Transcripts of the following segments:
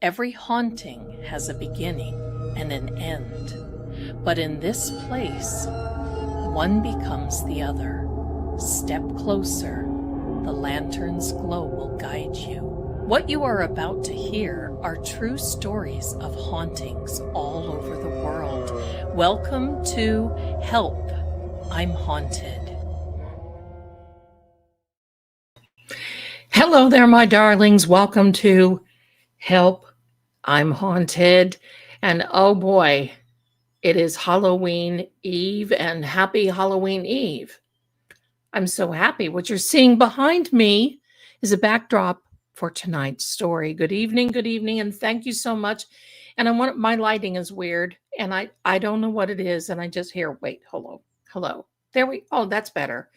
Every haunting has a beginning and an end, but in this place, one becomes the other. Step closer, the lantern's glow will guide you. What you are about to hear are true stories of hauntings all over the world. Welcome to Help, I'm Haunted. Hello there, my darlings. Welcome to Help, I'm Haunted. And oh boy, it is Halloween Eve, and happy Halloween Eve. I'm so happy. What you're seeing behind me is a backdrop for tonight's story. Good evening, and thank you so much. And my lighting is weird, and I don't know what it is, and I just hear, wait, hello. Oh, that's better.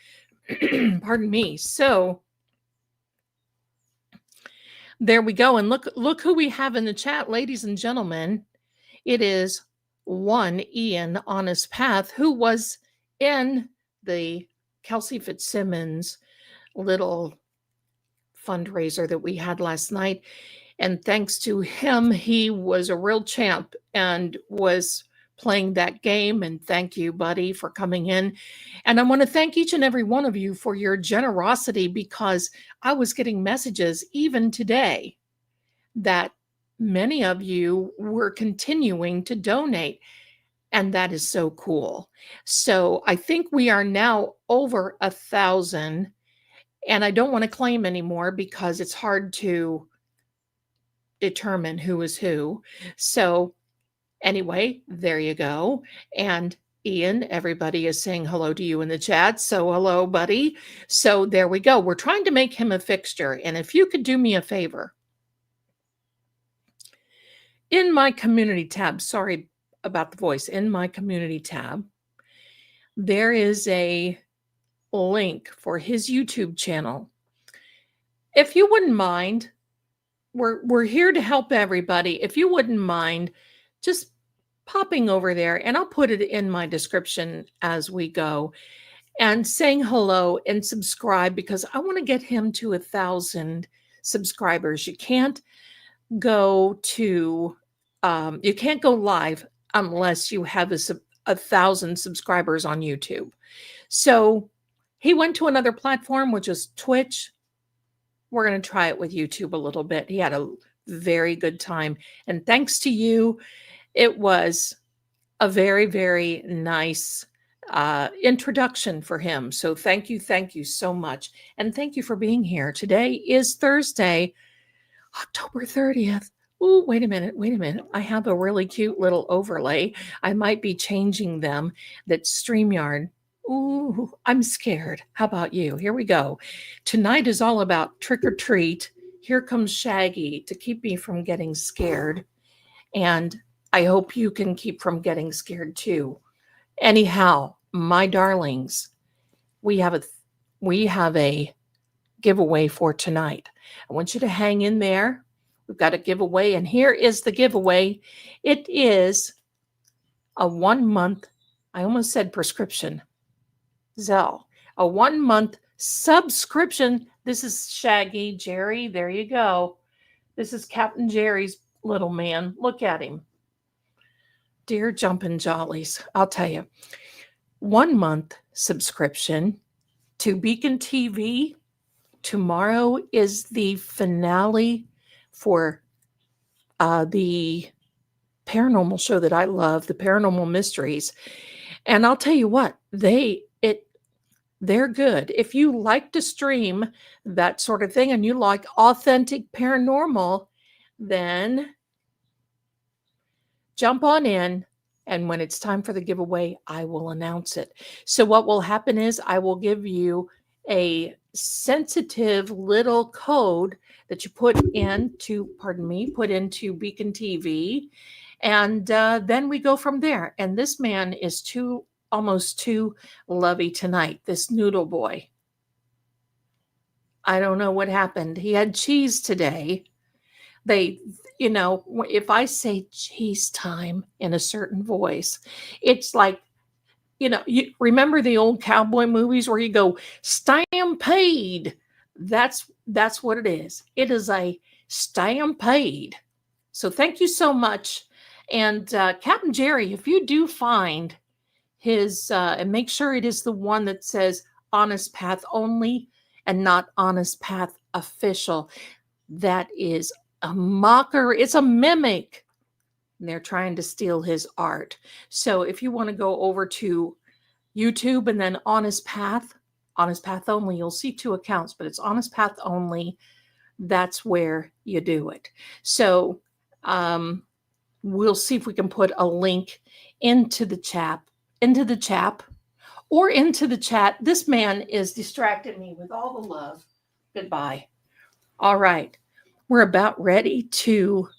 Pardon me. So there we go. And look who we have in the chat, ladies and gentlemen. It is one Ian Honest Path, who was in the Kelsey Fitzsimmons little fundraiser that we had last night. And thanks to him, he was a real champ and was playing that game. And thank you, buddy, for coming in. And I want to thank each and every one of you for your generosity, because I was getting messages even today that many of you were continuing to donate. And that is so cool. So I think we are now over 1,000. And I don't want to claim anymore because it's hard to determine who is who. So anyway, there you go. And Ian, everybody is saying hello to you in the chat. So hello, buddy. So there we go. We're trying to make him a fixture. And if you could do me a favor, in my community tab, sorry about the voice, in my community tab, there is a link for his YouTube channel. If you wouldn't mind, we're here to help everybody. If you wouldn't mind just popping over there, and I'll put it in my description as we go, and saying hello and subscribe, because I want to get him to 1,000 subscribers. You can't go live unless you have 1,000 subscribers on YouTube. So he went to another platform, which is Twitch. We're going to try it with YouTube a little bit. He had a very good time. And thanks to you, it was a very, very nice introduction for him. So thank you so much. And thank you for being here. Today is Thursday, October 30th. Oh, wait a minute. I have a really cute little overlay. I might be changing them. That's StreamYard. Ooh, I'm scared. How about you? Here we go. Tonight is all about trick or treat. Here comes Shaggy to keep me from getting scared. And I hope you can keep from getting scared too. Anyhow, my darlings, we have a giveaway for tonight. I want you to hang in there. We've got a giveaway, and here is the giveaway. It is a 1 month, I almost said prescription, Zell, a 1 month subscription. This is Shaggy, Jerry, there you go. This is Captain Jerry's little man. Look at him. Dear jumping jollies, I'll tell you. 1 month subscription to Beacon TV. Tomorrow is the finale for the paranormal show that I love, the Paranormal Mysteries. And I'll tell you what, they're good. If you like to stream that sort of thing and you like authentic paranormal, then jump on in. And when it's time for the giveaway, I will announce it. So what will happen is I will give you a sensitive little code that you put into Beacon TV. And then we go from there. And this man is almost too lovey tonight, this noodle boy. I don't know what happened. He had cheese today. If I say cheese time in a certain voice, it's like, you remember the old cowboy movies where you go, stampede. That's what it is. It is a stampede. So thank you so much. And Captain Jerry, if you do find his, and make sure it is the one that says Honest Path Only and not Honest Path Official, that is a mocker. It's a mimic. And they're trying to steal his art. So if you want to go over to YouTube and then Honest Path Only, you'll see two accounts, but it's Honest Path Only. That's where you do it. So we'll see if we can put a link into the chat, or into the chat. This man is distracting me with all the love. Goodbye. All right. We're about ready to,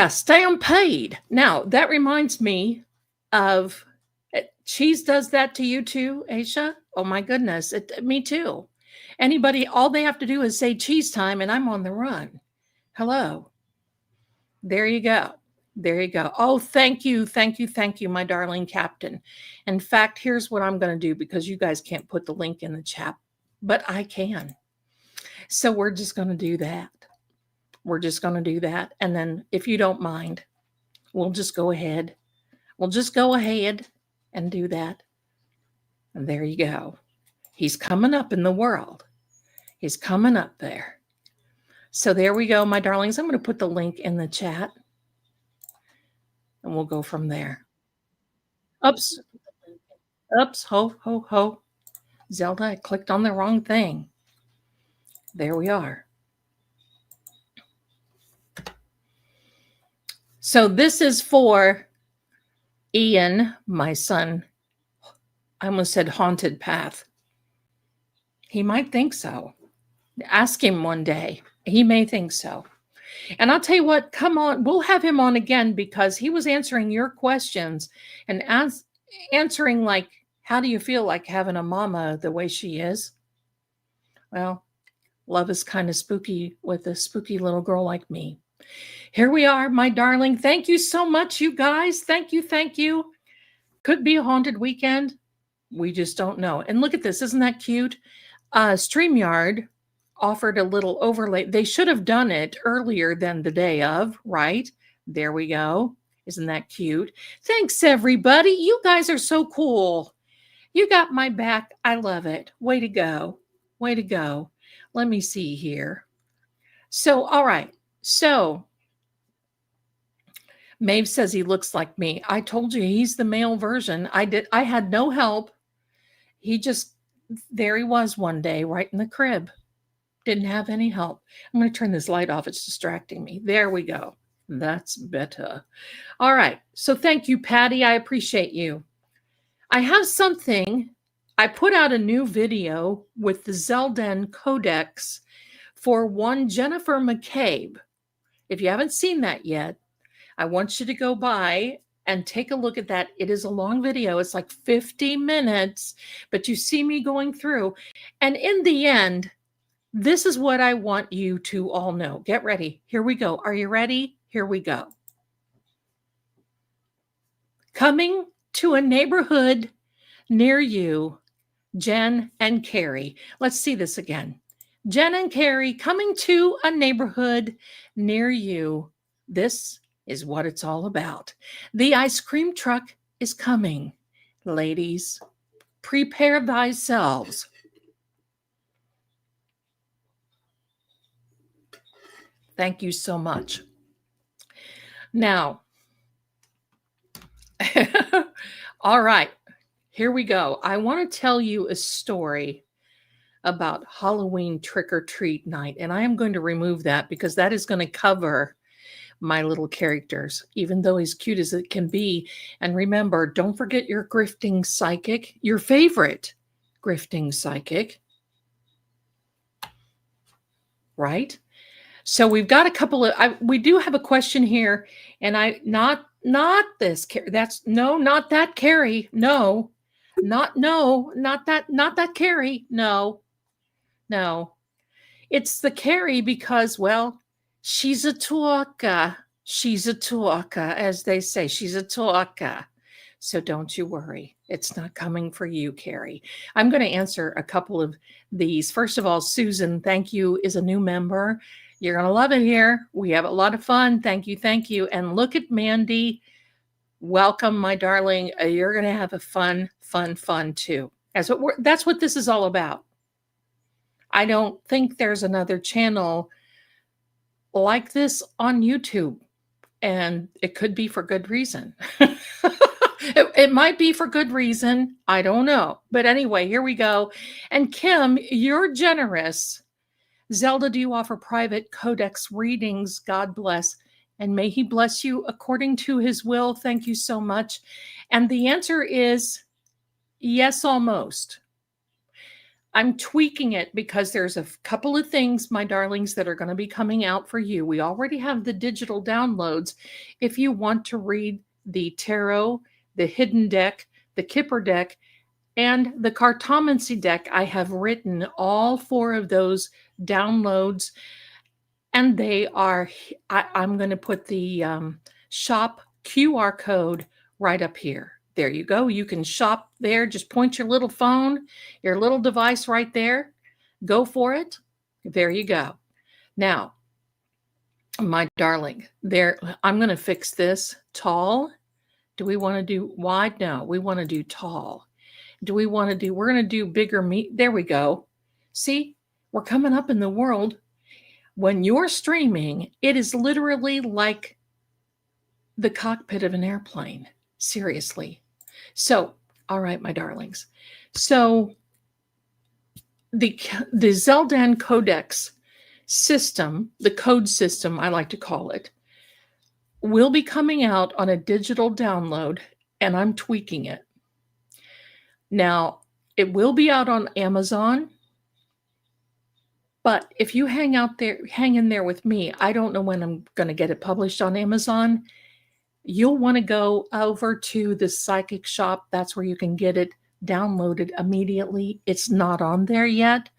stay unpaid. Now, that reminds me of, Cheese does that to you too, Aisha? Oh my goodness. Me too. Anybody, all they have to do is say cheese time and I'm on the run. Hello. There you go. There you go. Oh, thank you. Thank you. Thank you, my darling captain. In fact, here's what I'm going to do, because you guys can't put the link in the chat, but I can. So we're just going to do that. We're just going to do that. And then if you don't mind, we'll just go ahead. We'll just go ahead and do that. And there you go. He's coming up in the world. He's coming up there. So there we go, my darlings. I'm going to put the link in the chat. And we'll go from there. Oops. Oops. Ho, ho, ho. Zelda, I clicked on the wrong thing. There we are. So this is for Ian, my son. I almost said haunted path. He might think so. Ask him one day. He may think so. And I'll tell you what, come on, we'll have him on again, because he was answering your questions and answering like, how do you feel like having a mama the way she is? Well, love is kind of spooky with a spooky little girl like me. Here we are, my darling. Thank you so much, you guys. Thank you. Thank you. Could be a haunted weekend. We just don't know. And look at this. Isn't that cute? StreamYard offered a little overlay. They should have done it earlier than the day of, right? There we go. Isn't that cute? Thanks, everybody. You guys are so cool. You got my back. I love it. Way to go. Way to go. Let me see here. So, all right. So, Maeve says he looks like me. I told you he's the male version. I had no help. There he was one day, right in the crib. Didn't have any help. I'm going to turn this light off. It's distracting me. There we go. That's better. All right. So thank you, Patty. I appreciate you. I have something. I put out a new video with the Zelda Codex for one Jennifer McCabe. If you haven't seen that yet, I want you to go by and take a look at that. It is a long video. It's like 50 minutes, but you see me going through. And in the end, this is what I want you to all know. Get ready. Here we go. Are you ready? Here we go. Coming to a neighborhood near you, Jen and Carrie. Let's see this again. Jen and Carrie coming to a neighborhood near you. This is what it's all about. The ice cream truck is coming. Ladies, prepare thyselves. Thank you so much. Now, all right, here we go. I want to tell you a story about Halloween trick-or-treat night, and I am going to remove that because that is going to cover my little characters, even though he's cute as it can be. And remember, don't forget your grifting psychic, your favorite grifting psychic, right? So we've got a couple of, we do have a question here, and not this, that's, no, not that Carrie, no, not that Carrie, no, it's the Carrie because, well, she's a talker, as they say, she's a talker. So don't you worry. It's not coming for you, Carrie. I'm going to answer a couple of these. First of all, Susan, thank you, is a new member. You're going to love it here. We have a lot of fun. Thank you. Thank you. And look at Mandy. Welcome, my darling. You're going to have a fun too. That's what this is all about. I don't think there's another channel like this on YouTube, and it could be for good reason. It might be for good reason. I don't know. But anyway, here we go. And Kim, you're generous. Zelda, do you offer private codex readings? God bless. And may he bless you according to his will. Thank you so much. And the answer is yes, almost. I'm tweaking it because there's a couple of things, my darlings, that are going to be coming out for you. We already have the digital downloads. If you want to read the tarot, the hidden deck, the Kipper deck, and the Cartomancy deck, I have written all 4 of those downloads, and they are, I'm going to put the shop QR code right up here. There you go. You can shop there. Just point your little phone, your little device right there. Go for it. There you go. Now, my darling, I'm going to fix this. Tall. Do we want to do wide? No, we want to do tall. Do we want to do, we're going to do bigger meat. There we go. See, we're coming up in the world. When you're streaming, it is literally like the cockpit of an airplane. Seriously. So, all right, my darlings. So the Zeldan Codex system, the code system, I like to call it, will be coming out on a digital download, and I'm tweaking it. Now, it will be out on Amazon, but if you hang in there with me, I don't know when I'm going to get it published on Amazon. You'll want to go over to the Psychic Shop. That's where you can get it downloaded immediately. It's not on there yet,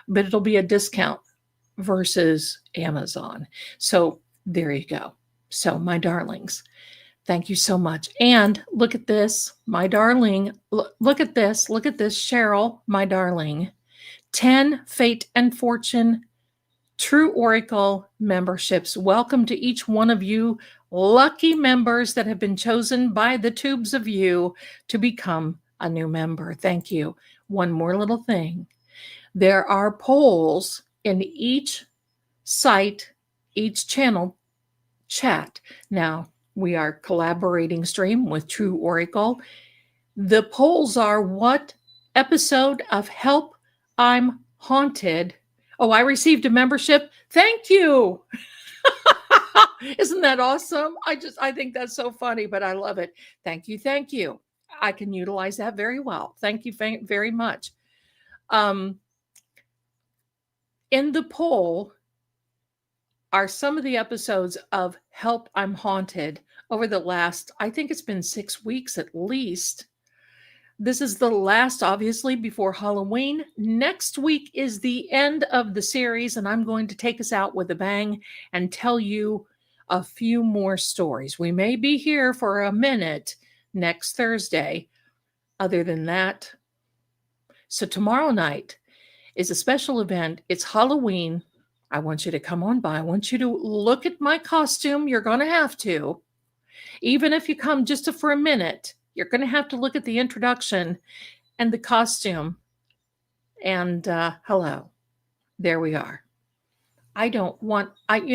but it'll be a discount versus Amazon. So there you go. So my darlings, thank you so much. And look at this, my darling. Look at this. Look at this, Cheryl, my darling. 10 Fate and Fortune True Oracle memberships. Welcome to each one of you lucky members that have been chosen by the tubes of you to become a new member. Thank you. One more little thing. There are polls in each site, each channel chat. Now, we are collaborating stream with True Oracle. The polls are, what episode of Help I'm Haunted? Oh, I received a membership. Thank you. Isn't that awesome? I think that's so funny, but I love it. Thank you. Thank you. I can utilize that very well. Thank you very much. In the poll are some of the episodes of Help I'm Haunted over the last, I think it's been 6 weeks at least. This is the last, obviously, before Halloween. Next week is the end of the series, and I'm going to take us out with a bang and tell you a few more stories. We may be here for a minute next Thursday. Other than that, so tomorrow night is a special event. It's Halloween. I want you to come on by. I want you to look at my costume. You're going to have to. Even if you come just for a minute, you're going to have to look at the introduction and the costume. And hello, there we are. You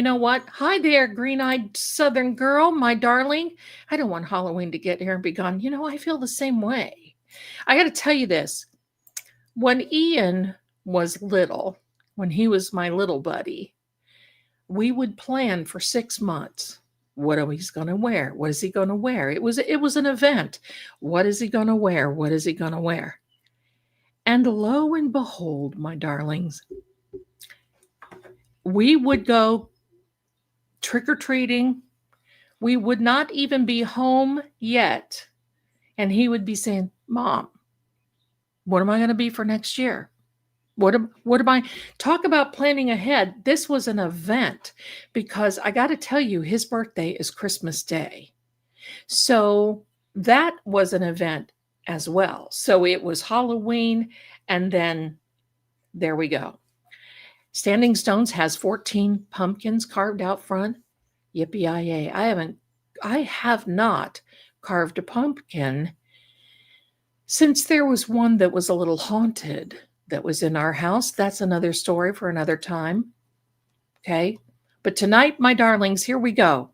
know what? Hi there, green-eyed Southern girl, my darling. I don't want Halloween to get here and be gone. You know, I feel the same way. I got to tell you this. When Ian was little, when he was my little buddy, we would plan for 6 months. What are he going to wear? What is he going to wear? It was an event. What is he going to wear? What is he going to wear? And lo and behold, my darlings, we would go trick-or-treating. We would not even be home yet. And he would be saying, Mom, what am I going to be for next year? What am I? Talk about planning ahead. This was an event because I got to tell you, his birthday is Christmas Day. So that was an event as well. So it was Halloween, and then there we go. Standing Stones has 14 pumpkins carved out front. Yippee-yi-yay. I have not carved a pumpkin since there was one that was a little haunted that was in our house. That's another story for another time. Okay. But tonight, my darlings, here we go.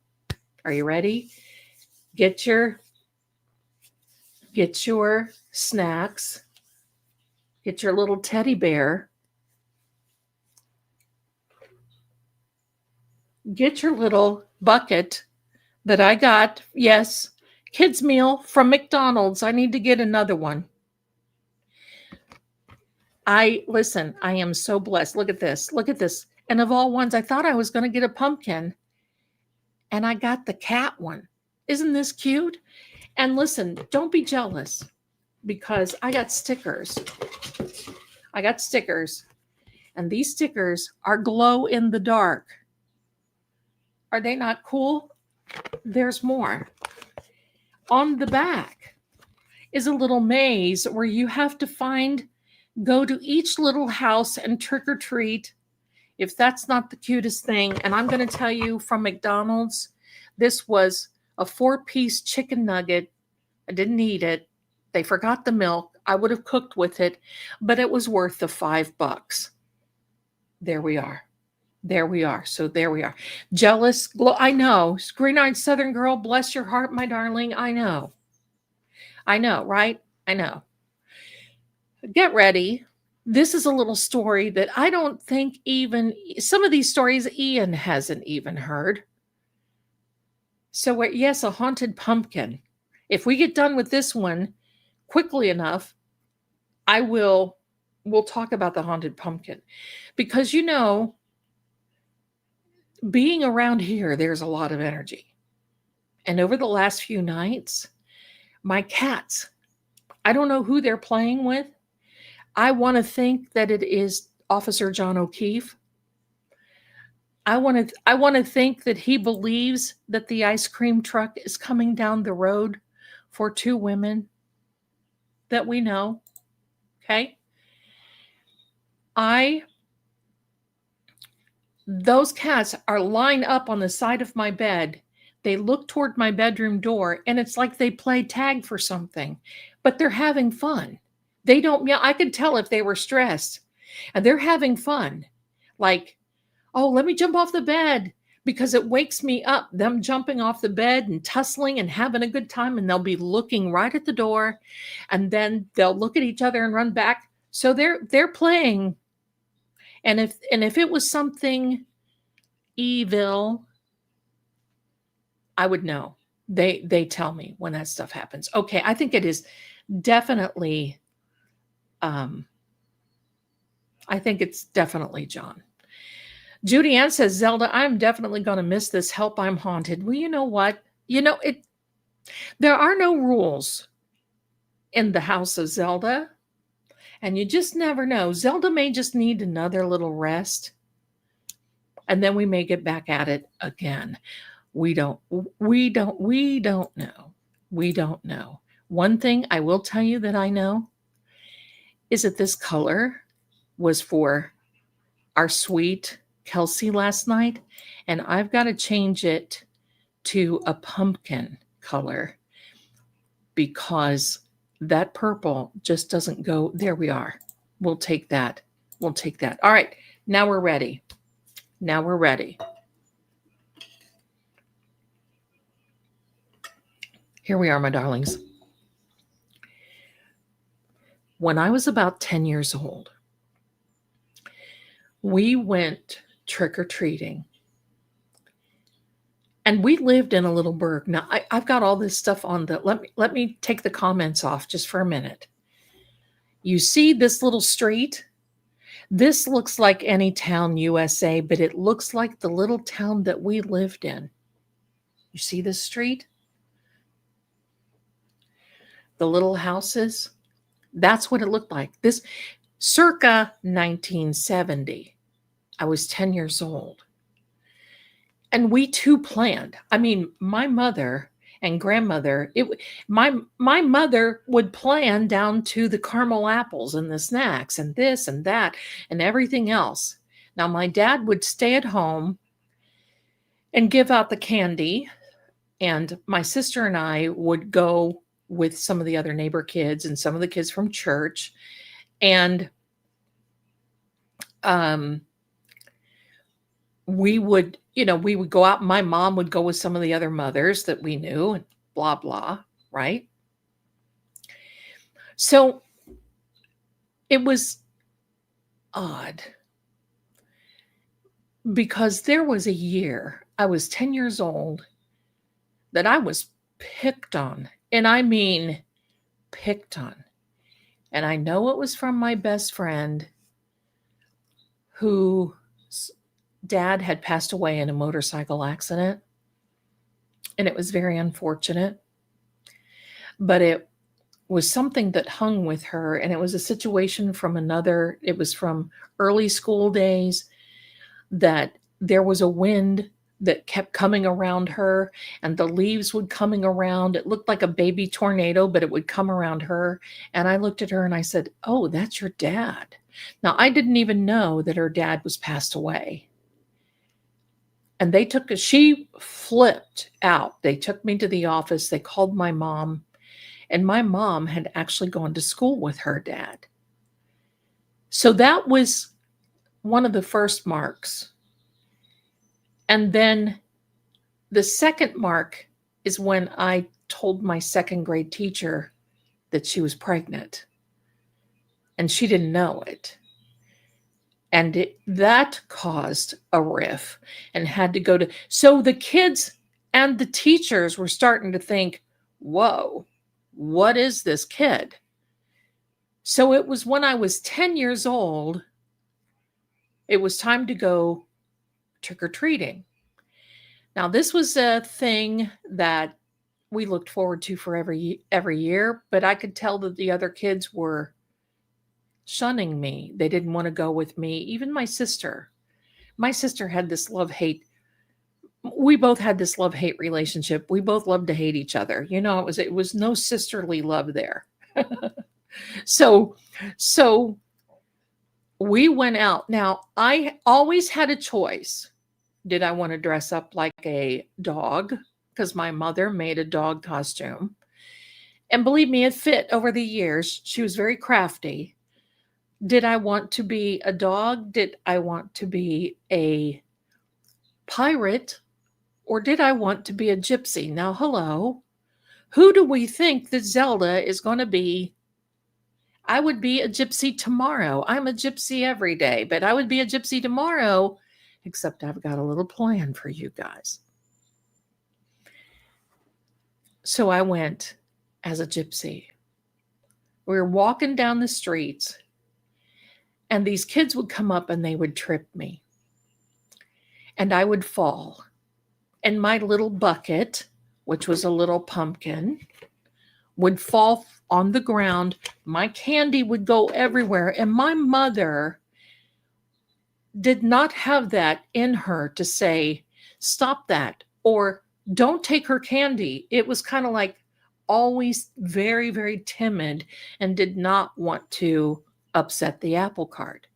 Are you ready? Get your snacks. Get your little teddy bear. Get your little bucket that I got. Yes, kids' meal from McDonald's. I need to get another one. Listen, I am so blessed. Look at this. Look at this. And of all ones, I thought I was going to get a pumpkin, and I got the cat one. Isn't this cute? And listen, don't be jealous because I got stickers. And these stickers are glow in the dark. Are they not cool? There's more. On the back is a little maze where you have to go to each little house and trick or treat. If that's not the cutest thing, and I'm going to tell you from McDonald's, this was a 4-piece chicken nugget. I didn't eat it. They forgot the milk. I would have cooked with it, but it was worth the $5. There we are. So there we are. Jealous. I know. Green-eyed Southern girl, bless your heart, my darling. I know, right? I know. Get ready. This is a little story that I don't think some of these stories Ian hasn't even heard. So yes, a haunted pumpkin. If we get done with this one quickly enough, we'll talk about the haunted pumpkin. Because being around here, there's a lot of energy. And over the last few nights, my cats, I don't know who they're playing with. I want to think that it is Officer John O'Keefe. I want to think that he believes that the ice cream truck is coming down the road for 2 women that we know. Okay? Those cats are lined up on the side of my bed. They look toward my bedroom door, and it's like they play tag for something, but they're having fun. They don't, I could tell if they were stressed, and they're having fun. Like, oh, let me jump off the bed, because it wakes me up, them jumping off the bed and tussling and having a good time, and they'll be looking right at the door, and then they'll look at each other and run back. So they're playing. And if it was something evil, I would know. They tell me when that stuff happens. Okay, I think it is definitely I think it's definitely John. Judy Ann says, Zelda, I'm definitely going to miss this. Help, I'm haunted. Well, you know what? There are no rules in the house of Zelda. And you just never know. Zelda may just need another little rest. And then we may get back at it again. We don't know. We don't know. One thing I will tell you that I know is that this color was for our sweet Kelsey last night. And I've got to change it to a pumpkin color because that purple just doesn't go. There we are. We'll take that. All right. Now we're ready. Here we are, my darlings. When I was about 10 years old, we went trick-or-treating. And we lived in a little burg. Now, I've got all this stuff on let me take the comments off just for a minute. You see this little street? This looks like any town, USA, but it looks like the little town that we lived in. You see this street? The little houses? That's what it looked like. This circa 1970. I was 10 years old. And we too planned. I mean, my mother and grandmother, my mother would plan down to the caramel apples and the snacks and this and that and everything else. Now, my dad would stay at home and give out the candy, and my sister and I would go with some of the other neighbor kids and some of the kids from church. And um, we would, we would go out. My mom would go with some of the other mothers that we knew, and blah, blah, right? So it was odd because there was a year, I was 10 years old, that I was picked on. And I mean, picked on. And I know it was from my best friend whose dad had passed away in a motorcycle accident. And it was very unfortunate. But it was something that hung with her. And it was a situation from it was from early school days, that there was a wind that kept coming around her, and the leaves would coming around. It looked like a baby tornado, but it would come around her. And I looked at her and I said, "Oh, that's your dad." Now, I didn't even know that her dad was passed away. And she flipped out. They took me to the office. They called my mom, and my mom had actually gone to school with her dad. So that was one of the first marks. And then the second mark is when I told my second grade teacher that she was pregnant, and she didn't know it. And that caused a riff and had to go to. So the kids and the teachers were starting to think, whoa, what is this kid? So it was when I was 10 years old, it was time to go trick-or-treating. Now, this was a thing that we looked forward to for every year, but I could tell that the other kids were shunning me. They didn't want to go with me. Even my sister. My sister had this love-hate. We both had this love-hate relationship. We both loved to hate each other. It was no sisterly love there. So we went out. Now, I always had a choice. Did I want to dress up like a dog? Because my mother made a dog costume. And believe me, it fit over the years. She was very crafty. Did I want to be a dog? Did I want to be a pirate? Or did I want to be a gypsy? Now, hello. Who do we think that Zelda is going to be? I would be a gypsy tomorrow. I'm a gypsy every day, but I would be a gypsy tomorrow, except I've got a little plan for you guys. So I went as a gypsy. We were walking down the streets, and these kids would come up and they would trip me. And I would fall. And my little bucket, which was a little pumpkin, would fall on the ground. My candy would go everywhere. And my mother did not have that in her to say, stop that, or don't take her candy. It was kind of like always very, very timid and did not want to upset the apple cart.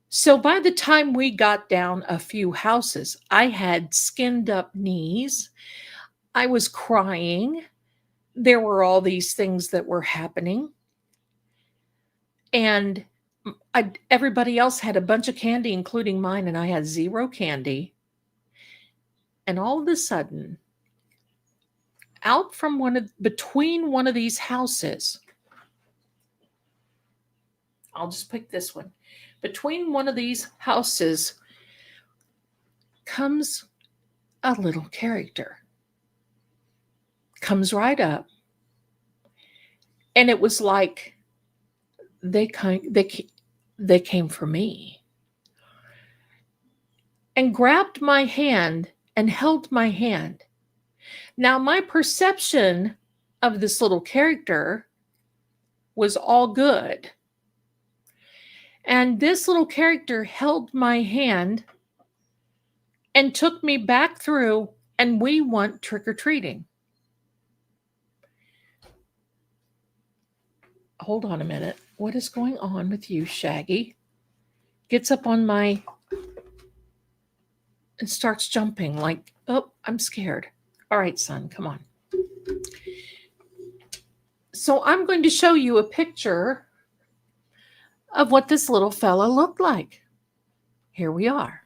So by the time we got down a few houses, I had skinned up knees. I was crying. There were all these things that were happening. And everybody else had a bunch of candy, including mine, and I had zero candy. And all of a sudden, out from between one of these houses, I'll just pick this one. Between one of these houses comes a little character. Comes right up. And it was like they came for me. And grabbed my hand and held my hand. Now, my perception of this little character was all good. And this little character held my hand and took me back through, and we went trick-or-treating. Hold on a minute. What is going on with you, Shaggy? gets up on my and starts jumping like, oh, I'm scared. All right, son, come on. So I'm going to show you a picture of what this little fella looked like. Here we are.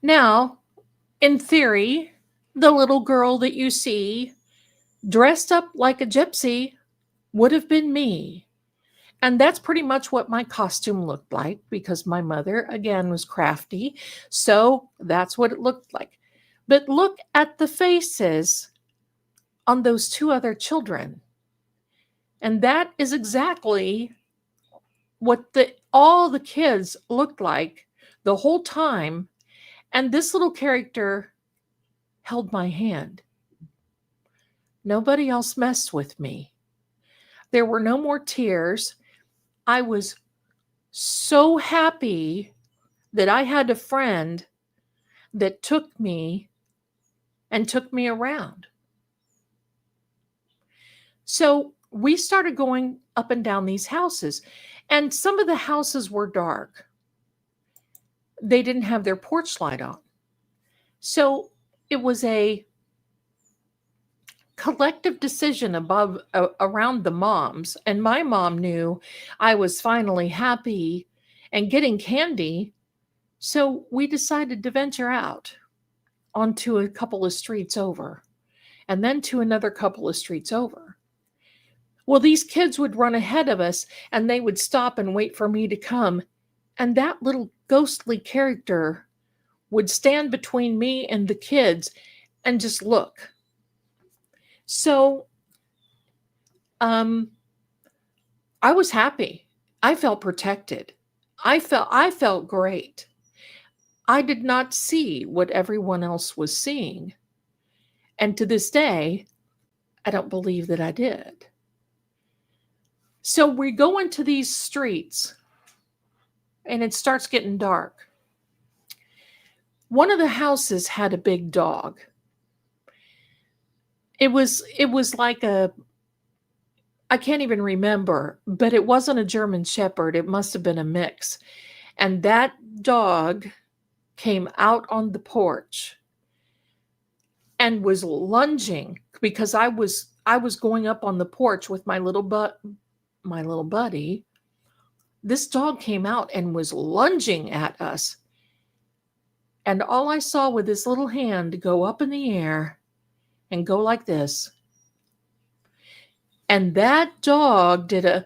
Now, in theory, the little girl that you see dressed up like a gypsy would have been me. And that's pretty much what my costume looked like because my mother, again, was crafty. So that's what it looked like. But look at the faces on those two other children. And that is exactly what all the kids looked like the whole time. And this little character held my hand. Nobody else messed with me. There were no more tears. I was so happy that I had a friend that took me and took me around. So we started going up and down these houses, and some of the houses were dark. They didn't have their porch light on. So it was a collective decision around the moms, and my mom knew I was finally happy and getting candy, so we decided to venture out onto a couple of streets over and then to another couple of streets over. Well, these kids would run ahead of us and they would stop and wait for me to come, and that little ghostly character would stand between me and the kids and just look. So I was happy. I felt protected. I felt great. I did not see what everyone else was seeing. And to this day, I don't believe that I did. So we go into these streets and it starts getting dark. One of the houses had a big dog. It was like I can't even remember, but it wasn't a German Shepherd. It must have been a mix. And that dog came out on the porch and was lunging because I was going up on the porch with my little buddy. This dog came out and was lunging at us. And all I saw with his little hand go up in the air and go like this. And that dog did a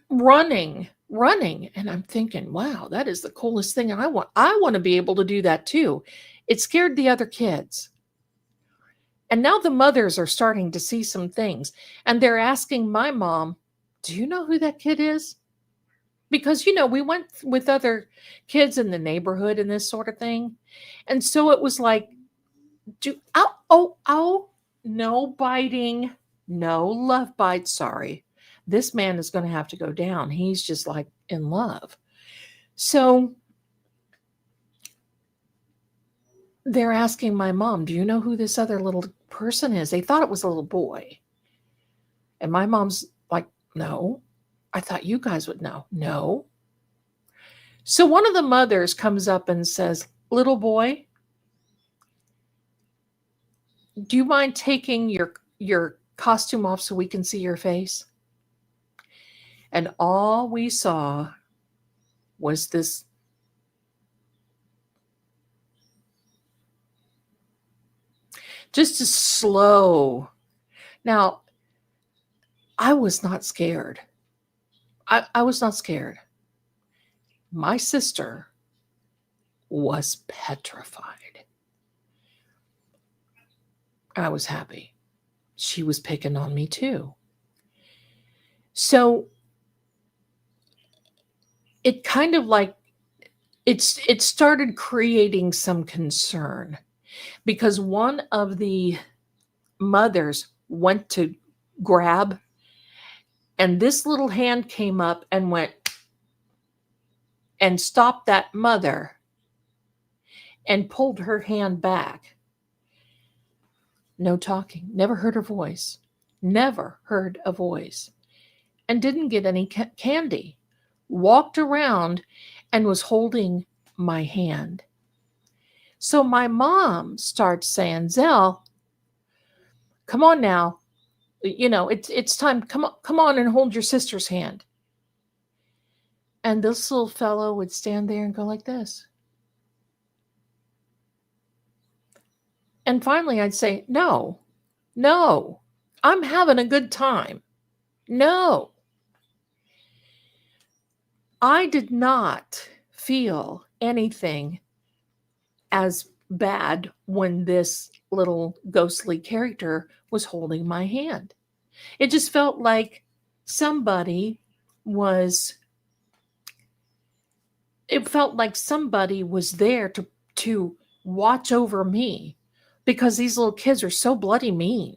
running. And I'm thinking, wow, that is the coolest thing. I want to be able to do that too. It scared the other kids. And now the mothers are starting to see some things. And they're asking my mom, do you know who that kid is? Because, we went with other kids in the neighborhood and this sort of thing. And so it was like, no biting, no love bites. Sorry. This man is going to have to go down. He's just like in love. So they're asking my mom, do you know who this other little person is? They thought it was a little boy. And my mom's like, no, I thought you guys would know. No. So one of the mothers comes up and says, little boy, do you mind taking your costume off so we can see your face? And all we saw was this just a slow. Now, I was not scared. I was not scared. My sister was petrified. I was happy. She was picking on me too. So it kind of like it started creating some concern because one of the mothers went to grab, and this little hand came up and went and stopped that mother and pulled her hand back. No talking. Never heard her voice. Never heard a voice. and didn't get any candy, walked around and was holding my hand. So my mom starts saying, Zell, come on now. It's time. Come on and hold your sister's hand. And this little fellow would stand there and go like this. And finally I'd say, no, I'm having a good time. No. I did not feel anything as bad when this little ghostly character was holding my hand. It just felt like somebody was there to watch over me, because these little kids are so bloody mean.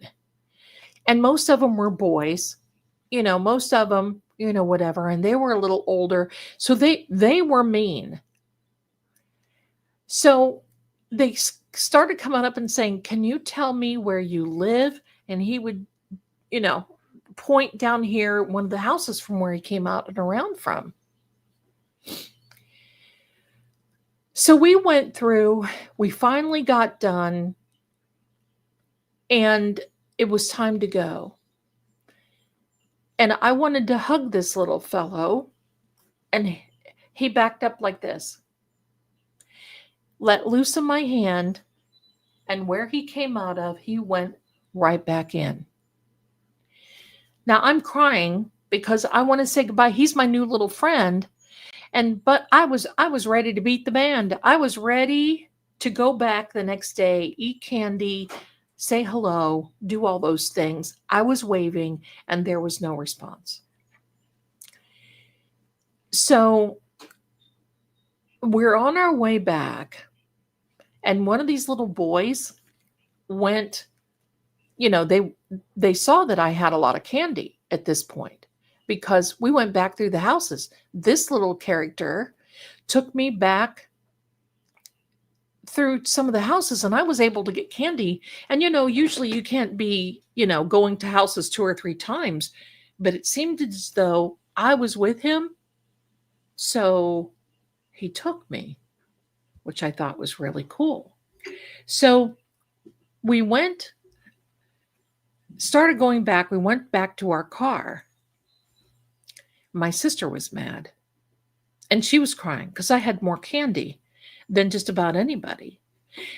And most of them were boys, most of them, whatever, and they were a little older, so they were mean. So they started coming up and saying, can you tell me where you live? And he would, point down here, one of the houses from where he came out and around from. So we went through, we finally got done, and it was time to go. And I wanted to hug this little fellow, and he backed up like this, let loose of my hand, and where he came out of, he went right back in. Now I'm crying because I want to say goodbye. He's my new little friend. But I was ready to beat the band. I was ready to go back the next day, eat candy, say hello, do all those things. I was waving and there was no response. So we're on our way back, and one of these little boys went, they saw that I had a lot of candy at this point, because we went back through the houses. This little character took me back through some of the houses, and I was able to get candy. And, usually you can't be, going to houses 2 or 3 times, but it seemed as though I was with him. So he took me, which I thought was really cool. So we started going back. We went back to our car. My sister was mad, and she was crying because I had more candy than just about anybody.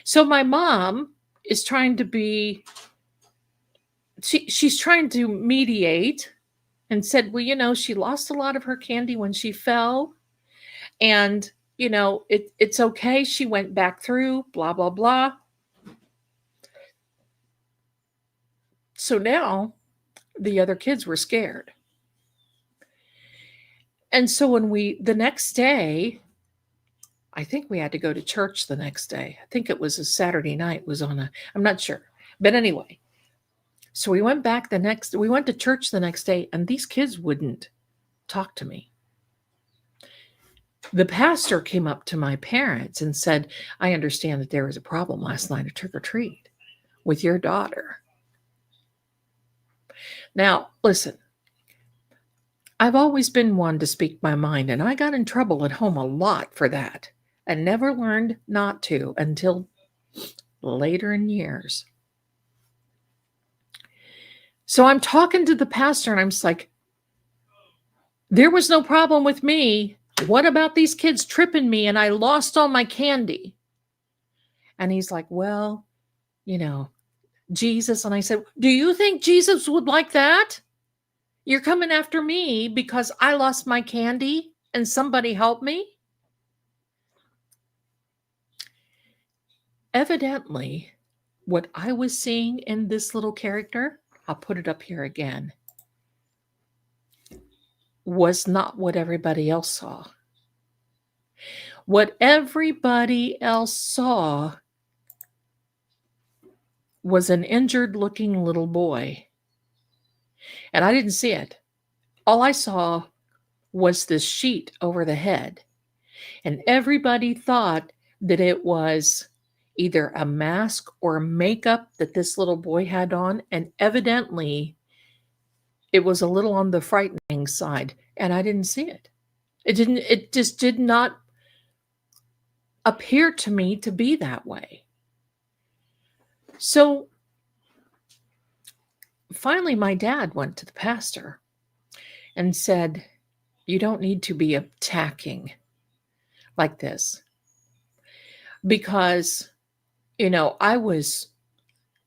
So my mom is trying to she's trying to mediate, and said, well, she lost a lot of her candy when she fell, and, it's okay. She went back through, blah, blah, blah. So now the other kids were scared. And so the next day, I think we had to go to church the next day. I think it was a Saturday night, I'm not sure. But anyway, so we went to church the next day, and these kids wouldn't talk to me. The pastor came up to my parents and said, I understand that there was a problem last night at trick or treat with your daughter. Now, listen, I've always been one to speak my mind, and I got in trouble at home a lot for that, and never learned not to until later in years. So I'm talking to the pastor, and I'm just like, there was no problem with me. What about these kids tripping me, and I lost all my candy? And he's like, well, Jesus. And I said, do you think Jesus would like that? You're coming after me because I lost my candy and somebody helped me? Evidently, what I was seeing in this little character, I'll put it up here again, was not what everybody else saw. What everybody else saw was an injured-looking little boy. And I didn't see it. All I saw was this sheet over the head. And everybody thought that it was either a mask or makeup that this little boy had on. And evidently, it was a little on the frightening side, and I didn't see it. It just did not appear to me to be that way. So finally, my dad went to the pastor and said, "You don't need to be attacking like this." Because, I was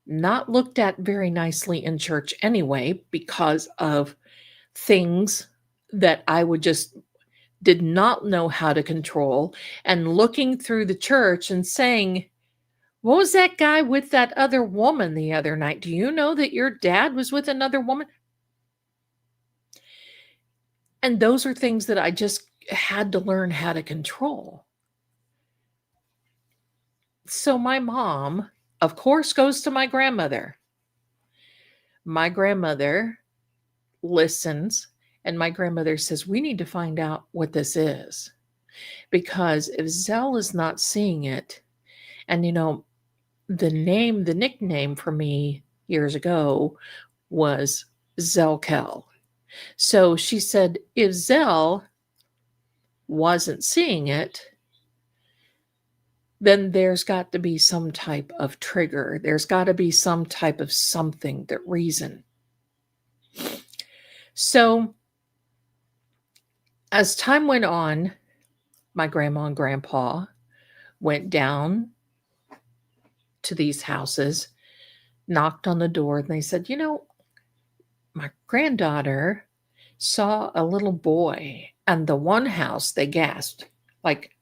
not looked at very nicely in church anyway because of things that I would just did not know how to control, and looking through the church and saying, "What was that guy with that other woman the other night? Do you know that your dad was with another woman?" And those are things that I just had to learn how to control. So my mom, of course, goes to my grandmother. My grandmother listens, and my grandmother says, "We need to find out what this is. Because if Zell is not seeing it," and the nickname for me years ago was Zellkel. So she said, if Zell wasn't seeing it, then there's got to be some type of trigger. There's got to be some type of something, that reason. So as time went on, my grandma and grandpa went down to these houses, knocked on the door, and they said, my granddaughter saw a little boy. And the one house, they gasped, like,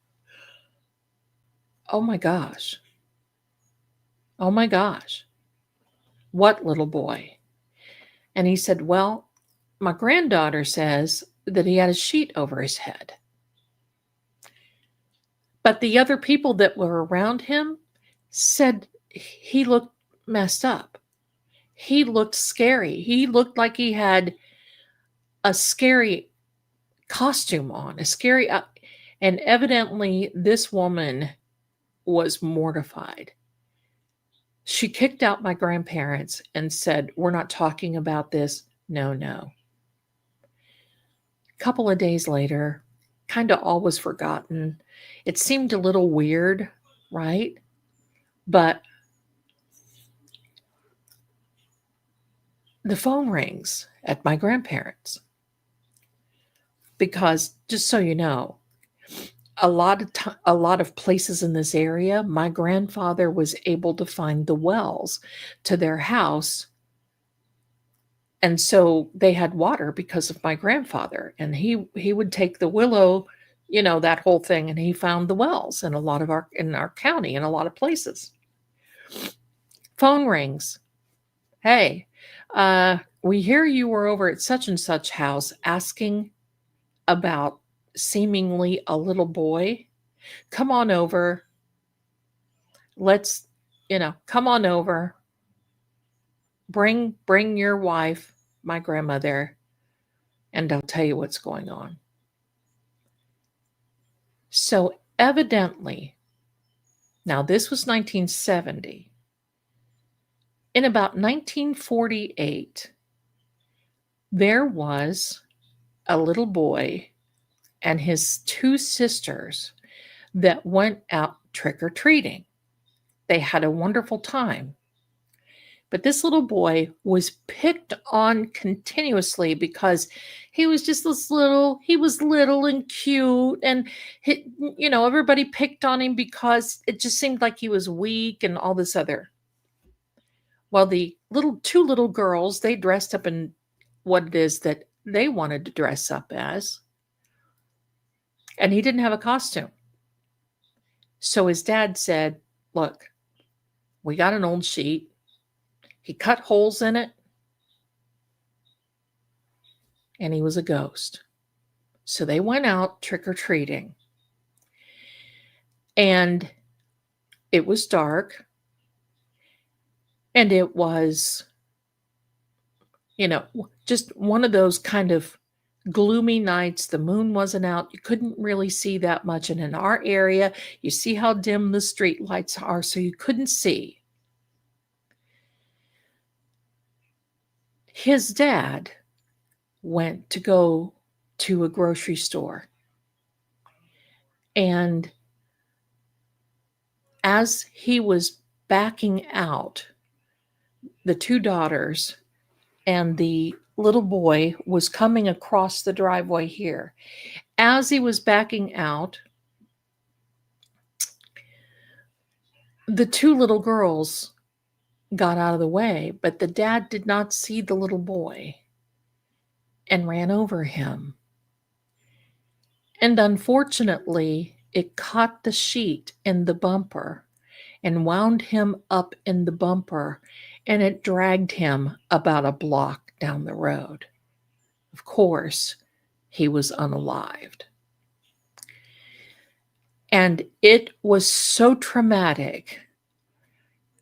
"Oh my gosh. Oh my gosh. What little boy?" And he said, "Well, my granddaughter says that he had a sheet over his head." But the other people that were around him said he looked messed up. He looked scary. He looked like he had a scary costume on, and evidently this woman was mortified. She kicked out my grandparents and said, "We're not talking about this. No, no." A couple of days later, kind of all was forgotten. It seemed a little weird, right? But the phone rings at my grandparents. Because just so you know, a lot of places in this area, my grandfather was able to find the wells to their house. And so they had water because of my grandfather, and he would take the willow, that whole thing, and he found the wells in our county in a lot of places. Phone rings. "Hey, we hear you were over at such and such house asking about seemingly a little boy. Come on over. Let's, come on over. Bring your wife, my grandmother, and I'll tell you what's going on." So evidently, now this was 1970. In about 1948, there was a little boy and his two sisters that went out trick-or-treating. They had a wonderful time. But this little boy was picked on continuously because he was just he was little and cute. And, everybody picked on him because it just seemed like he was weak and all this other. Well, the two little girls, they dressed up in what it is that they wanted to dress up as. And he didn't have a costume. So his dad said, "Look, we got an old sheet." He cut holes in it, and he was a ghost. So they went out trick-or-treating. And it was dark. And it was, just one of those kind of gloomy nights. The moon wasn't out. You couldn't really see that much. And in our area, you see how dim the street lights are, so you couldn't see. His dad went to go to a grocery store. And as he was backing out, the two daughters and the little boy was coming across the driveway here. As he was backing out, the two little girls got out of the way, but the dad did not see the little boy and ran over him. And unfortunately, it caught the sheet in the bumper and wound him up in the bumper, and it dragged him about a block down the road. Of course, he was unalived. And it was so traumatic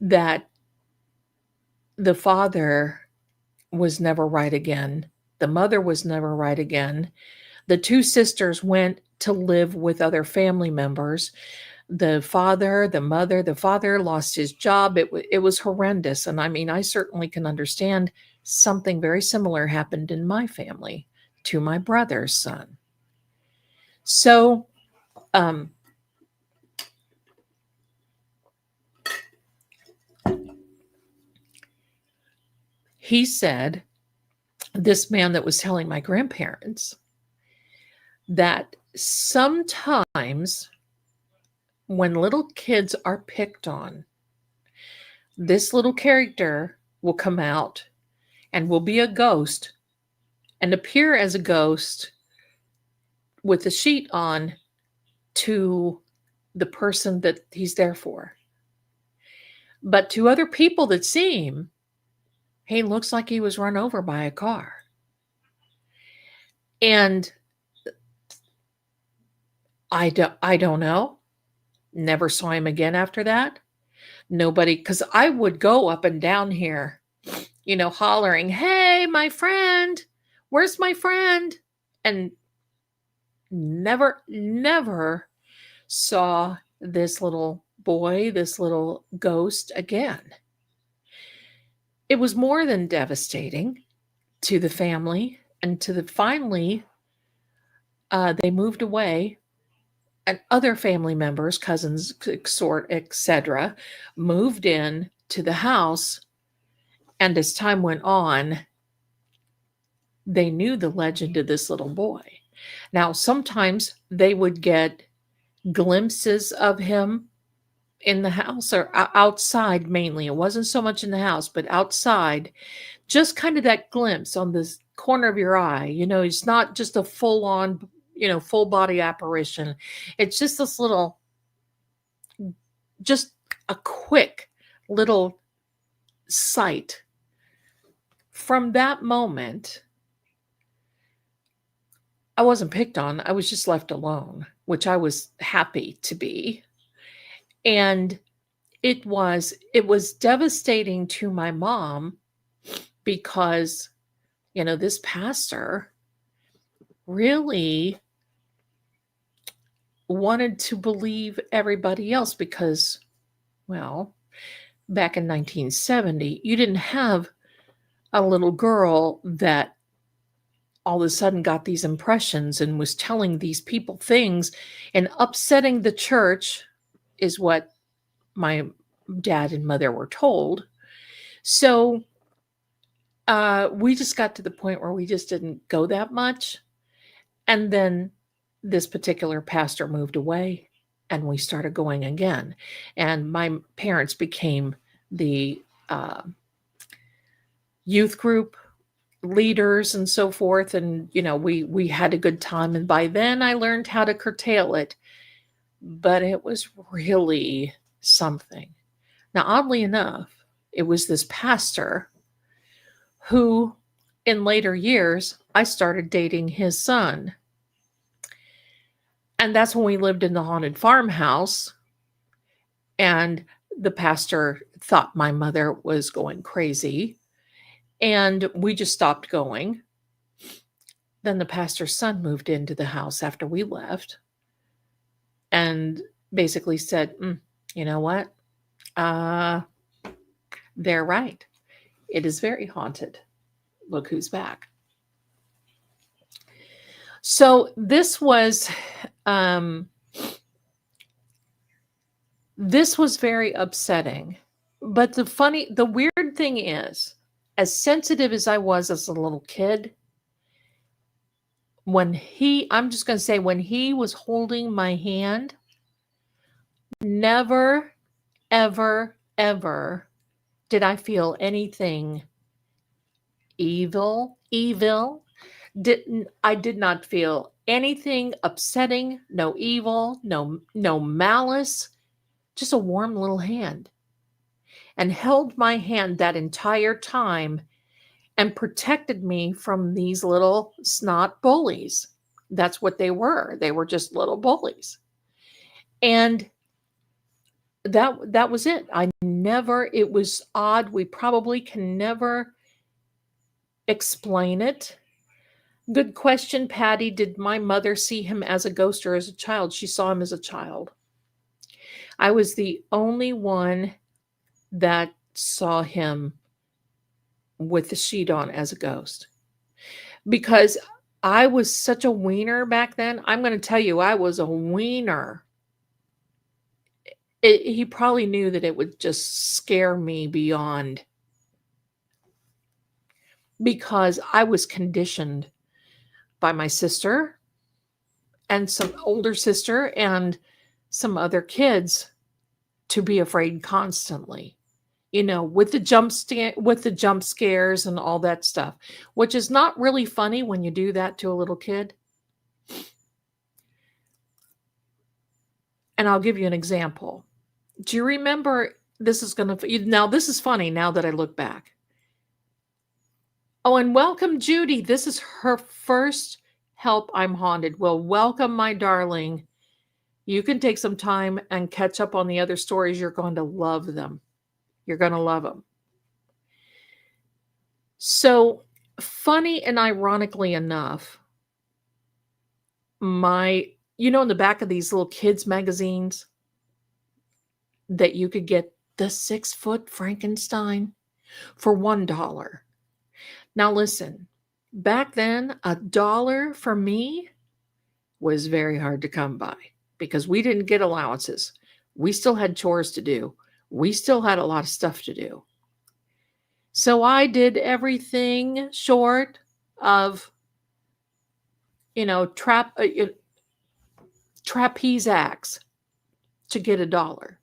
that the father was never right again. The mother was never right again. The two sisters went to live with other family members. The father, the mother, the father lost his job. It was horrendous. And I mean, I certainly can understand something very similar happened in my family to my brother's son. So, he said, this man that was telling my grandparents, that sometimes when little kids are picked on, this little character will come out and will be a ghost and appear as a ghost with a sheet on to the person that he's there for. But to other people that see him, he looks like he was run over by a car. And I don't know. Never saw him again after that. Nobody, because I would go up and down here, hollering, "Hey, my friend, where's my friend?" And never saw this little boy, this little ghost again. It was more than devastating to the family, and finally, they moved away, and other family members, cousins, etc., moved in to the house. And as time went on, they knew the legend of this little boy. Now, sometimes they would get glimpses of him in the house or outside mainly. It wasn't so much in the house, but outside, just kind of that glimpse on this corner of your eye. It's not just a full-on, full body apparition. It's just this little, just a quick little sight. From that moment, I wasn't picked on. I was just left alone, which I was happy to be. And it was devastating to my mom because, this pastor really wanted to believe everybody else because, well, back in 1970, you didn't have a little girl that all of a sudden got these impressions and was telling these people things and upsetting the church, is what my dad and mother were told. So we just got to the point where we just didn't go that much. And then this particular pastor moved away and we started going again. And my parents became the youth group leaders and so forth. And, we had a good time. And by then I learned how to curtail it. But it was really something. Now, oddly enough, it was this pastor who, in later years, I started dating his son. And that's when we lived in the haunted farmhouse. And the pastor thought my mother was going crazy. And we just stopped going. Then the pastor's son moved into the house after we left and basically said, you know what? They're right. It is very haunted. Look who's back. So um, this was very upsetting. But the weird thing is, as sensitive as I was as a little kid, I'm just going to say, when he was holding my hand, never, ever, ever did I feel anything evil. I did not feel anything upsetting, no evil, no malice, just a warm little hand. And held my hand that entire time and protected me from these little snot bullies. That's what they were. They were just little bullies. And that was it. It was odd. We probably can never explain it. Good question, Patty. Did my mother see him as a ghost or as a child? She saw him as a child. I was the only one that saw him with the sheet on as a ghost, because I was such a wiener back then. I'm going to tell you, I was a wiener. He probably knew that it would just scare me beyond, because I was conditioned by my sister and some older sister and some other kids to be afraid constantly, with the jump scares and all that stuff, which is not really funny when you do that to a little kid. And I'll give you an example. Do you remember, this is funny now that I look back. Oh, and welcome, Judy. This is her first Help I'm Haunted. Well, welcome, my darling. You can take some time and catch up on the other stories. You're going to love them. You're going to love them. So, funny and ironically enough, in the back of these little kids' magazines that you could get the 6-foot Frankenstein for $1. Now, listen, back then, $1 for me was very hard to come by because we didn't get allowances. We still had chores to do. We still had a lot of stuff to do. So I did everything short of, trapeze acts to get $1.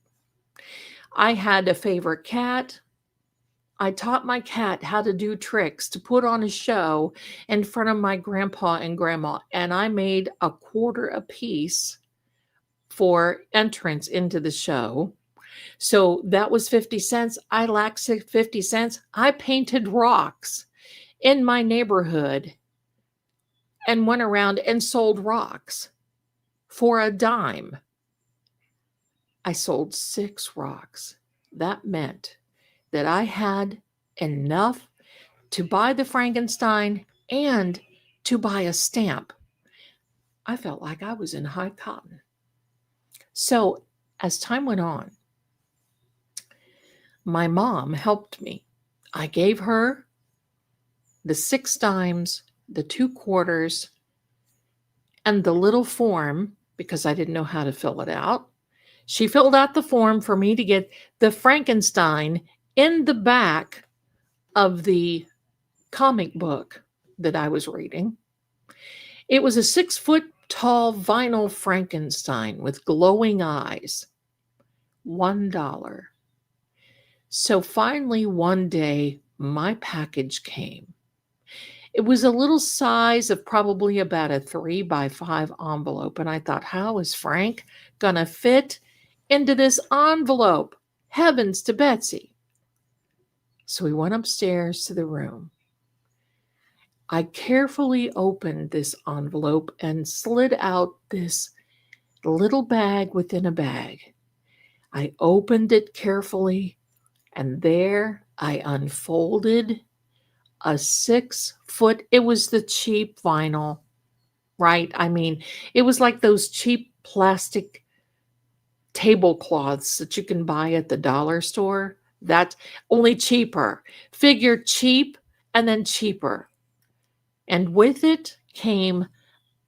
I had a favorite cat. I taught my cat how to do tricks to put on a show in front of my grandpa and grandma, and I made $0.25 apiece for entrance into the show. So that was 50 cents. I lacked 50 cents. I painted rocks in my neighborhood and went around and sold rocks for $0.10. I sold 6 rocks. That meant that I had enough to buy the Frankenstein and to buy a stamp. I felt like I was in high cotton. So as time went on, my mom helped me. I gave her the 6 dimes, the 2 quarters, and the little form, because I didn't know how to fill it out. She filled out the form for me to get the Frankenstein in the back of the comic book that I was reading. It was a 6-foot tall vinyl Frankenstein with glowing eyes. $1. So finally, one day, my package came. It was a little size of probably about a 3x5 envelope. And I thought, how is Frank going to fit into this envelope? Heavens to Betsy. So we went upstairs to the room. I carefully opened this envelope and slid out this little bag within a bag. I opened it carefully, and there I unfolded a 6-foot, it was the cheap vinyl, right? I mean, it was like those cheap plastic tablecloths that you can buy at the dollar store. That's only cheaper. Figure cheap and then cheaper. And with it came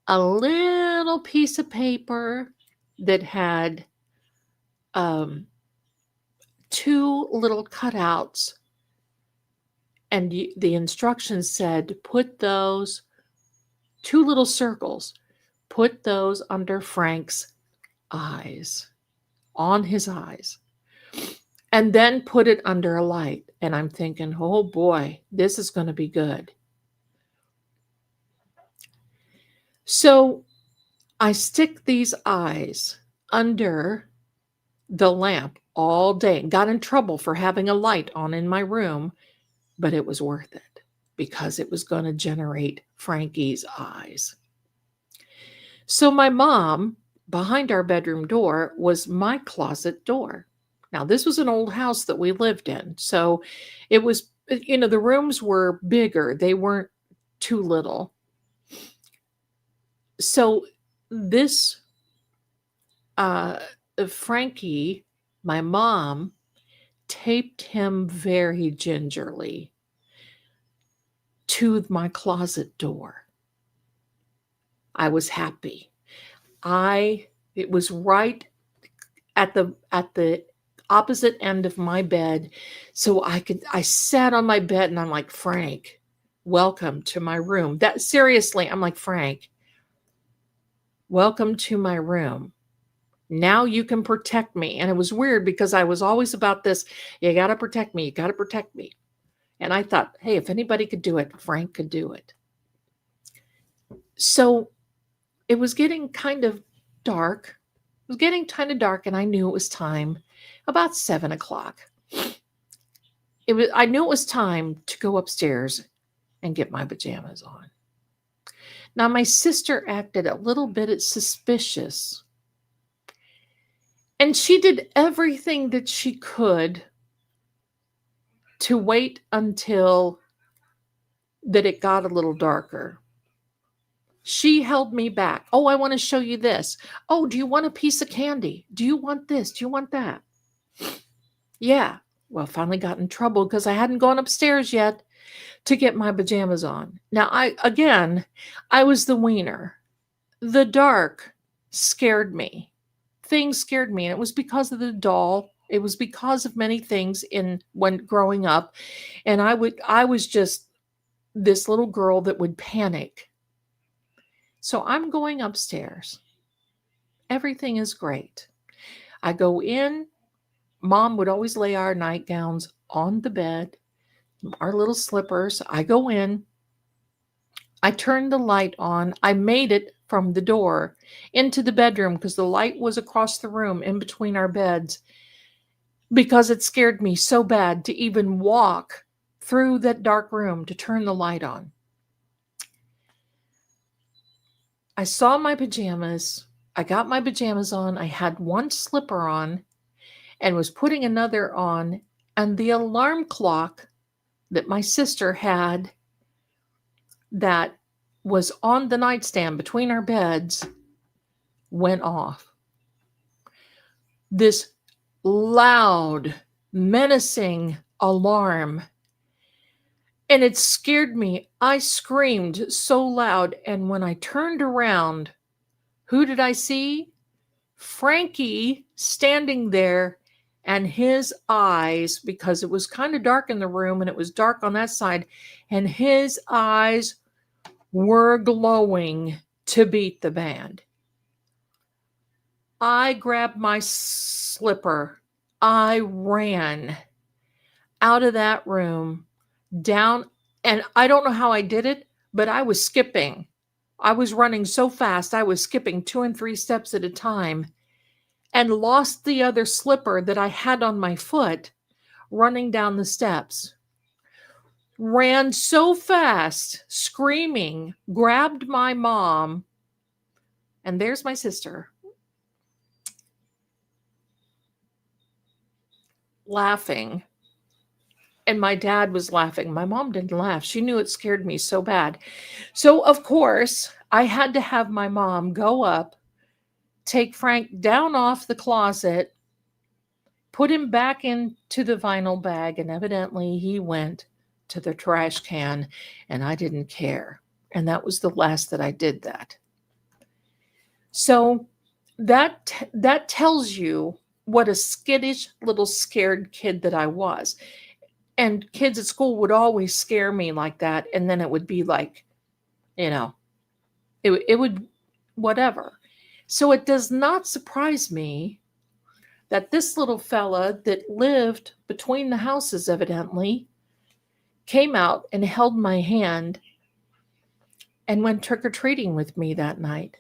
a little piece of paper that had two little cutouts, and the instructions said, put those two little circles, put those under Frank's eyes, on his eyes, and then put it under a light. And I'm thinking, oh boy, this is going to be good. So I stick these eyes under the lamp all day and got in trouble for having a light on in my room, but it was worth it because it was going to generate Frankie's eyes. So my mom, behind our bedroom door, was my closet door. Now, this was an old house that we lived in. So it was, the rooms were bigger. They weren't too little. So this Frankie, my mom, taped him very gingerly to my closet door. I was happy. It was right at the opposite end of my bed. So I sat on my bed and I'm like, Frank, welcome to my room. Seriously, I'm like, Frank, welcome to my room. Now you can protect me. And it was weird because I was always about this. You got to protect me. You got to protect me. And I thought, hey, if anybody could do it, Frank could do it. So it was getting kind of dark. It was getting kind of dark, and I knew it was time, about 7 o'clock. I knew it was time to go upstairs and get my pajamas on. Now, my sister acted a little bit suspicious, and she did everything that she could to wait until that it got a little darker. She held me back. Oh, I want to show you this. Oh, do you want a piece of candy? Do you want this? Do you want that? Yeah. Well, finally got in trouble because I hadn't gone upstairs yet to get my pajamas on. Now, I was the wiener. The dark scared me. Things scared me, and it was because of the doll. It was because of many things when growing up, and I was just this little girl that would panic. So I'm going upstairs. Everything is great. I go in. Mom would always lay our nightgowns on the bed, our little slippers. I go in. I turned the light on. I made it from the door into the bedroom because the light was across the room in between our beds, because it scared me so bad to even walk through that dark room to turn the light on. I saw my pajamas. I got my pajamas on. I had one slipper on and was putting another on, and the alarm clock that my sister had that was on the nightstand between our beds went off. This loud, menacing alarm. And it scared me. I screamed so loud. And when I turned around, who did I see? Frankie standing there, and his eyes, because it was kind of dark in the room and it was dark on that side, and his eyes were glowing to beat the band. I grabbed my slipper. I ran out of that room, down, and I don't know how I did it, but I was skipping. I was running so fast, I was skipping 2 and 3 steps at a time, and lost the other slipper that I had on my foot running down the steps. Ran so fast, screaming, grabbed my mom, and there's my sister, laughing. And my dad was laughing. My mom didn't laugh. She knew it scared me so bad. So, of course, I had to have my mom go up, take Frank down off the closet, put him back into the vinyl bag, and evidently he went to the trash can, and I didn't care. And that was the last that I did that. So that tells you what a skittish little scared kid that I was. And kids at school would always scare me like that, and then it would be like, you know, it would whatever. So it does not surprise me that this little fella that lived between the houses evidently came out and held my hand and went trick-or-treating with me that night.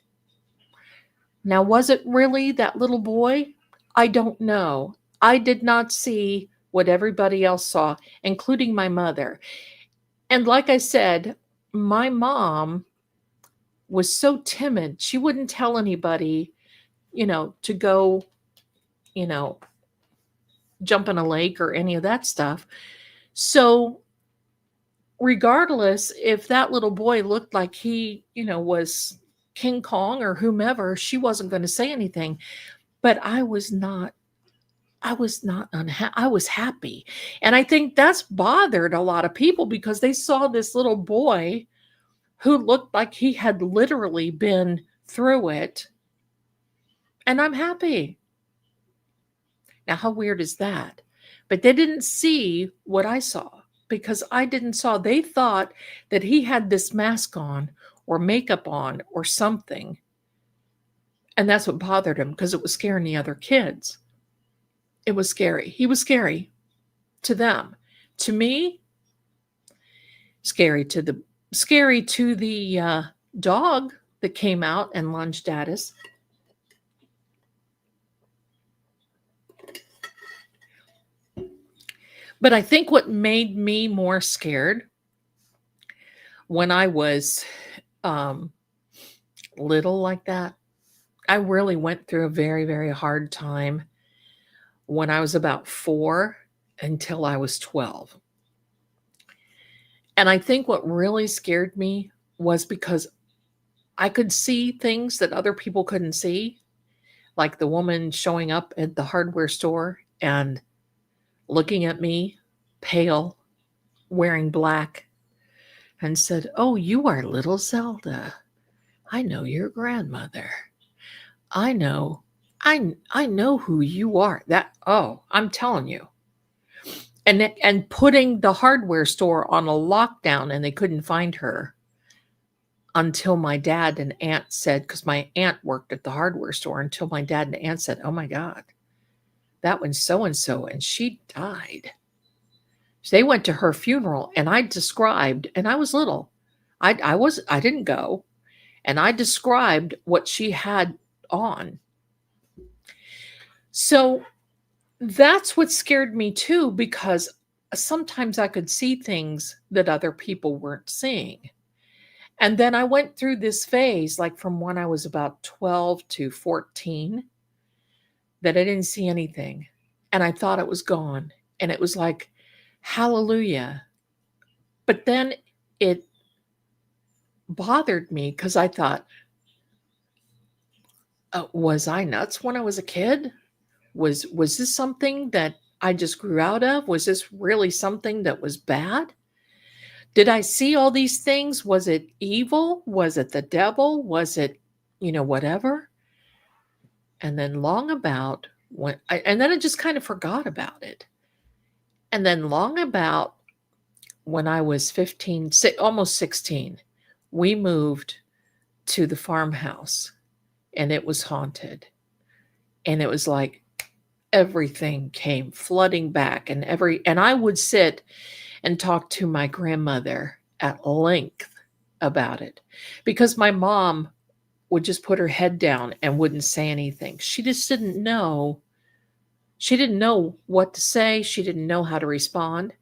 Now, was it really that little boy? I don't know. I did not see what everybody else saw, including my mother. And like I said, my mom was so timid. She wouldn't tell anybody, to go, you know, jump in a lake or any of that stuff. So, regardless if that little boy looked like he, was King Kong or whomever, she wasn't going to say anything. But I was not unhappy. I was happy. And I think that's bothered a lot of people because they saw this little boy who looked like he had literally been through it. And I'm happy. Now, how weird is that? But they didn't see what I saw because I didn't saw. They thought that he had this mask on or makeup on or something. And that's what bothered him because it was scaring the other kids. It was scary. He was scary to them. To me, scary to the dog that came out and lunged at us. But I think what made me more scared when I was little like that, I really went through a very, very hard time when I was about 4 until I was 12. And I think what really scared me was because I could see things that other people couldn't see, like the woman showing up at the hardware store and looking at me, pale, wearing black, and said, "Oh, you are little Zelda. I know your grandmother. I know. I know who you are." I'm telling you. And putting the hardware store on a lockdown and they couldn't find her until my dad and aunt said, because my aunt worked at the hardware store, until my dad and aunt said, "Oh my God, that one's so and so, and she died." So they went to her funeral, and I described, and I was little. I didn't go, and I described what she had on. So that's what scared me too, because sometimes I could see things that other people weren't seeing. And then I went through this phase, like from when I was about 12 to 14, that I didn't see anything. And I thought it was gone. And it was like, hallelujah. But then it bothered me because I thought, was I nuts when I was a kid? Was this something that I just grew out of? Was this really something that was bad? Did I see all these things? Was it evil? Was it the devil? Was it, whatever? And then and then I just kind of forgot about it. And then long about when I was 15, almost 16, we moved to the farmhouse and it was haunted. And it was like everything came flooding back, and I would sit and talk to my grandmother at length about it because my mom would just put her head down and wouldn't say anything. She just didn't know. She didn't know what to say. She didn't know how to respond.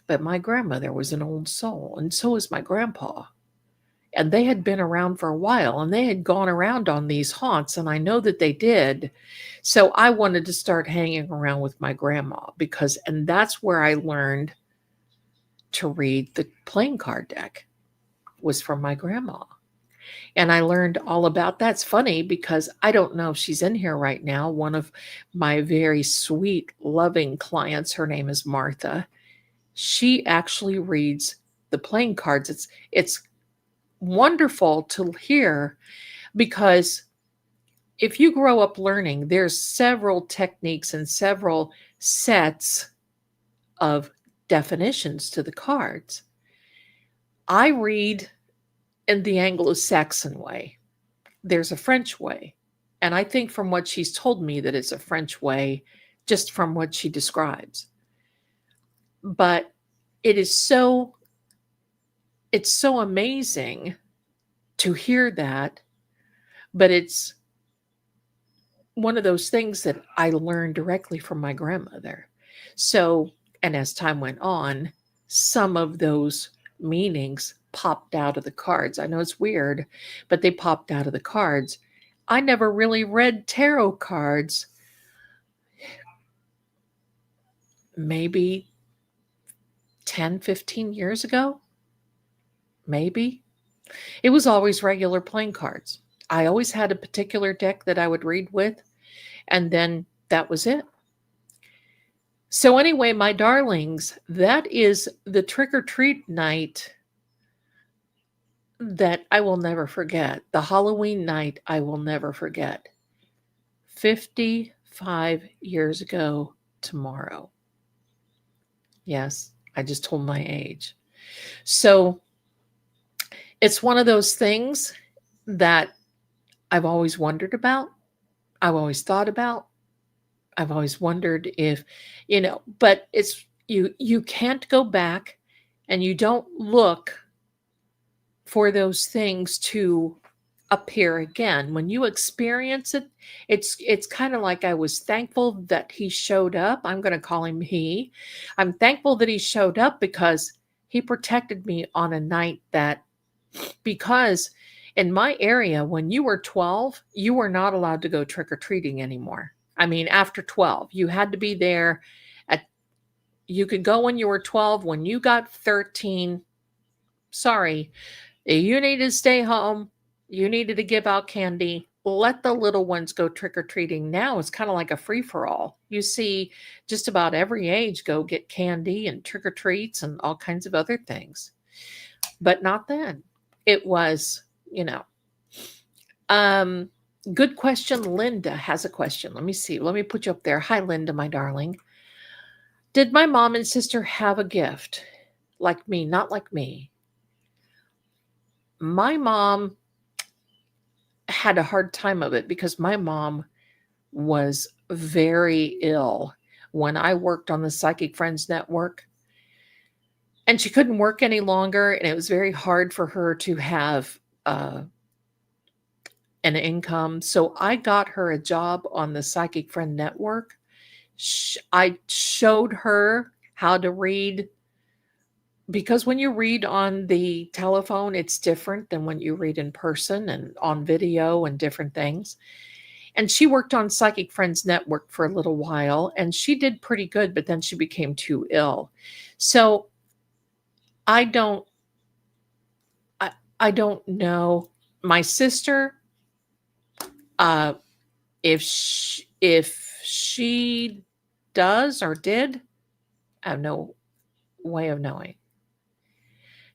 But my grandmother was an old soul, and so was my grandpa. And they had been around for a while, and they had gone around on these haunts, and I know that they did. So I wanted to start hanging around with my grandma and that's where I learned to read the playing card deck, was from my grandma. And I learned all about that. It's funny because I don't know if she's in here right now. One of my very sweet, loving clients, her name is Martha. She actually reads the playing cards. It's wonderful to hear because if you grow up learning, there's several techniques and several sets of definitions to the cards. I read in the Anglo-Saxon way. There's a French way. And I think from what she's told me that it's a French way, just from what she describes. But it's so amazing to hear that, but it's one of those things that I learned directly from my grandmother. So, and as time went on, some of those meanings popped out of the cards. I know it's weird, but they popped out of the cards. I never really read tarot cards. Maybe 10, 15 years ago. Maybe. It was always regular playing cards. I always had a particular deck that I would read with, and then that was it. So anyway, my darlings, that is the trick-or-treat night that I will never forget. The Halloween night I will never forget. 55 years ago tomorrow. Yes, I just told my age. So it's one of those things that I've always wondered about. I've always thought about. I've always wondered if, but it's you can't go back, and you don't look for those things to appear again. When you experience it, it's kind of like I was thankful that he showed up. I'm going to call him he. I'm thankful that he showed up because he protected me on a night because in my area, when you were 12, you were not allowed to go trick-or-treating anymore. I mean, after 12, you had to be there you could go when you were 12. When you got 13, sorry, you needed to stay home. You needed to give out candy. Let the little ones go trick-or-treating. Now it's kind of like a free-for-all. You see just about every age go get candy and trick-or-treats and all kinds of other things. But not then. It was, good question. Linda has a question. Let me see. Let me put you up there. Hi, Linda, my darling. Did my mom and sister have a gift? Like me, not like me. My mom had a hard time of it because my mom was very ill when I worked on the Psychic Friends Network. And she couldn't work any longer, and it was very hard for her to have an income. So I got her a job on the Psychic Friend Network. I showed her how to read, because when you read on the telephone, it's different than when you read in person and on video and different things. And she worked on Psychic Friends Network for a little while, and she did pretty good, but then she became too ill. So I don't know. My sister, if she does or did, I have no way of knowing.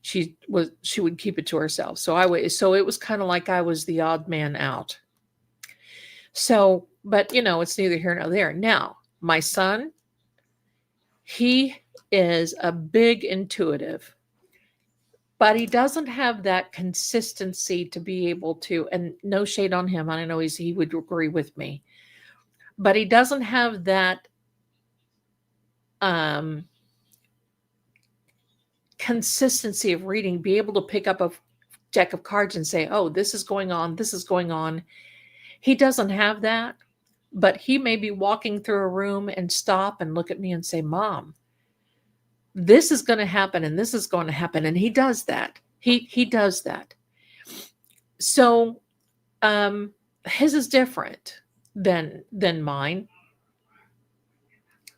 She would keep it to herself. So it was kind of like I was the odd man out. So, but it's neither here nor there. Now, my son, he is a big intuitive, but he doesn't have that consistency to be able to, and no shade on him. I know he would agree with me, but he doesn't have that consistency of reading, be able to pick up a deck of cards and say, oh, this is going on, this is going on. He doesn't have that, but he may be walking through a room and stop and look at me and say, Mom, this is going to happen and this is going to happen. And he does that. He does that. So his is different than mine.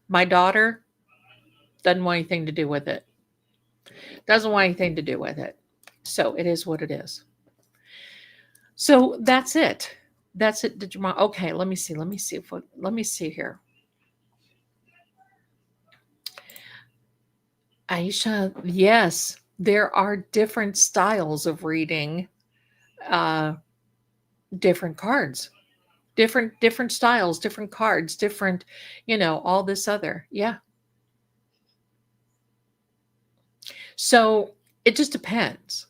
My daughter doesn't want anything to do with it. Doesn't want anything to do with it. So it is what it is. So that's it. That's it. Did you want? Okay, let me see. Let me see here. Aisha, yes, there are different styles of reading. different cards, different styles, different cards, different, all this other. Yeah. So it just depends.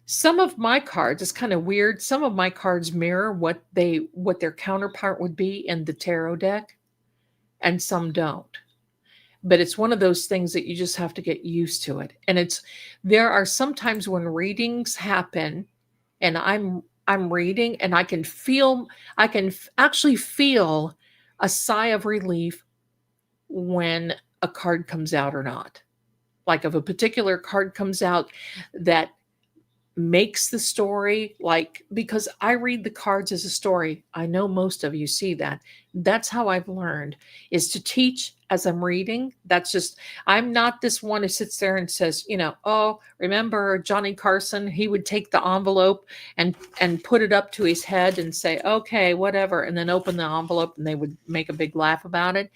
Some of my cards, it's kind of weird. Some of my cards mirror what their counterpart would be in the tarot deck, and some don't. But it's one of those things that you just have to get used to it. And there are sometimes when readings happen and I'm reading and I can actually feel a sigh of relief when a card comes out or not. Like if a particular card comes out that makes the story, like, because I read the cards as a story. I know most of you see that. That's how I've learned, is to teach as I'm reading. I'm not this one who sits there and says, oh, remember Johnny Carson, he would take the envelope and put it up to his head and say, okay, whatever, and then open the envelope and they would make a big laugh about it.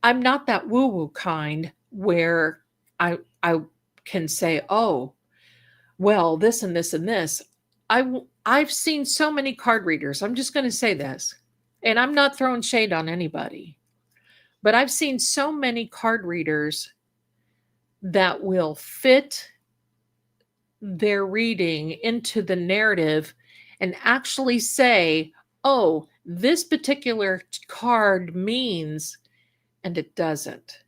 I'm not that woo-woo kind where I can say, oh, well, this and this and this. I've seen so many card readers. I'm just going to say this, and I'm not throwing shade on anybody, but I've seen so many card readers that will fit their reading into the narrative and actually say, oh, this particular card means, and it doesn't.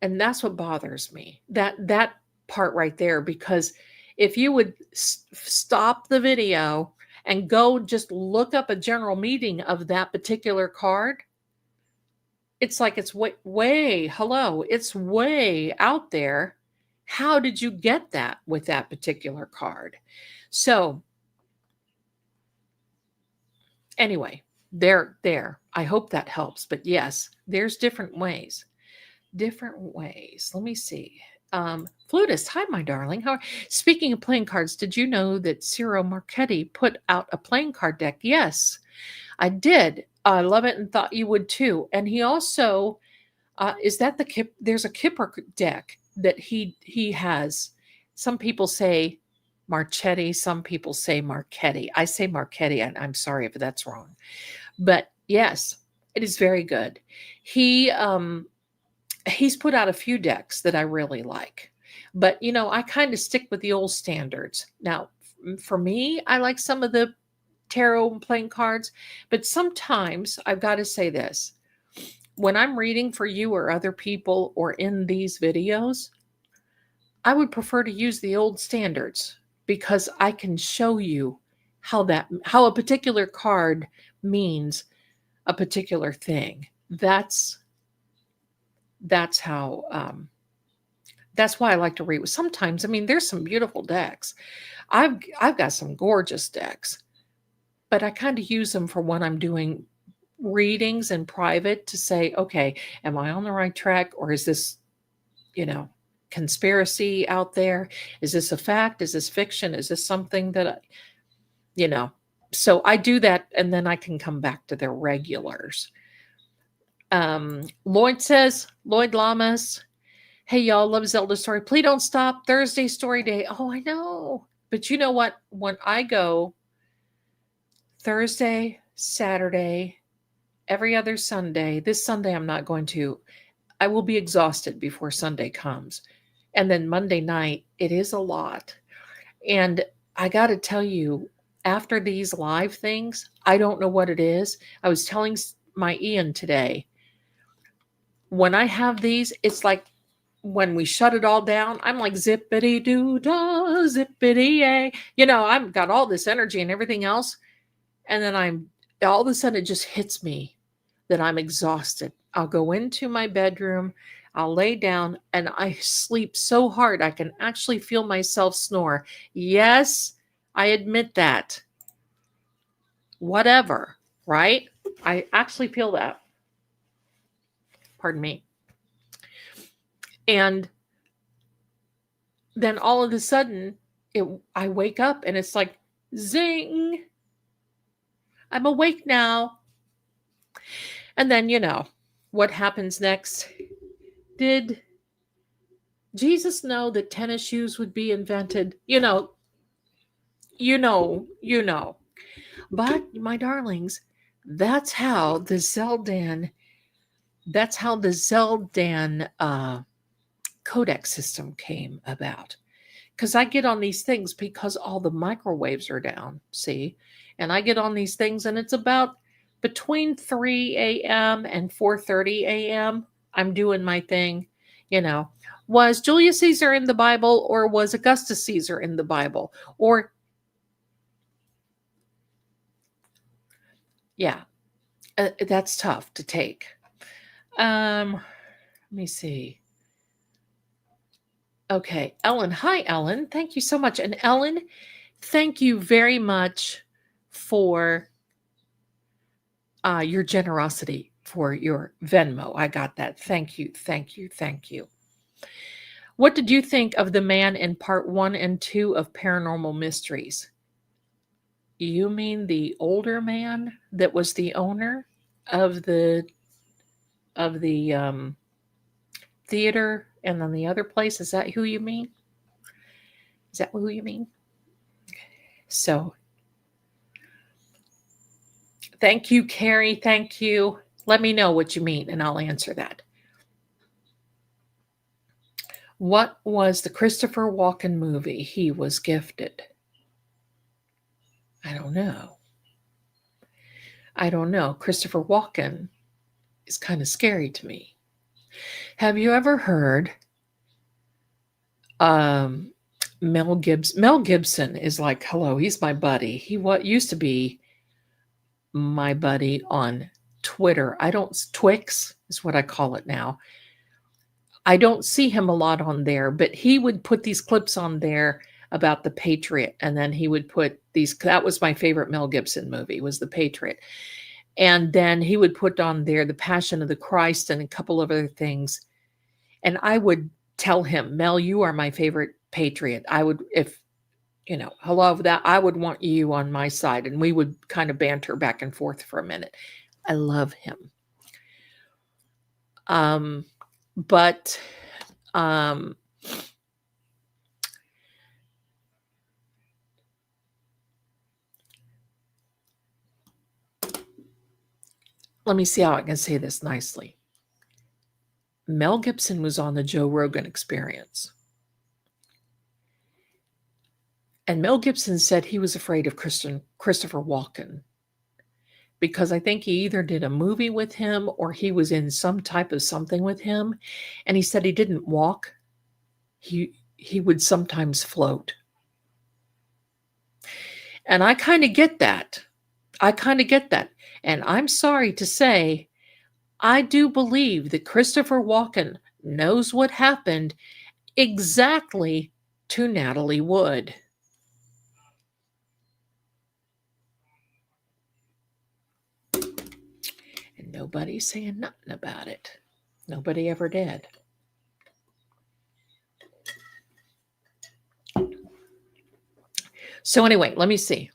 And that's what bothers me. That part right there, because if you would stop the video and go just look up a general meaning of that particular card, it's like it's it's way out there. How did you get that with that particular card? So anyway, there. I hope that helps. But yes, there's different ways. Let me see. Flutist, hi, my darling. Speaking of playing cards, did you know that Ciro Marchetti put out a playing card deck? Yes, I did. I love it and thought you would too. And he also is that there's a Kipper deck that he has. Some people say Marchetti, some people say Marchetti. I say Marchetti, and I'm sorry if that's wrong. But yes, it is very good. He's put out a few decks that I really like. But, I kind of stick with the old standards. Now, for me, I like some of the tarot and playing cards, but sometimes I've got to say this. When I'm reading for you or other people or in these videos, I would prefer to use the old standards because I can show you how a particular card means a particular thing. That's how that's why I like to read. Sometimes, there's some beautiful decks. I've got some gorgeous decks, but I kind of use them for when I'm doing readings in private to say, okay, am I on the right track, or is this, conspiracy out there? Is this a fact? Is this fiction? Is this something that so I do that, and then I can come back to their regulars. Lloyd Lamas, hey y'all, love Zelda story. Please don't stop. Thursday story day. Oh, I know. But you know what? When I go Thursday, Saturday, every other Sunday, this Sunday I'm not going to. I will be exhausted before Sunday comes. And then Monday night, it is a lot. And I got to tell you, after these live things, I don't know what it is. I was telling my Ian today, when I have these, it's like when we shut it all down, I'm like zippity doo dah, zippity yay. I've got all this energy and everything else. And then all of a sudden it just hits me that I'm exhausted. I'll go into my bedroom, I'll lay down, and I sleep so hard I can actually feel myself snore. Yes, I admit that. Whatever, right? I actually feel that. Pardon me. And then all of a sudden, I wake up and it's like, zing, I'm awake now. And then, what happens next? Did Jesus know that tennis shoes would be invented? You know, you know. But my darlings, that's how the Zeldan codec system came about. Because I get on these things because all the microwaves are down, see? And I get on these things and it's about between 3 a.m. and 4:30 a.m. I'm doing my thing, you know. Was Julius Caesar in the Bible or was Augustus Caesar in the Bible? Or yeah, that's tough to take. Let me see. Okay, Ellen. Hi, Ellen. Thank you so much. And Ellen, thank you very much for your generosity for your Venmo. I got that. Thank you. Thank you. Thank you. What did you think of the man in part 1 and 2 of Paranormal Mysteries? You mean the older man that was the owner of the theater and then the other place? Is that who you mean? Is that who you mean? So thank you, Carrie. Thank you. Let me know what you mean and I'll answer that. What was the Christopher Walken movie he was gifted? I don't know. I don't know. Christopher Walken is kind of scary to me. Have you ever heard Mel Gibson? Mel Gibson is like, hello, he's my buddy. He used to be my buddy on Twitter. Twix is what I call it now. I don't see him a lot on there, but he would put these clips on there about the Patriot, and then he would put these. That was my favorite Mel Gibson movie, was the Patriot, and then he would put on there the Passion of the Christ and a couple of other things, and I would tell him, Mel, you are my favorite Patriot. I would, if hello, that I would want you on my side, and we would kind of banter back and forth for a minute. I love him. But let me see how I can say this nicely. Mel Gibson was on the Joe Rogan Experience. And Mel Gibson said he was afraid of Christopher Walken because I think he either did a movie with him or he was in some type of something with him. And he said he didn't walk. He would sometimes float. And I kind of get that. And I'm sorry to say, I do believe that Christopher Walken knows what happened exactly to Natalie Wood. And nobody's saying nothing about it. Nobody ever did. So anyway, let me see.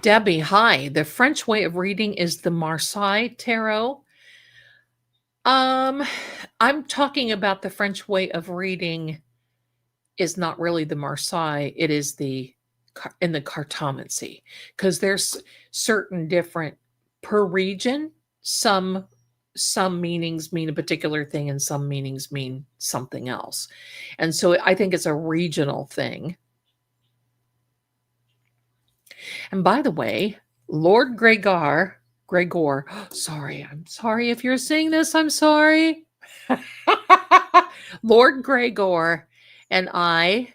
Debbie, hi. The French way of reading is the Marseille Tarot. I'm talking about the French way of reading is not really the Marseille. It is in the Cartomancy, because there's certain different per region. Some meanings mean a particular thing and some meanings mean something else. And so I think it's a regional thing. And by the way, Lord Gregor, sorry, I'm sorry if you're seeing this, I'm sorry. Lord Gregor and I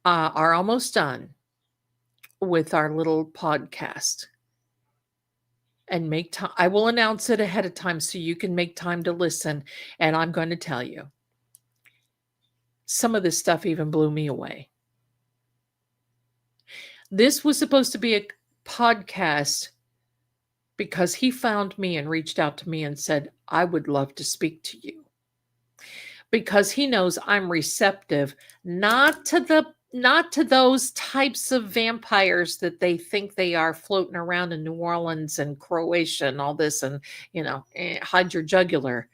are almost done with our little podcast. And make time. I will announce it ahead of time so you can make time to listen. And I'm going to tell you, some of this stuff even blew me away. This was supposed to be a podcast because he found me and reached out to me and said, I would love to speak to you. Because he knows I'm receptive, not to those types of vampires that they think they are floating around in New Orleans and Croatia and all this, and hide your jugular.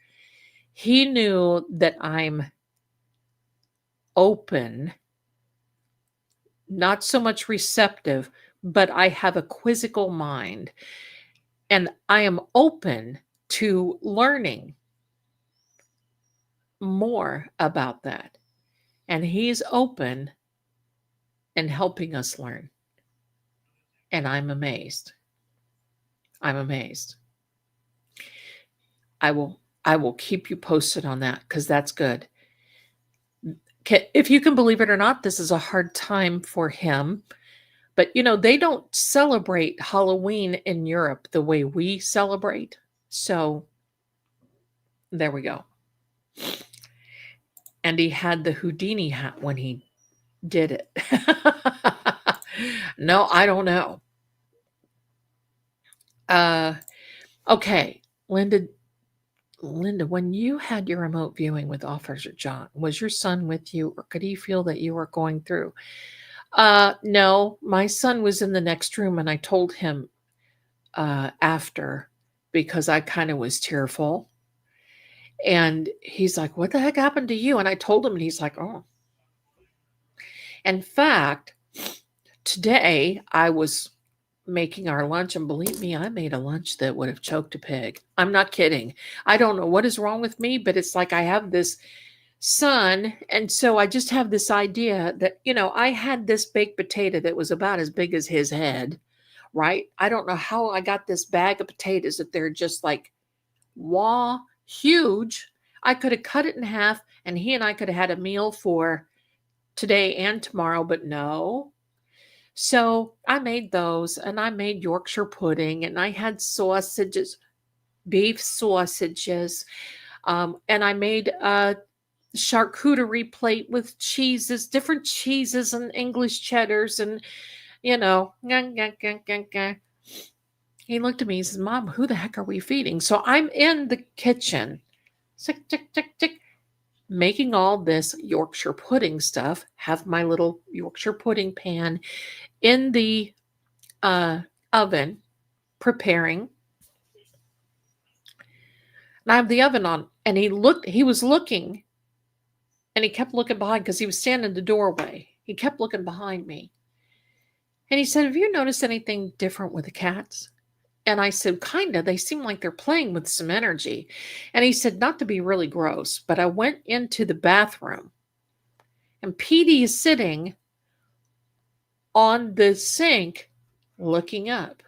He knew that I'm open not so much receptive, but I have a quizzical mind and I am open to learning more about that. And he's open and helping us learn. And I'm amazed. I'm amazed. I will keep you posted on that because that's good. If you can believe it or not, this is a hard time for him. But they don't celebrate Halloween in Europe the way we celebrate. So there we go. And he had the Houdini hat when he did it. No, I don't know. Okay, Linda, when you had your remote viewing with Officer John, was your son with you, or could he feel that you were going through? No, my son was in the next room, and I told him after because I kind of was tearful. And he's like, "What the heck happened to you?" And I told him, and he's like, "Oh." In fact, today I was making our lunch, and believe me, I made a lunch that would have choked a pig. I'm not kidding. I don't know what is wrong with me, but it's like I have this son, and so I just have this idea that, I had this baked potato that was about as big as his head, right? I don't know how I got this bag of potatoes that they're just like, wah, huge. I could have cut it in half, and he and I could have had a meal for today and tomorrow, but no. So I made those, and I made Yorkshire pudding, and I had sausages, beef sausages, and I made a charcuterie plate with cheeses, different cheeses and English cheddars, and he looked at me. He says, "Mom, who the heck are we feeding?" So I'm in the kitchen, tick, tick, tick, tick, making all this Yorkshire pudding stuff. Have my little Yorkshire pudding pan in the oven, preparing. And I have the oven on, and he was looking, and he kept looking behind because he was standing in the doorway. He kept looking behind me. And he said, "Have you noticed anything different with the cats?" And I said, "Kinda. They seem like they're playing with some energy." And he said, "Not to be really gross, but I went into the bathroom, and Petey is sitting on the sink looking up."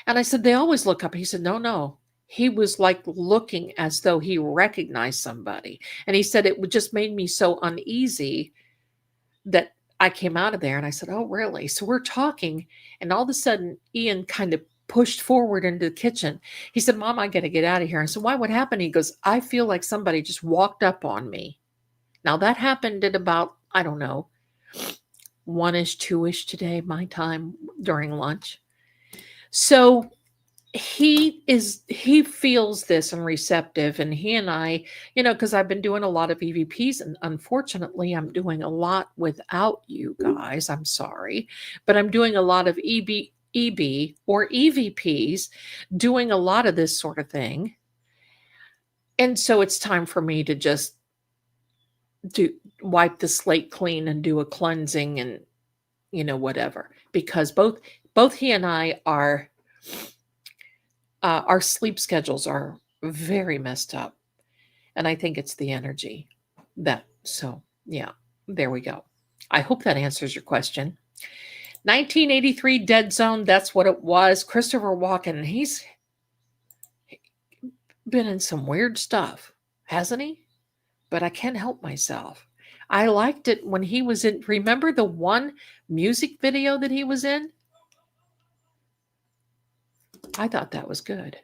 And I said, "They always look up." He said, "No, no." He was like looking as though he recognized somebody. And he said, "It just made me so uneasy that I came out of there." And I said, "Oh, really?" So we're talking, and all of a sudden, Ian kind of pushed forward into the kitchen. He said, "Mom, I got to get out of here." I said, "Why? What happened?" He goes, "I feel like somebody just walked up on me." Now, that happened at about, I don't know, 1-ish, 2-ish today, my time during lunch. So he feels this and receptive, and he and I, because I've been doing a lot of EVPs, and unfortunately I'm doing a lot without you guys. I'm sorry, but I'm doing a lot of EB or EVPs, doing a lot of this sort of thing. And so it's time for me to just wipe the slate clean and do a cleansing and whatever, because both he and I are our sleep schedules are very messed up. And I think it's the energy yeah, there we go. I hope that answers your question. 1983 Dead Zone, that's what it was. Christopher Walken, he's been in some weird stuff, hasn't he? But I can't help myself. I liked it when he was in, remember the one music video that he was in? I thought that was good.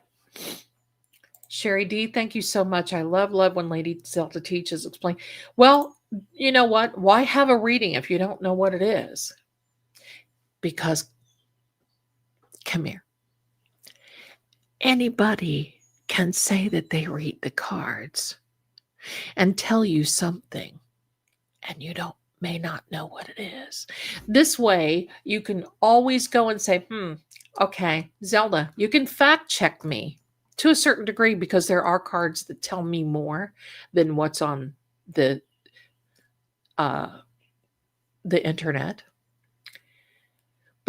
Sherry D, thank you so much. I love when Lady Zelda teaches, explain. Well, you know what? Why have a reading if you don't know what it is? Because, come here. Anybody can say that they read the cards and tell you something, and you may not know what it is. This way, you can always go and say, okay, Zelda, you can fact check me to a certain degree, because there are cards that tell me more than what's on the internet.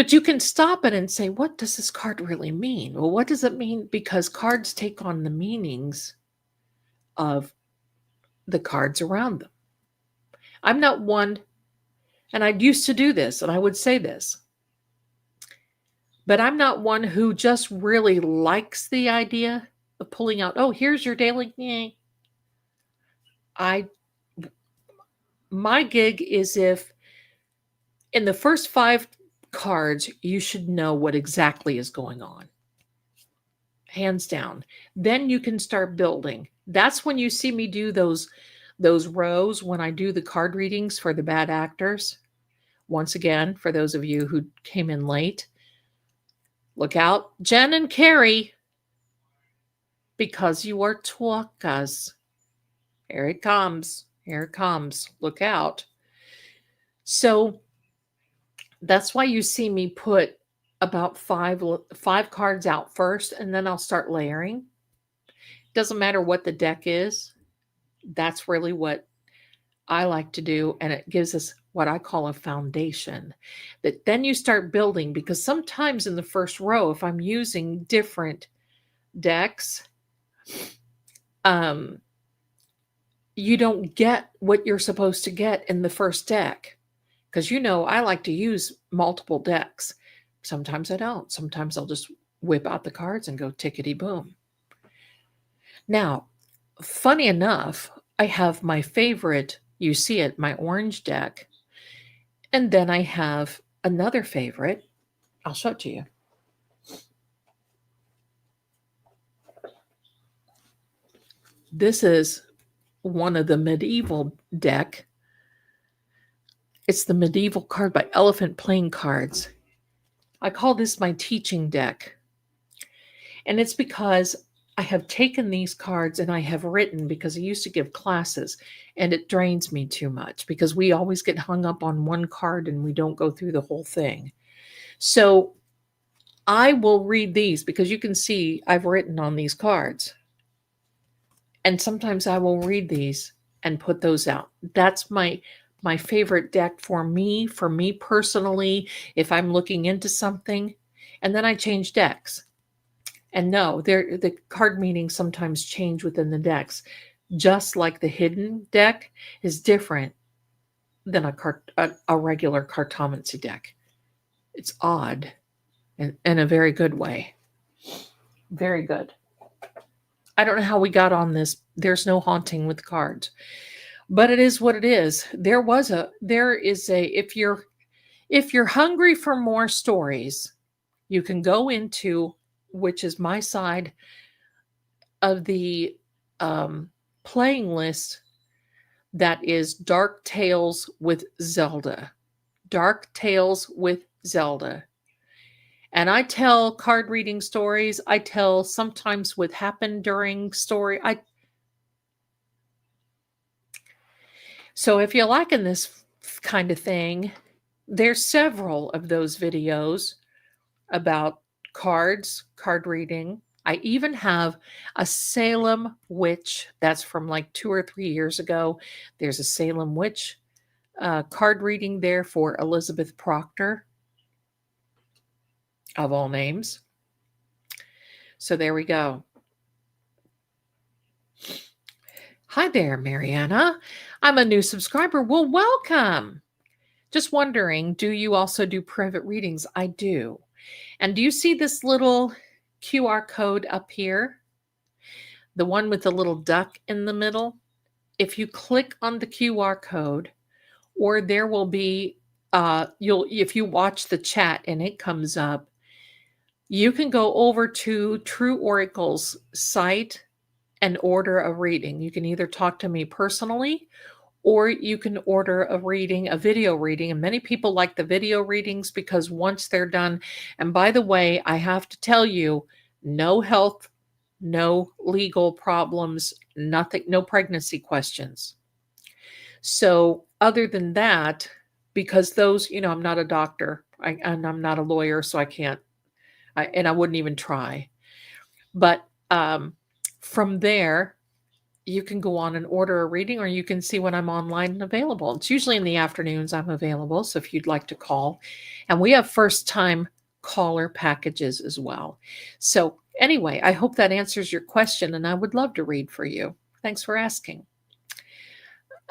But you can stop it and say, what does this card really mean? Well, what does it mean? Because cards take on the meanings of the cards around them. I'm not one, and I used to do this, and I would say this, but I'm not one who just really likes the idea of pulling out, oh, here's your daily. My gig is if in the first 5 cards, you should know what exactly is going on. Hands down. Then you can start building. That's when you see me do those rows when I do the card readings for the bad actors. Once again, for those of you who came in late, look out, Jen and Carrie, because you are twuckas. Here it comes. Here it comes. Look out. So that's why you see me put about five cards out first, and then I'll start layering. Doesn't matter what the deck is. That's really what I like to do, and it gives us what I call a foundation that then you start building, because sometimes in the first row, if I'm using different decks, you don't get what you're supposed to get in the first deck. Because I like to use multiple decks. Sometimes I don't. Sometimes I'll just whip out the cards and go tickety boom. Now, funny enough, I have my favorite, you see it, my orange deck. And then I have another favorite. I'll show it to you. This is one of the medieval deck. It's the medieval card by Elephant Playing Cards. I call this my teaching deck. And it's because I have taken these cards and I have written, because I used to give classes, and it drains me too much because we always get hung up on one card and we don't go through the whole thing. So I will read these because you can see I've written on these cards. And sometimes I will read these and put those out. That's my favorite deck for me personally, if I'm looking into something. And then I change decks. And no, the card meanings sometimes change within the decks. Just like the hidden deck is different than a regular Cartomancy deck. It's odd in a very good way. Very good. I don't know how we got on this. There's no haunting with cards. But it is what it is. There is a if you're hungry for more stories, you can go into, which is my side of the playing list, that is Dark Tales with Zelda. Dark Tales with Zelda. And I tell card reading stories. I tell sometimes what happened during story. So if you're liking this kind of thing, there's several of those videos about cards, card reading. I even have a Salem witch. That's from like 2 or 3 years ago. There's a Salem witch card reading there for Elizabeth Proctor, of all names. So there we go. Hi there, Mariana. I'm a new subscriber. Well, welcome. Just wondering, do you also do private readings? I do. And do you see this little QR code up here? The one with the little duck in the middle? If you click on the QR code, or there will be, if you watch the chat and it comes up, you can go over to True Oracle's site and order a reading. You can either talk to me personally, or you can order a reading, a video reading. And many people like the video readings because once they're done, and by the way, I have to tell you, no health, no legal problems, nothing, no pregnancy questions. So other than that, because those, I'm not a doctor and I'm not a lawyer, so I can't, and I wouldn't even try. But from there, you can go on and order a reading, or you can see when I'm online and available. It's usually in the afternoons I'm available. So if you'd like to call, and we have first time caller packages as well. So anyway, I hope that answers your question, and I would love to read for you. Thanks for asking.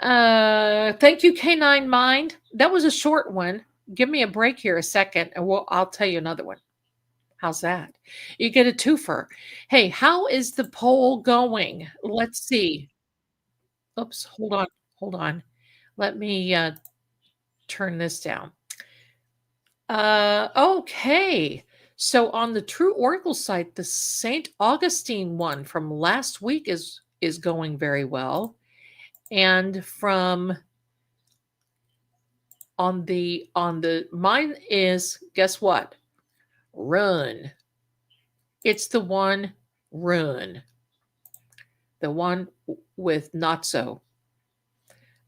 Thank you, Canine Mind. That was a short one. Give me a break here a second, and I'll tell you another one. How's that? You get a twofer. Hey, how is the poll going? Let's see. Oops, hold on, hold on. Let me turn this down. Okay. So on the True Oracle site, the St. Augustine one from last week is going very well. And from on the mine is, guess what? Run. It's the one run. The one with not so.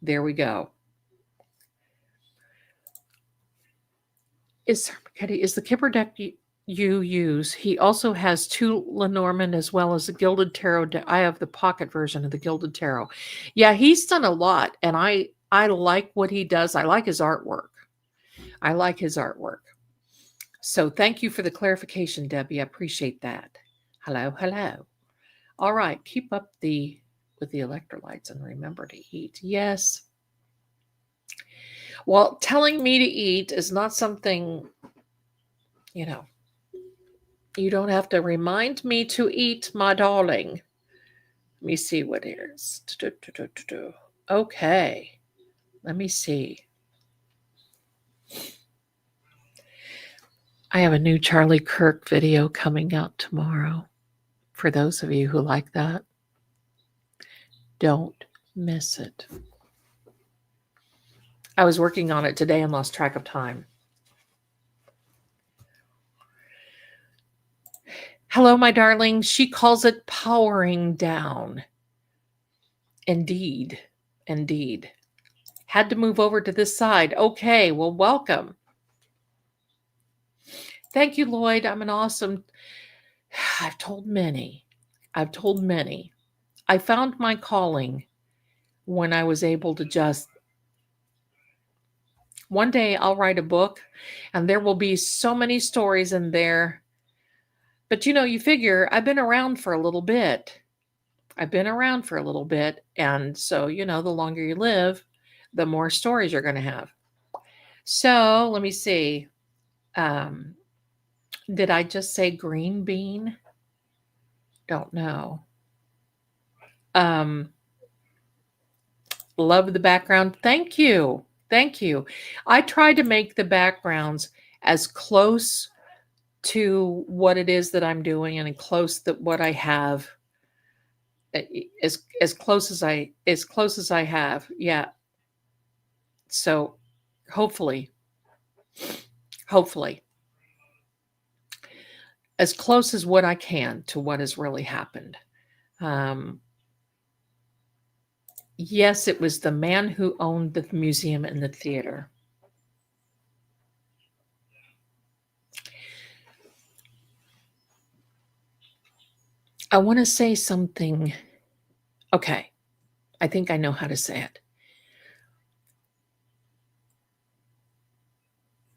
There we go. Is the Kipper deck you use? He also has 2 Lenormand as well as the Gilded Tarot. I have the pocket version of the Gilded Tarot. Yeah, he's done a lot, and I like what he does. I like his artwork. I like his artwork. So thank you for the clarification, Debbie. I appreciate that. Hello, hello. All right, keep up with the electrolytes and remember to eat. Yes. Well, telling me to eat is not something, you don't have to remind me to eat, my darling. Let me see what it is. Okay. Let me see. I have a new Charlie Kirk video coming out tomorrow. For those of you who like that, don't miss it. I was working on it today and lost track of time. Hello, my darling. She calls it powering down. Indeed. Indeed. Had to move over to this side. Okay, well, welcome. Thank you, Lloyd. I'm an awesome. I've told many. I found my calling when I was able to just. One day I'll write a book and there will be so many stories in there. But you figure I've been around for a little bit. And so, the longer you live, the more stories you're going to have. So let me see. Did I just say green bean? Don't know. Love the background. Thank you. I try to make the backgrounds as close to what it is that I'm doing and close to what I have. As close as I have. Yeah. So hopefully as close as what I can to what has really happened. Yes, it was the man who owned the museum and the theater. I want to say something. Okay. I think I know how to say it.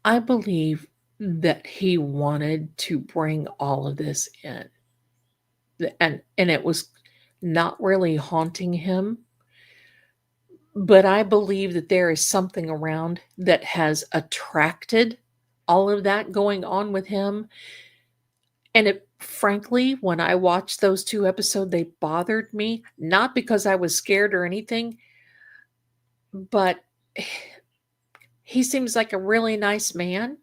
I believe that he wanted to bring all of this in. And it was not really haunting him. But I believe that there is something around that has attracted all of that going on with him. And frankly, when I watched those 2 episodes, they bothered me, not because I was scared or anything, but he seems like a really nice man.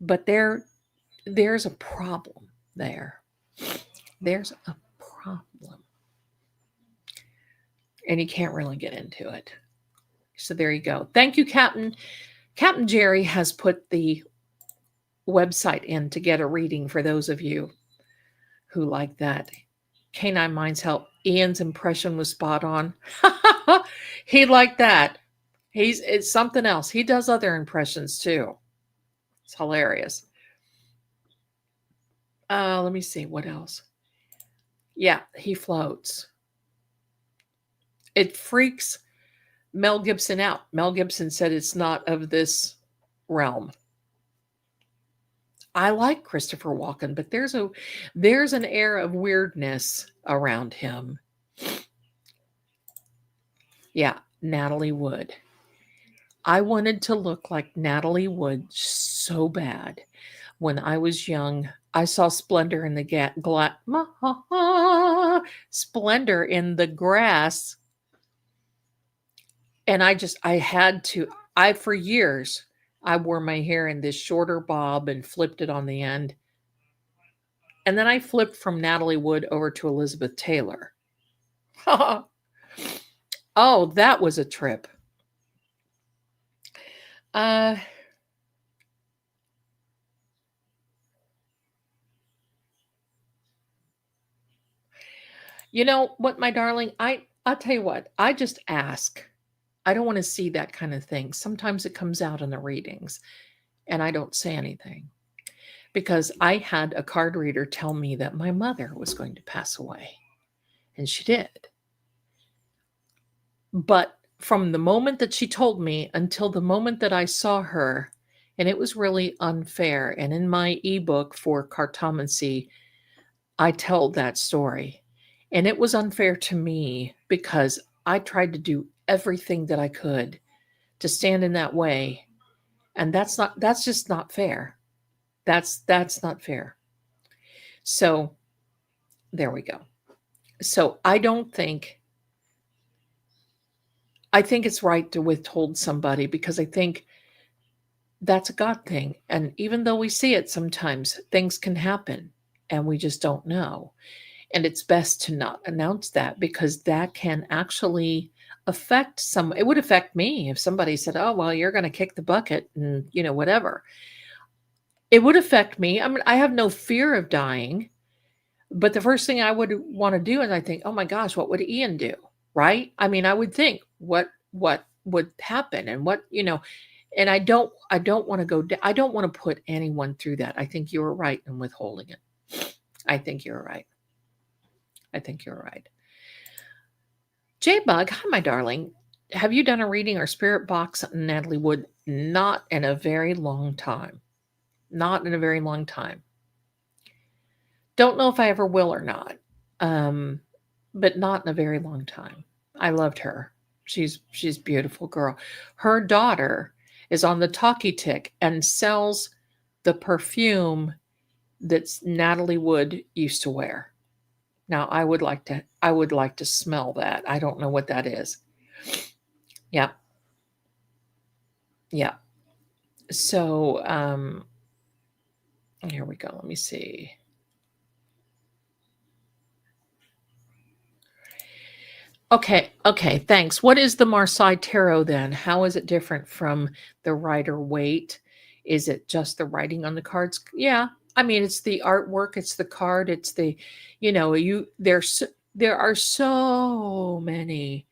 But there's a problem there. There's a problem. And he can't really get into it. So there you go. Thank you, Captain. Captain Jerry has put the website in to get a reading for those of you who like that. Canine Minds help. Ian's impression was spot on. He liked that. It's something else. He does other impressions too. It's hilarious. Let me see what else. Yeah, he floats. It freaks Mel Gibson out. Mel Gibson said it's not of this realm. I like Christopher Walken, but there's an air of weirdness around him. Yeah, Natalie Wood. I wanted to look like Natalie Wood so bad. When I was young, I saw Splendor in the Splendor in the Grass, and I had to. For years, I wore my hair in this shorter bob and flipped it on the end. And then I flipped from Natalie Wood over to Elizabeth Taylor. Oh, that was a trip. Uh, you know what, my darling? I'll tell you what. I just ask. I don't want to see that kind of thing. Sometimes it comes out in the readings, and I don't say anything because I had a card reader tell me that my mother was going to pass away, and she did. But from the moment that she told me until the moment that I saw her, and it was really unfair. And in my ebook for Cartomancy, I tell that story. And it was unfair to me because I tried to do everything that I could to stand in that way. And that's just not fair. That's not fair. So there we go. So I think it's right to withhold somebody because I think that's a God thing. And even though we see it sometimes, things can happen and we just don't know. And it's best to not announce that because that can actually affect it would affect me if somebody said, "Oh, well, you're going to kick the bucket and, whatever." It would affect me. I mean, I have no fear of dying, but the first thing I would want to do is I think, "Oh my gosh, what would Ian do?" Right? I mean, I would think, what would happen and and I don't want to I don't want to put anyone through that. I think you were right in withholding it. I think you're right. I think you're right. J-Bug, hi, my darling. Have you done a reading or spirit box on Natalie Wood? Not in a very long time. Not in a very long time. Don't know if I ever will or not. But not in a very long time. I loved her. She's a beautiful girl. Her daughter is on the Talkie Tick and sells the perfume that Natalie Wood used to wear. Now I would like to smell that. I don't know what that is. Yeah. Yeah. So here we go. Let me see. Okay, thanks. What is the Marseille Tarot then? How is it different from the Rider-Waite? Is it just the writing on the cards? Yeah. I mean, it's the artwork, it's the card, it's the, there are so many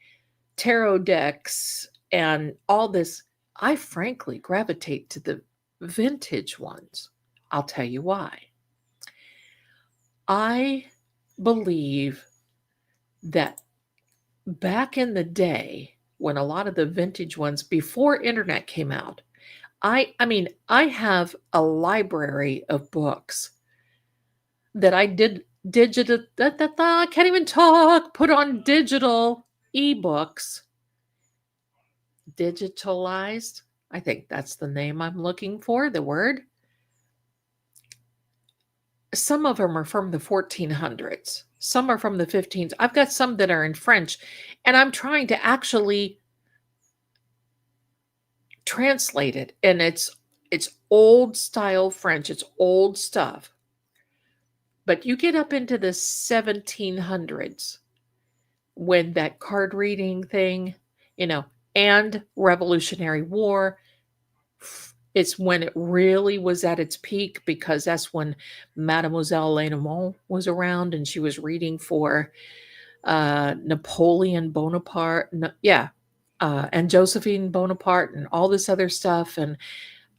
tarot decks and all this. I frankly gravitate to the vintage ones. I'll tell you why. I believe that back in the day when a lot of the vintage ones before internet came out, I mean, I have a library of books that I did digital I can't even talk, put on digital ebooks, digitalized. I think that's the name I'm looking for, the word. Some of them are from the 1400s. Some are from the 15s. I've got some that are in French, and I'm trying to actually translate it. And it's old style French. It's old stuff. But you get up into the 1700s when that card reading thing, and Revolutionary War, it's when it really was at its peak because that's when Mademoiselle Lenormand was around and she was reading for Napoleon Bonaparte. And Josephine Bonaparte and all this other stuff. And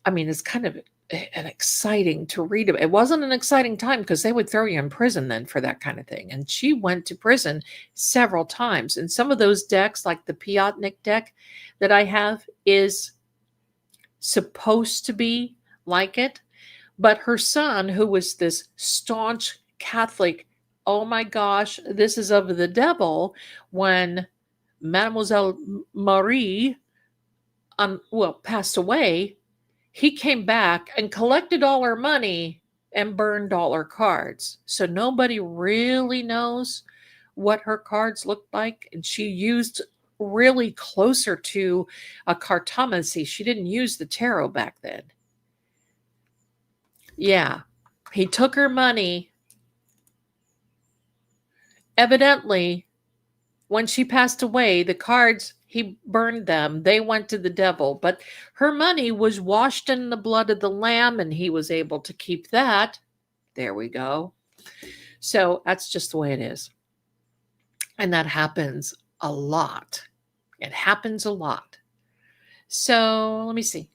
I mean, it's kind of and exciting to read about. It wasn't an exciting time because they would throw you in prison then for that kind of thing. And she went to prison several times. And some of those decks, like the Piotnik deck that I have, is supposed to be like it. But her son, who was this staunch Catholic, oh my gosh, this is of the devil, when Mademoiselle Marie passed away, he came back and collected all her money and burned all her cards. So nobody really knows what her cards looked like. And she used really closer to a cartomancy. She didn't use the tarot back then. Yeah. He took her money. Evidently, when she passed away, the cards, he burned them. They went to the devil. But her money was washed in the blood of the Lamb, and he was able to keep that. There we go. So that's just the way it is. And that happens a lot. It happens a lot. So let me see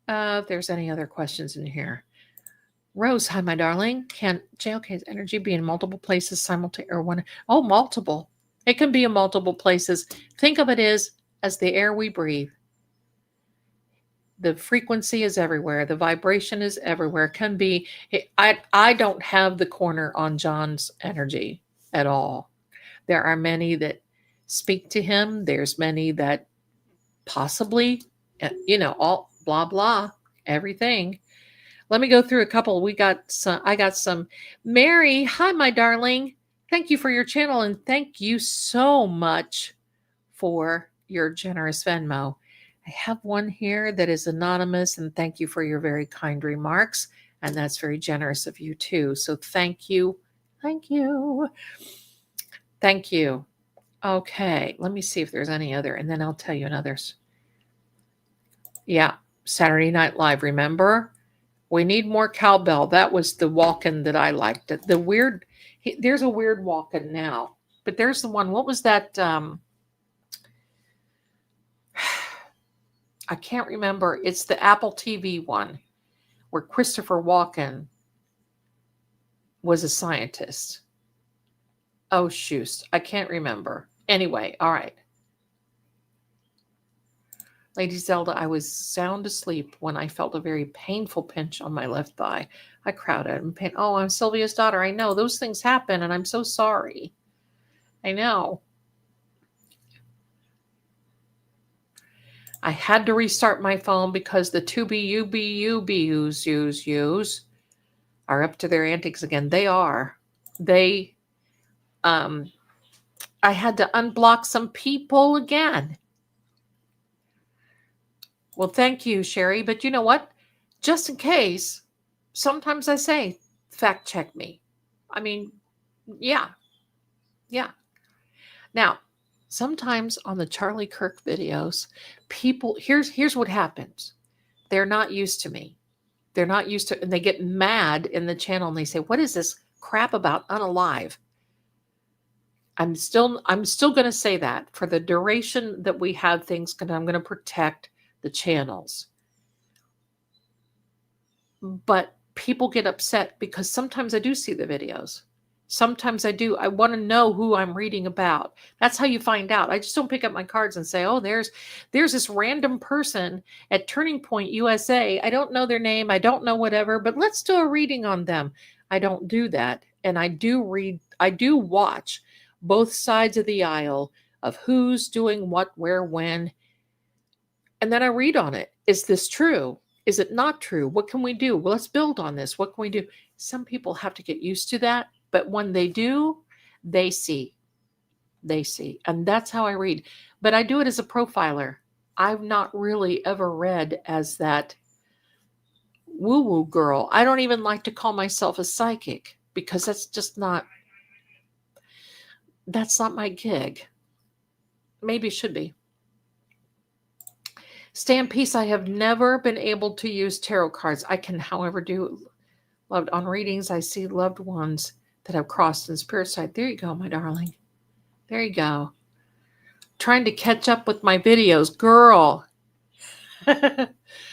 if there's any other questions in here. Rose, hi, my darling. Can JLK's energy be in multiple places simultaneously or one? Oh, multiple. It can be in multiple places. Think of it as the air we breathe. The frequency is everywhere. The vibration is everywhere. It can be. I don't have the corner on John's energy at all. There are many that speak to him. There's many that possibly, all blah, blah, everything. Let me go through a couple. I got some. Mary, hi, my darling. Thank you for your channel, and thank you so much for your generous Venmo. I have one here that is anonymous, and thank you for your very kind remarks. And that's very generous of you too. So thank you. Thank you. Thank you. Okay, let me see if there's any other, and then I'll tell you others. Yeah, Saturday Night Live, remember? We need more cowbell. That was the walk-in that I liked. There's a weird walk-in now, but there's the one. What was that? I can't remember. It's the Apple TV one where Christopher Walken was a scientist. Oh, shoot. I can't remember. Anyway, all right. Lady Zelda, I was sound asleep when I felt a very painful pinch on my left thigh. I crowded in pain. Oh, I'm Sylvia's daughter. I know those things happen, and I'm so sorry. I know. I had to restart my phone because the 2BUBUBUs are up to their antics again. They are. I had to unblock some people again. Well, thank you, Sherry. But you know what? Just in case, sometimes I say, fact check me. I mean, yeah. Now, sometimes on the Charlie Kirk videos, people, here's what happens. They're not used to me. They're not used to, and they get mad in the channel and they say, what is this crap about unalive? I'm still going to say that for the duration that we have things, I'm going to protect the channels. But people get upset because sometimes I do see the videos. Sometimes I do. I want to know who I'm reading about. That's how you find out. I just don't pick up my cards and say, oh, there's this random person at Turning Point USA. I don't know their name. I don't know whatever, but let's do a reading on them. I don't do that. And I do watch both sides of the aisle of who's doing what, where, when. And then I read on it. Is this true? Is it not true? What can we do? Well, let's build on this. What can we do? Some people have to get used to that. But when they do, they see. And that's how I read. But I do it as a profiler. I've not really ever read as that woo-woo girl. I don't even like to call myself a psychic because that's not my gig. Maybe it should be. Stay in peace. I have never been able to use tarot cards. I can, however, do loved on readings. I see loved ones that have crossed in the spirit side. There you go, my darling. There you go. Trying to catch up with my videos. Girl,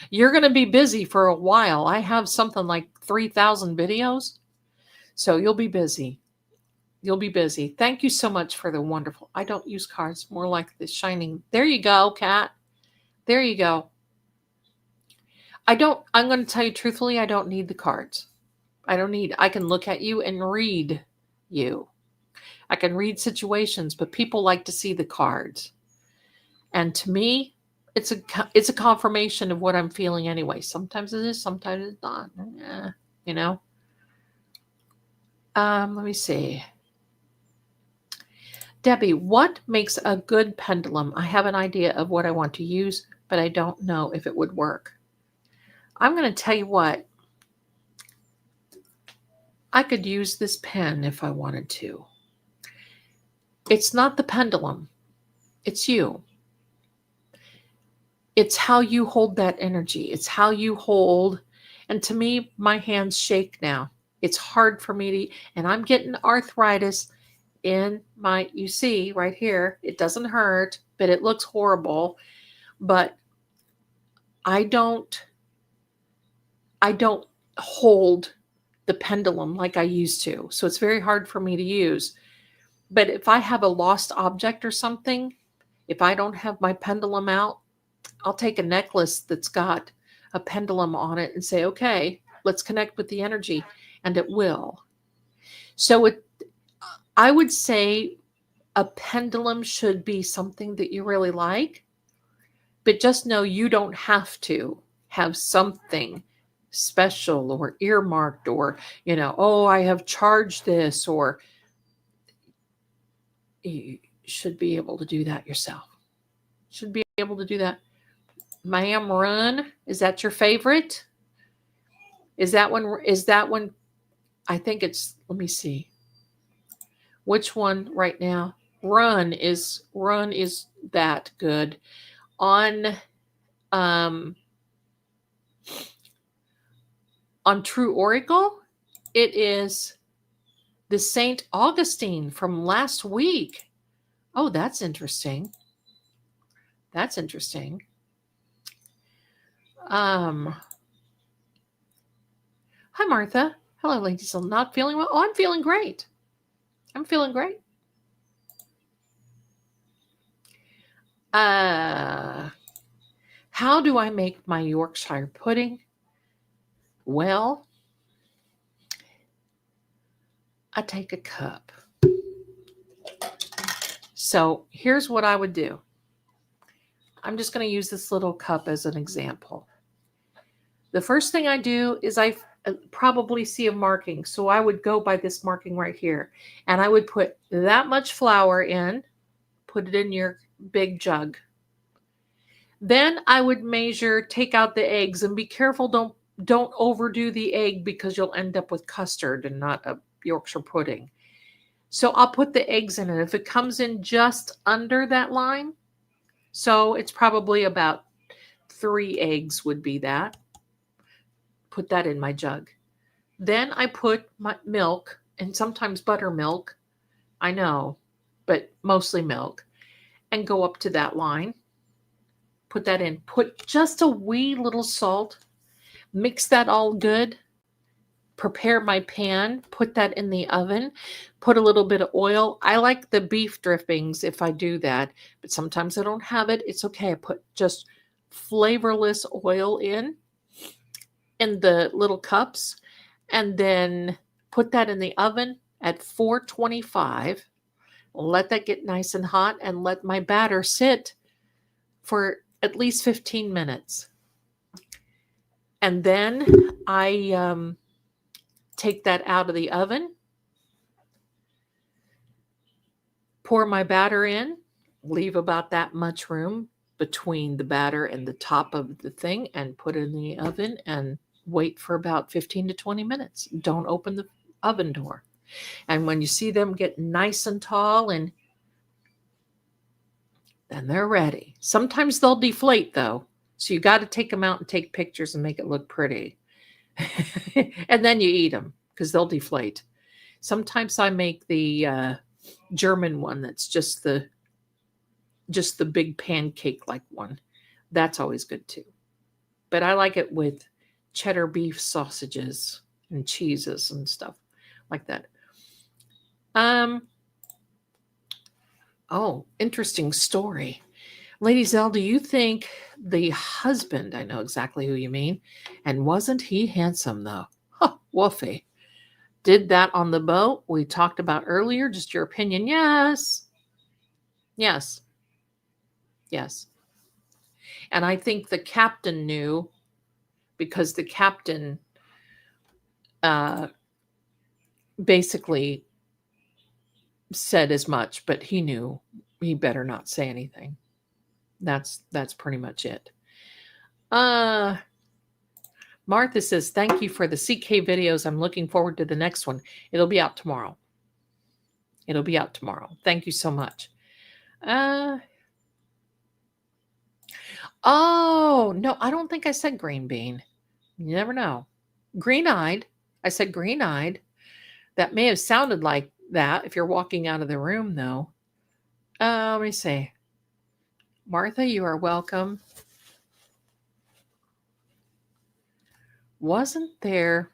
You're going to be busy for a while. I have something like 3,000 videos. So you'll be busy. You'll be busy. Thank you so much for the wonderful. I don't use cards, more like the shining. There you go, Kat. There you go. I'm going to tell you truthfully, I don't need the cards. I can look at you and read you. I can read situations, but people like to see the cards. And to me, it's a confirmation of what I'm feeling anyway. Sometimes it is, sometimes it's not. Yeah, you know. Let me see. Debbie, what makes a good pendulum? I have an idea of what I want to use, but I don't know if it would work. I'm going to tell you what. I could use this pen if I wanted to. It's not the pendulum. It's you. It's how you hold that energy. It's how you hold. And to me, my hands shake now. It's hard for me to, and I'm getting arthritis in my, you see right here, it doesn't hurt, but it looks horrible. But I don't hold the pendulum like I used to. So it's very hard for me to use. But if I have a lost object or something, if I don't have my pendulum out, I'll take a necklace that's got a pendulum on it and say, okay, let's connect with the energy, and it will. So I would say a pendulum should be something that you really like, but just know you don't have to have something special or earmarked or, oh, I have charged this, or you should be able to do that yourself. Should be able to do that. Ma'am, Run, is that your favorite? Is that one? I think it's, let me see. Which one right now? Run is that good. On True Oracle, it is the Saint Augustine from last week. Oh, that's interesting. That's interesting. Hi, Martha. Hello, Lady Zelda. Not feeling well? Oh, I'm feeling great. I'm feeling great. How do I make my Yorkshire pudding? Well, I take a cup. So here's what I would do. I'm just going to use this little cup as an example. The first thing I do is I probably see a marking. So I would go by this marking right here. And I would put that much flour in, put it in your big jug. Then I would measure, take out the eggs, and be careful, don't overdo the egg because you'll end up with custard and not a Yorkshire pudding. So I'll put the eggs in it. If it comes in just under that line, so it's probably about 3 eggs would be that. Put that in my jug. Then I put my milk, and sometimes buttermilk, I know, but mostly milk, and go up to that line. Put that in. Put just a wee little salt. Mix that all good. Prepare my pan. Put that in the oven. Put a little bit of oil. I like the beef drippings if I do that, but sometimes I don't have it. It's okay. I put just flavorless oil in the little cups, and then put that in the oven at 425. Let that get nice and hot, and let my batter sit for at least 15 minutes. And then I take that out of the oven, pour my batter in, leave about that much room between the batter and the top of the thing, and put it in the oven and wait for about 15 to 20 minutes. Don't open the oven door. And when you see them get nice and tall, and then they're ready. Sometimes they'll deflate though. So you got to take them out and take pictures and make it look pretty. And then you eat them because they'll deflate. Sometimes I make the German one that's just the big pancake like one. That's always good too. but I like it with cheddar beef sausages and cheeses and stuff like that. Oh, interesting story. Lady Zelda, do you think the husband, I know exactly who you mean, and wasn't he handsome though? Huh, woofy. Did that on the boat we talked about earlier? Just your opinion? Yes. Yes. Yes. And I think the captain knew because the captain uh, basically said as much, but he knew he better not say anything. That's pretty much it. Martha says, thank you for the CK videos. I'm looking forward to the next one. It'll be out tomorrow. It'll be out tomorrow. Thank you so much. Oh, no, I don't think I said green bean. You never know. Green-eyed. I said green-eyed. That may have sounded like that if you're walking out of the room, though. Let me see. Martha, you are welcome. Wasn't there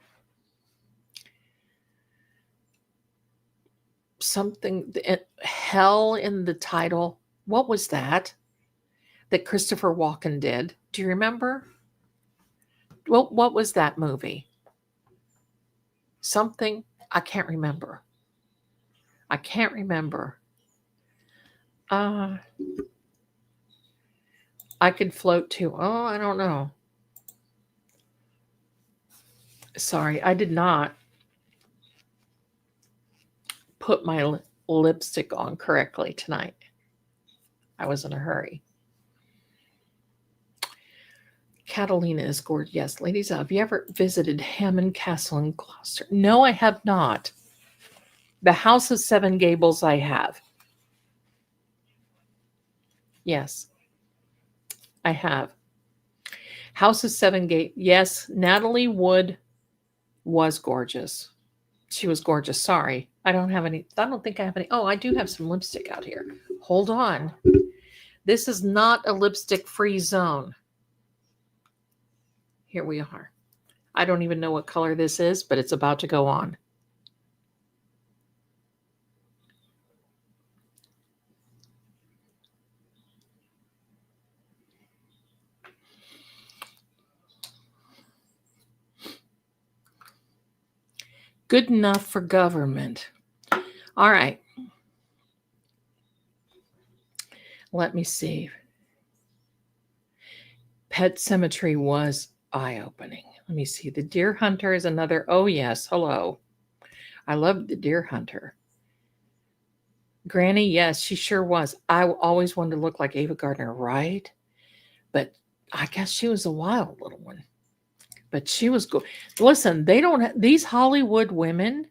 something, hell in the title? What was that Christopher Walken did? Do you remember? Well, what was that movie? Something, I can't remember. I can't remember. I could float too. Oh, I don't know. Sorry, I did not put my lipstick on correctly tonight. I was in a hurry. Catalina is gorgeous. Yes, ladies, have you ever visited Hammond Castle in Gloucester? No, I have not. The House of Seven Gables I have. Yes, I have. House of Seven Gables. Yes, Natalie Wood was gorgeous. She was gorgeous. Sorry. I don't think I have any. Oh, I do have some lipstick out here. Hold on. This is not a lipstick-free zone. Here we are. I don't even know what color this is, but it's about to go on. Good enough for government. All right. Let me see. Pet Cemetery was eye-opening. Let me see. The Deer Hunter is another. Oh, yes. Hello. I love The Deer Hunter. Granny, yes, she sure was. I always wanted to look like Ava Gardner, right? But I guess she was a wild little one. But she was good. Listen, these Hollywood women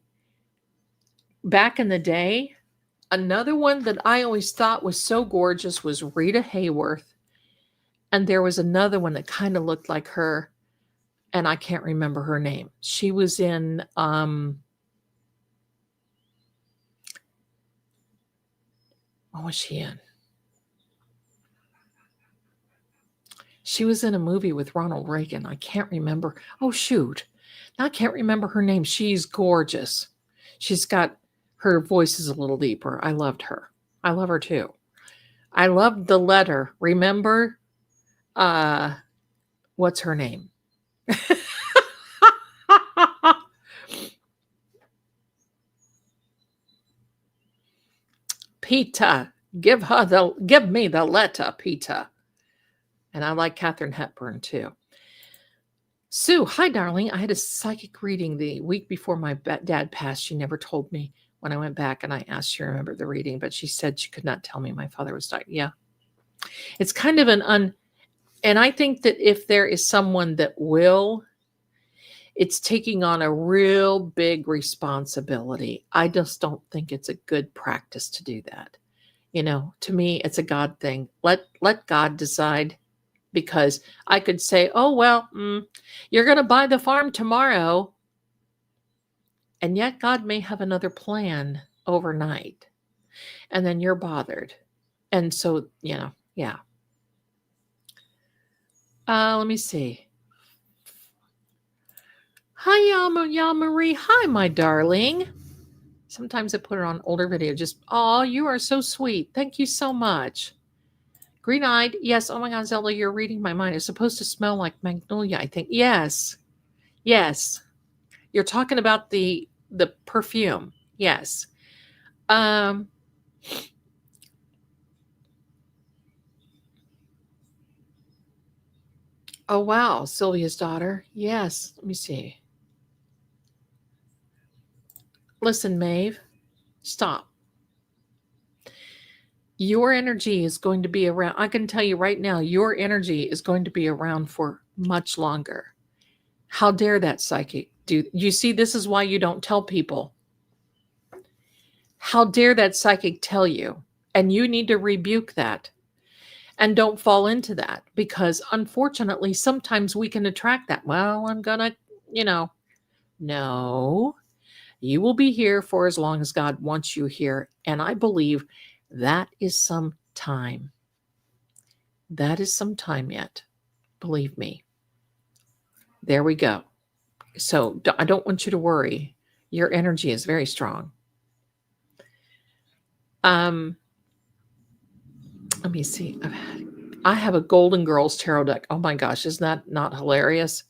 back in the day, another one that I always thought was so gorgeous was Rita Hayworth. And there was another one that kind of looked like her, and I can't remember her name. She was in what was she in? She was in a movie with Ronald Reagan. I can't remember. Oh, shoot. I can't remember her name. She's gorgeous. She's got, her voice is a little deeper. I loved her. I love her too. I loved The Letter. Remember? What's her name? Peta. Give me the letter, Peta. And I like Katharine Hepburn too. Sue, hi, darling. I had a psychic reading the week before my dad passed. She never told me when I went back and I asked her to remember the reading, but she said she could not tell me my father was dying. Yeah. It's kind of and I think that if there is someone that will, it's taking on a real big responsibility. I just don't think it's a good practice to do that. To me, it's a God thing. Let God decide. Because I could say, oh, well, you're going to buy the farm tomorrow. And yet God may have another plan overnight. And then you're bothered. And so, yeah. Let me see. Hi, Marie. Hi, my darling. Sometimes I put it on older video. Just, oh, you are so sweet. Thank you so much. Green eyed. Yes. Oh my God, Zelda, you're reading my mind. It's supposed to smell like magnolia, I think. Yes. Yes. You're talking about the perfume. Yes. Um, oh wow, Sylvia's daughter. Yes. Let me see. Listen, Maeve, stop. Your energy is going to be around. I can tell you right now, your energy is going to be around for much longer. How dare that psychic do? You see, this is why you don't tell people. How dare that psychic tell you? And you need to rebuke that and don't fall into that, because unfortunately, sometimes we can attract that. Well, I'm gonna, you know, no, you will be here for as long as God wants you here. And I believe that is some time. That is some time yet. Believe me. There we go. So I don't want you to worry. Your energy is very strong. Let me see. I have a Golden Girls tarot deck. Oh my gosh, isn't that not hilarious?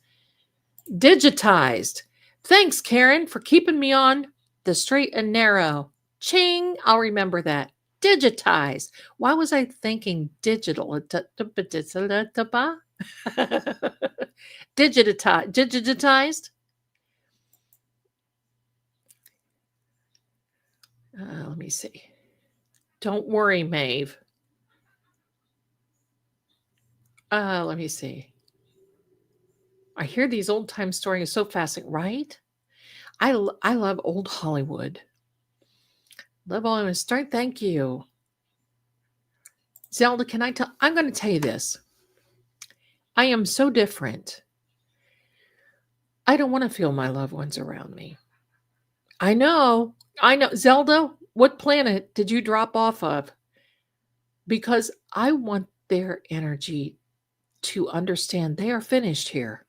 Digitized. Thanks, Karen, for keeping me on the straight and narrow. Ching, I'll remember that. Digitized. Why was I thinking digital? Digitized. Let me see. Don't worry, Maeve. Let me see. I hear these old time stories so fascinating, right? I love old Hollywood. Love Hollywood. Start. Thank you, Zelda. Can I tell? I'm going to tell you this. I am so different. I don't want to feel my loved ones around me. I know. I know. Zelda, what planet did you drop off of? Because I want their energy to understand they are finished here.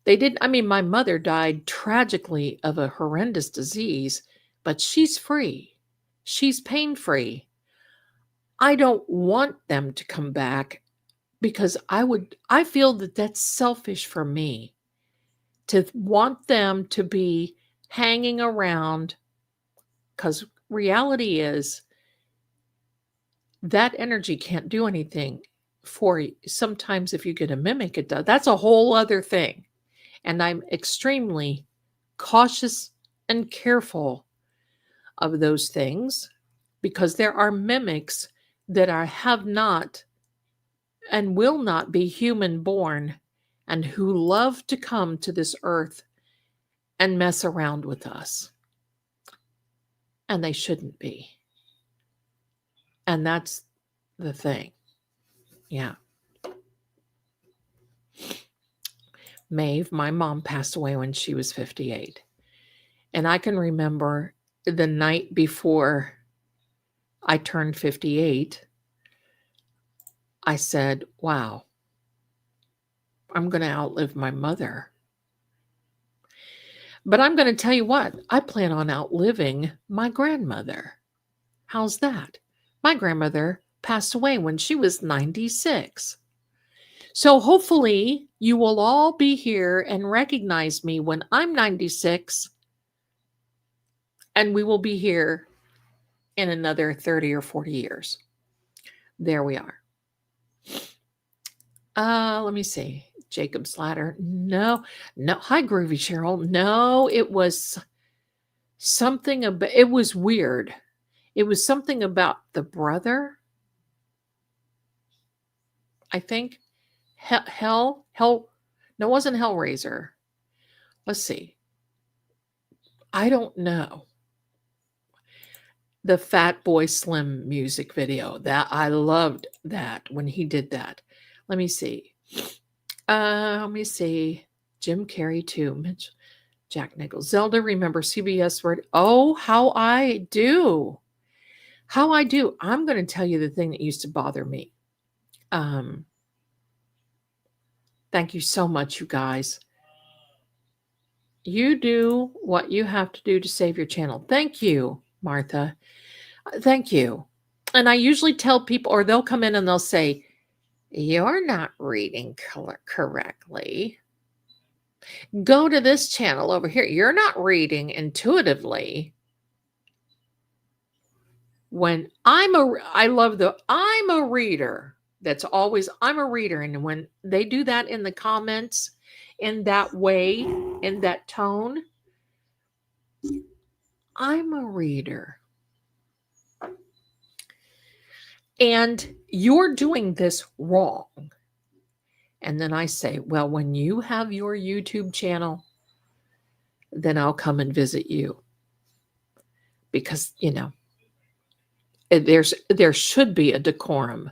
They didn't, I mean, my mother died tragically of a horrendous disease, but she's free. She's pain free. I don't want them to come back because I feel that that's selfish for me to want them to be hanging around, because reality is that energy can't do anything for you. Sometimes if you get a mimic, it does. That's a whole other thing. And I'm extremely cautious and careful of those things, because there are mimics that have not and will not be human born and who love to come to this earth and mess around with us. And they shouldn't be. And that's the thing. Yeah. Maeve, my mom passed away when she was 58. And I can remember the night before I turned 58, I said, wow, I'm going to outlive my mother. But I'm going to tell you what, I plan on outliving my grandmother. How's that? My grandmother passed away when she was 96. So hopefully you will all be here and recognize me when I'm 96, and we will be here in another 30 or 40 years. There we are. Let me see. Jacob's Ladder. No. Hi, Groovy Cheryl. No, it was something about, it was weird. It was something about the brother, I think. Hell. No, it wasn't Hellraiser. Let's see. I don't know. The Fat Boy Slim music video. That I loved that when he did that. Let me see. Let me see. Jim Carrey too. Mitch, Jack Nichols. Zelda, remember CBS word. Oh, how I do. How I do. I'm going to tell you the thing that used to bother me. Thank you so much, you guys. You do what you have to do to save your channel. Thank you, Martha. Thank you. And I usually tell people, or they'll come in and they'll say, you're not reading correctly. Go to this channel over here. You're not reading intuitively. When I'm a reader. That's always, I'm a reader. And when they do that in the comments, in that way, in that tone, I'm a reader. And you're doing this wrong. And then I say, well, when you have your YouTube channel, then I'll come and visit you. Because, there should be a decorum.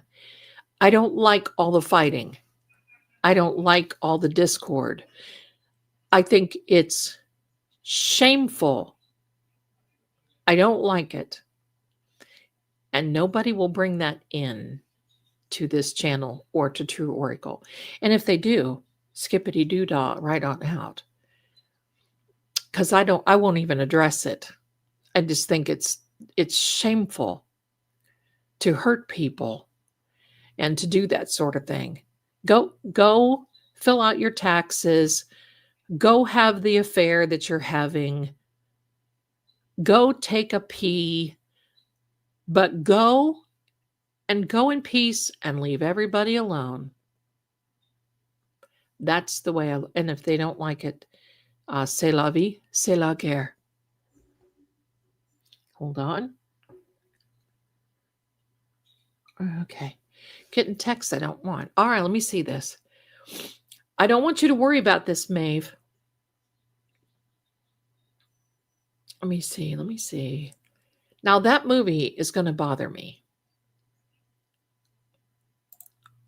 I don't like all the fighting. I don't like all the discord. I think it's shameful. I don't like it. And nobody will bring that in to this channel or to True Oracle. And if they do, skippity doo dah right on out. Because I won't even address it. I just think it's shameful to hurt people and to do that sort of thing. Go fill out your taxes. Go have the affair that you're having. Go take a pee. But go in peace and leave everybody alone. That's the way and if they don't like it, c'est la vie, c'est la guerre. Hold on. Okay. Getting texts I don't want. All right, let me see this. I don't want you to worry about this, Maeve. Let me see. Now that movie is going to bother me.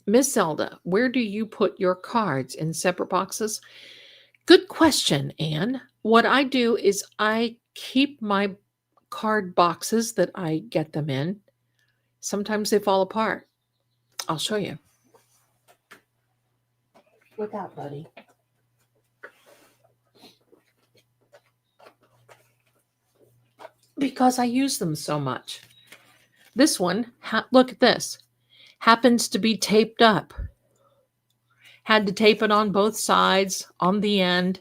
Miss Zelda, where do you put your cards? In separate boxes? Good question, Anne. What I do is I keep my card boxes that I get them in. Sometimes they fall apart. I'll show you. Look out, buddy. Because I use them so much. This one, look at this. Happens to be taped up. Had to tape it on both sides, on the end.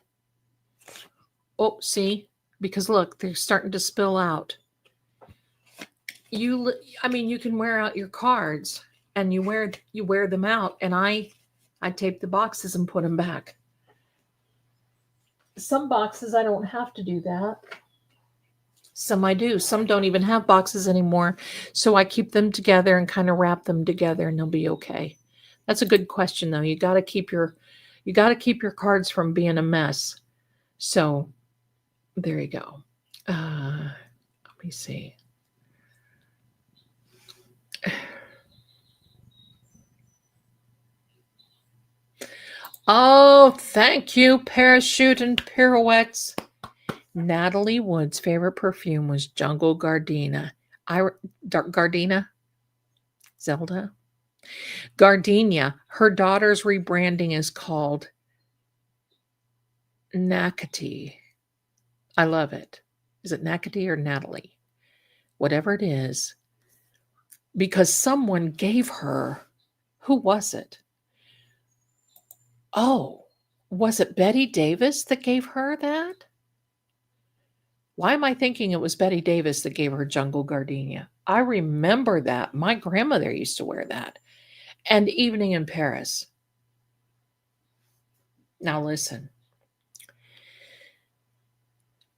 Oh, see? Because look, they're starting to spill out. You can wear out your cards and you wear them out, and I tape the boxes and put them back. Some boxes I don't have to do that. Some I do. Some don't even have boxes anymore. So I keep them together and kind of wrap them together and they'll be okay. That's a good question though. You got to keep your cards from being a mess. So there you go. Let me see. Oh, thank you, Parachute and Pirouettes. Natalie Wood's favorite perfume was Jungle Gardenia. Gardenia? Zelda? Gardenia. Her daughter's rebranding is called Nakati. I love it. Is it Nakati or Natalie? Whatever it is. Because someone gave her, who was it? Oh, was it Betty Davis that gave her that? Why am I thinking it was Betty Davis that gave her Jungle Gardenia? I remember that. My grandmother used to wear that. And Evening in Paris. Now listen.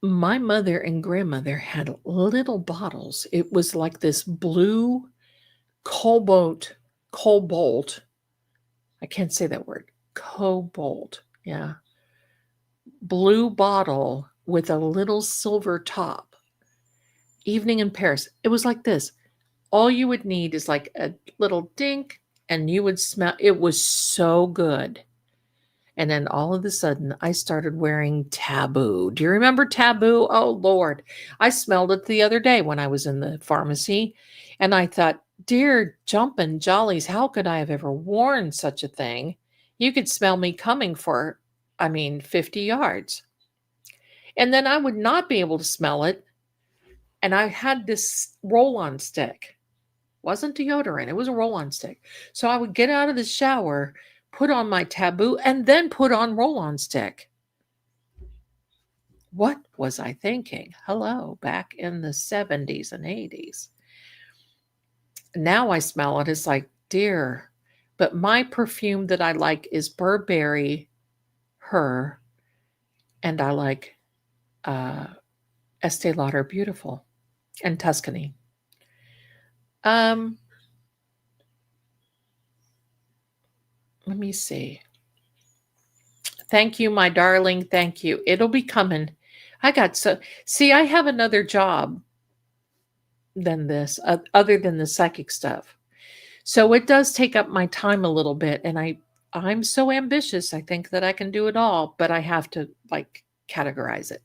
My mother and grandmother had little bottles. It was like this blue cobalt. I can't say that word. Cobalt. Yeah. Blue bottle with a little silver top. Evening in Paris. It was like this. All you would need is like a little dink and you would smell. It was so good. And then all of a sudden I started wearing Taboo. Do you remember Taboo? Oh, Lord. I smelled it the other day when I was in the pharmacy. And I thought, dear jumping jollies, how could I have ever worn such a thing? You could smell me coming for, 50 yards. And then I would not be able to smell it. And I had this roll-on stick. Wasn't deodorant, it was a roll-on stick. So I would get out of the shower, put on my taboo, and then put on roll-on stick. What was I thinking? Hello, back in the 70s and 80s. Now I smell it, it's like, dear. But my perfume that I like is Burberry, Her, and I like Estee Lauder Beautiful and Tuscany. Let me see. Thank you, my darling. Thank you. It'll be coming. I have another job than this, other than the psychic stuff. So it does take up my time a little bit. And I'm so ambitious. I think that I can do it all, but I have to like categorize it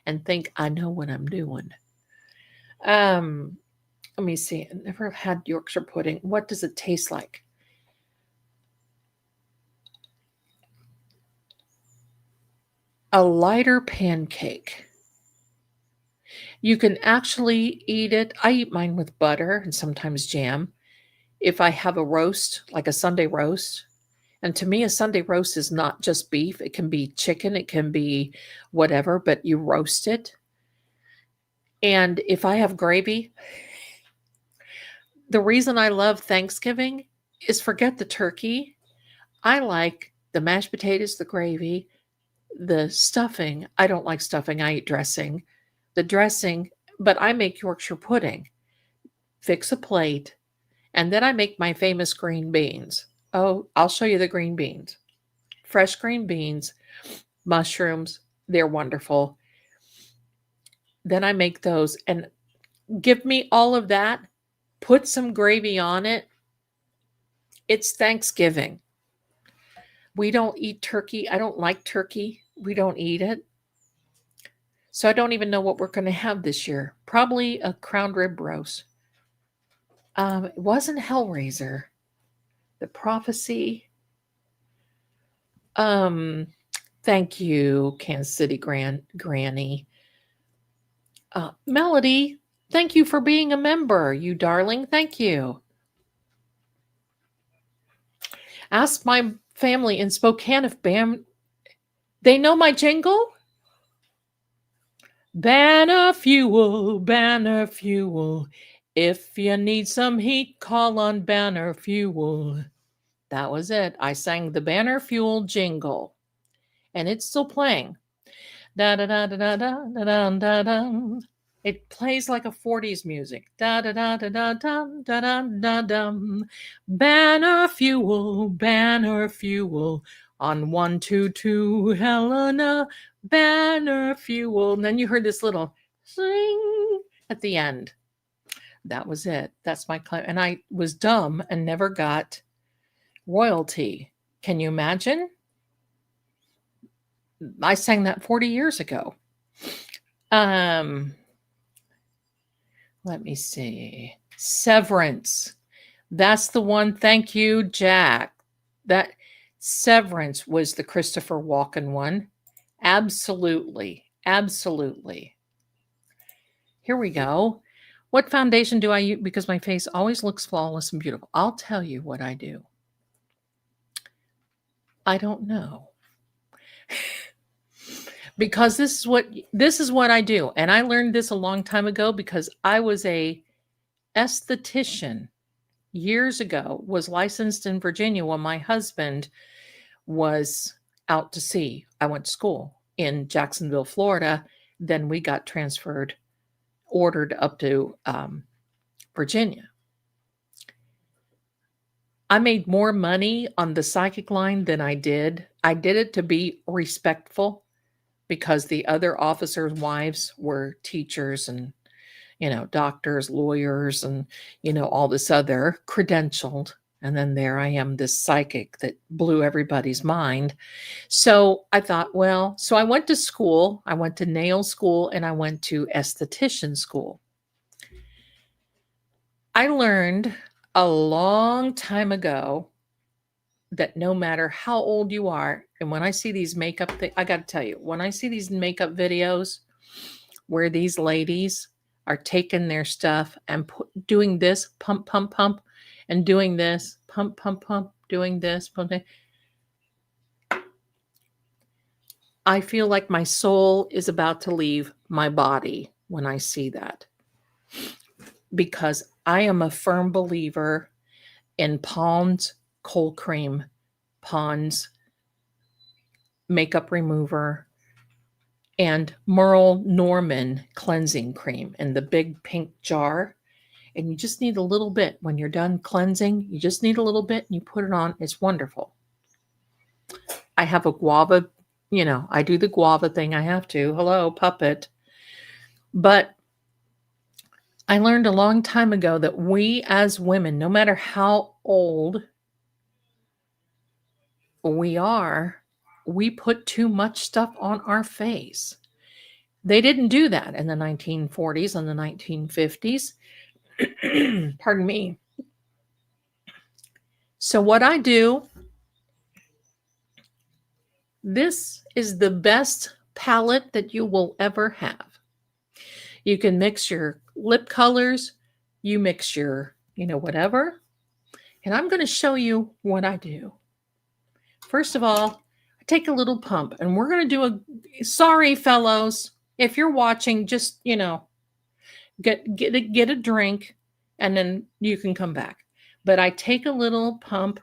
and think I know what I'm doing. Let me see. I never had Yorkshire pudding. What does it taste like? A lighter pancake. You can actually eat it. I eat mine with butter and sometimes jam. If I have a roast, like a Sunday roast, and to me, a Sunday roast is not just beef, it can be chicken, it can be whatever, but you roast it. And if I have gravy, the reason I love Thanksgiving is forget the turkey. I like the mashed potatoes, the gravy, the stuffing. I don't like stuffing, I eat dressing. The dressing, but I make Yorkshire pudding. Fix a plate, and then I make my famous green beans. Oh, I'll show you the green beans. Fresh green beans, mushrooms, they're wonderful. Then I make those and give me all of that. Put some gravy on it. It's Thanksgiving. We don't eat turkey. I don't like turkey. We don't eat it. So I don't even know what we're going to have this year. Probably a crown rib roast. It wasn't Hellraiser. The Prophecy. Thank you, Kansas City Granny. Melody, thank you for being a member, you darling. Thank you. Ask my family in Spokane if they know my jingle. Banner fuel, banner fuel. If you need some heat, call on banner fuel. That was it. I sang the banner fuel jingle, and it's still playing. Da da da da da da da da da. It plays like a 40s music. Da da da da da da da da da da. Banner fuel on 122 Helena. Banner fuel. And then you heard this little sing at the end. That was it. That's my claim. And I was dumb and never got royalty. Can you imagine? I sang that 40 years ago. Let me see. Severance. That's the one. Thank you, Jack. That Severance was the Christopher Walken one. Absolutely. Absolutely. Here we go. What foundation do I use? Because my face always looks flawless and beautiful. I'll tell you what I do. I don't know. Because this is what I do. And I learned this a long time ago because I was a esthetician years ago, was licensed in Virginia when my husband was out to sea. I went to school in Jacksonville, Florida. Then we got ordered up to Virginia. I made more money on the psychic line than I did. I did it to be respectful because the other officers' wives were teachers and, doctors, lawyers, and, all this other credentialed. And then there I am, this psychic that blew everybody's mind. So I thought, so I went to school. I went to nail school and I went to esthetician school. I learned a long time ago that no matter how old you are, And when I see these makeup things, I got to tell you, when I see these makeup videos where these ladies are taking their stuff and doing this, pump, pump, pump, and doing this, pump, pump, pump, doing this, pump, I feel like my soul is about to leave my body when I see that. Because I am a firm believer in Pond's cold cream, Pond's makeup remover, and Merle Norman cleansing cream in the big pink jar. And you just need a little bit. When you're done cleansing, you just need a little bit and you put it on. It's wonderful. I have a guava, I do the guava thing. I have to. Hello, puppet. But I learned a long time ago that we as women, no matter how old we are, we put too much stuff on our face. They didn't do that in the 1940s and the 1950s. Pardon me. So what I do, this is the best palette that you will ever have. You can mix your lip colors, you mix your, whatever. And I'm going to show you what I do. First of all, I take a little pump and we're going to do sorry, fellows, if you're watching, just, get a drink and then you can come back. But I take a little pump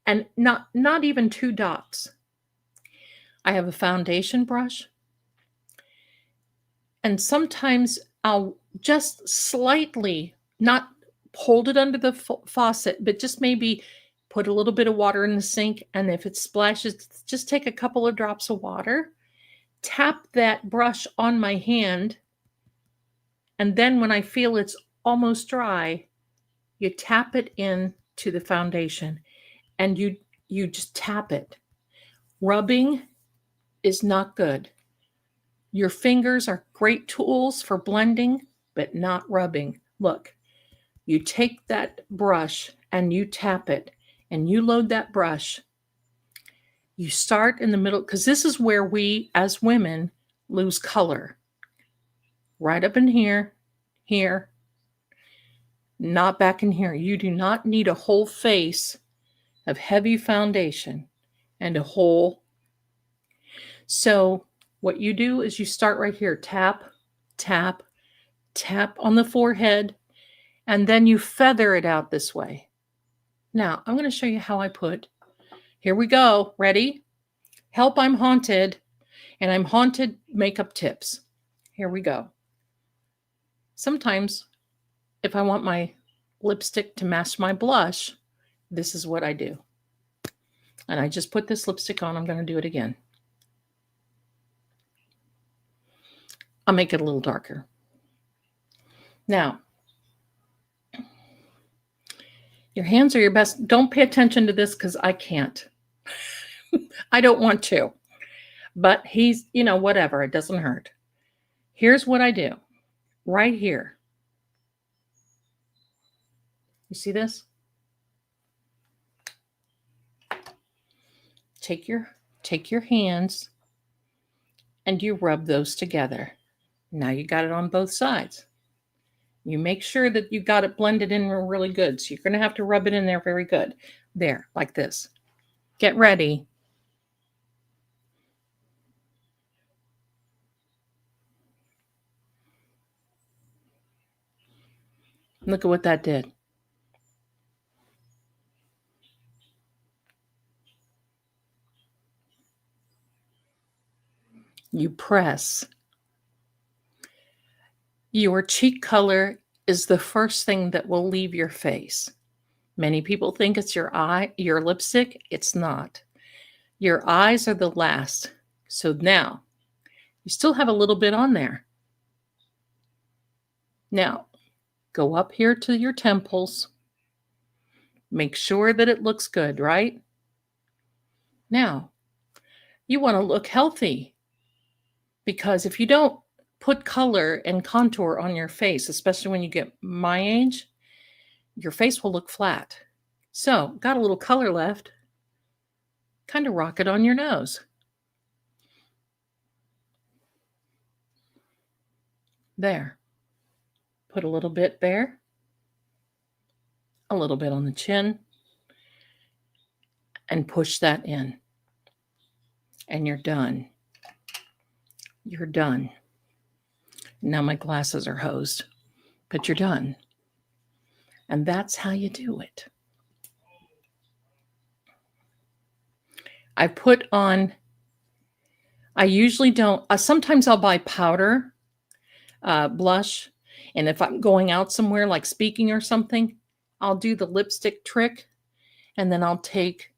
and not even 2 dots. I have a foundation brush. And sometimes I'll just slightly, not hold it under the faucet, but just maybe put a little bit of water in the sink. And if it splashes, just take a couple of drops of water, tap that brush on my hand. And then when I feel it's almost dry, you tap it into the foundation and you just tap it. Rubbing is not good. Your fingers are great tools for blending, but not rubbing. Look, you take that brush and you tap it and you load that brush. You start in the middle, because this is where we as women lose color. Right up in here, not back in here. You do not need a whole face of heavy foundation and a whole. So what you do is you start right here, tap, tap, tap on the forehead, and then you feather it out this way. Now, I'm going to show you how I put. Here we go. Ready? Help, I'm haunted. And I'm haunted makeup tips. Here we go. Sometimes, if I want my lipstick to match my blush, this is what I do. And I just put this lipstick on. I'm going to do it again. I'll make it a little darker. Now, your hands are your best. Don't pay attention to this because I can't. I don't want to. But he's, whatever. It doesn't hurt. Here's what I do. Right here. You see this? Take your hands and you rub those together. Now you got it on both sides. You make sure that you got it blended in really good. So you're going to have to rub it in there very good. There, like this. Get ready. Look at what that did. You press. Your cheek color is the first thing that will leave your face. Many people think it's your lipstick. It's not. Your eyes are the last. So now, you still have a little bit on there. Now, go up here to your temples. Make sure that it looks good, right? Now, you want to look healthy. Because if you don't put color and contour on your face, especially when you get my age, your face will look flat. So, got a little color left. Kind of rock it on your nose. There. Put a little bit there. A little bit on the chin. And push that in. And you're done. You're done. Now my glasses are hosed, but you're done. And that's how you do it. I put on, I usually don't, sometimes I'll buy powder blush. And if I'm going out somewhere like speaking or something, I'll do the lipstick trick. And then I'll take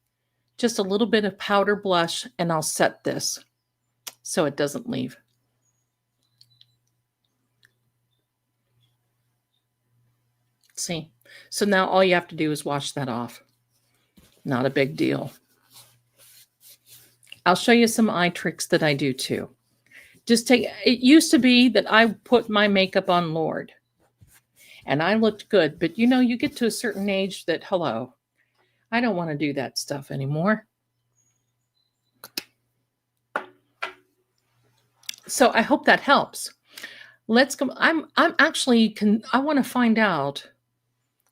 just a little bit of powder blush and I'll set this so it doesn't leave. See? So now all you have to do is wash that off. Not a big deal. I'll show you some eye tricks that I do too. Just take, it used to be that I put my makeup on Lord and I looked good, but you know, you get to a certain age that, hello, I don't want to do that stuff anymore. So I hope that helps. Let's go. I'm actually, I want to find out.